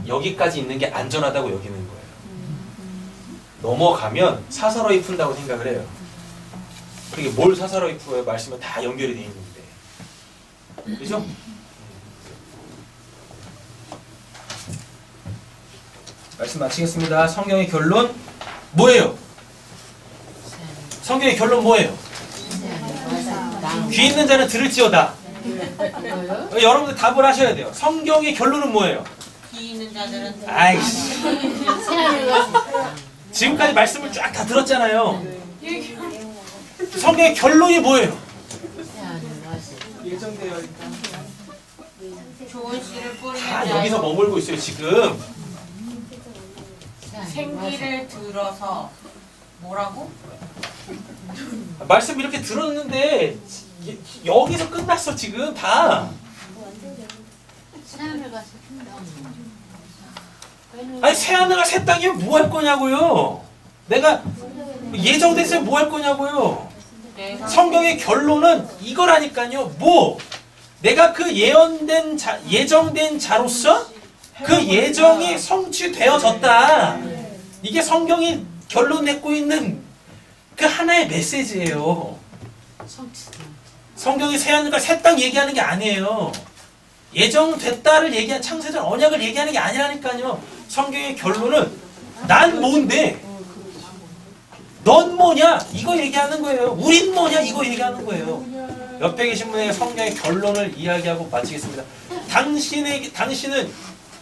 Speaker 1: 여기까지 있는 게 안전하다고 여기는 거예요. 넘어가면 사사로이 푼다고 생각을 해요. 그게 뭘 사사로이 풀어요? 말씀은 다 연결이 돼 있는데. 그죠? 말씀 마치겠습니다. 성경의 결론 뭐예요? 성경의 결론 뭐예요? 귀 있는 자는 들을지어다. 여러분들 답을 하셔야 돼요. 성경의 결론은 뭐예요?
Speaker 4: 귀 있는 자들은
Speaker 1: 아이씨. 지금까지 말씀을 쫙 다 들었잖아요. 성경의 결론이 뭐예요?
Speaker 5: 예정되어 있다.
Speaker 4: 좋은 씨를 뿌리는
Speaker 1: 다
Speaker 4: 자
Speaker 1: 여기서 머물고 있어요, 지금.
Speaker 4: 생기를 들어서 뭐라고?
Speaker 1: 말씀 이렇게 들었는데 여기서 끝났어, 지금 다. 아니, 새하늘과 새 땅이면 뭐 할 거냐고요. 내가 예정됐으면 뭐 할 거냐고요. 성경의 결론은 이거라니까요. 뭐? 내가 그 예정된 자로서 그 예정이 성취되어졌다. 이게 성경이 결론 맺고 있는 그 하나의 메시지예요. 성경이 새하늘과 새 땅 얘기하는 게 아니에요. 예정됐다를 얘기한 창세전 언약을 얘기하는 게 아니라니까요. 성경의 결론은 난 뭔데? 넌 뭐냐? 이거 얘기하는 거예요. 우린 뭐냐? 이거 얘기하는 거예요. 옆에 계신 분의 성경의 결론을 이야기하고 마치겠습니다. 당신은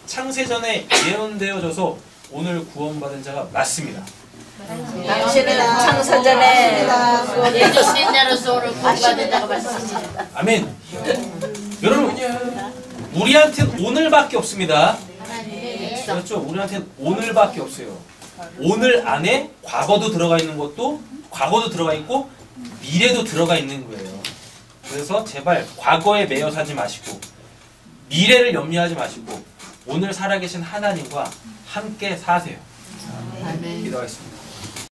Speaker 1: 창세전에 예언되어져서 오늘 구원받은 자가 맞습니다.
Speaker 7: 당신은 창세전에 예정된 자로서 오늘 구원받은 자가 맞습니다.
Speaker 1: 아멘. 여러분, 우리한테는 오늘밖에 없습니다. 그렇죠? 우리한테는 오늘밖에 없어요. 오늘 안에 과거도 들어가 있는 것도, 과거도 들어가 있고 미래도 들어가 있는 거예요. 그래서 제발 과거에 매여 사지 마시고 미래를 염려하지 마시고 오늘 살아계신 하나님과 함께 사세요. 기도하겠습니다.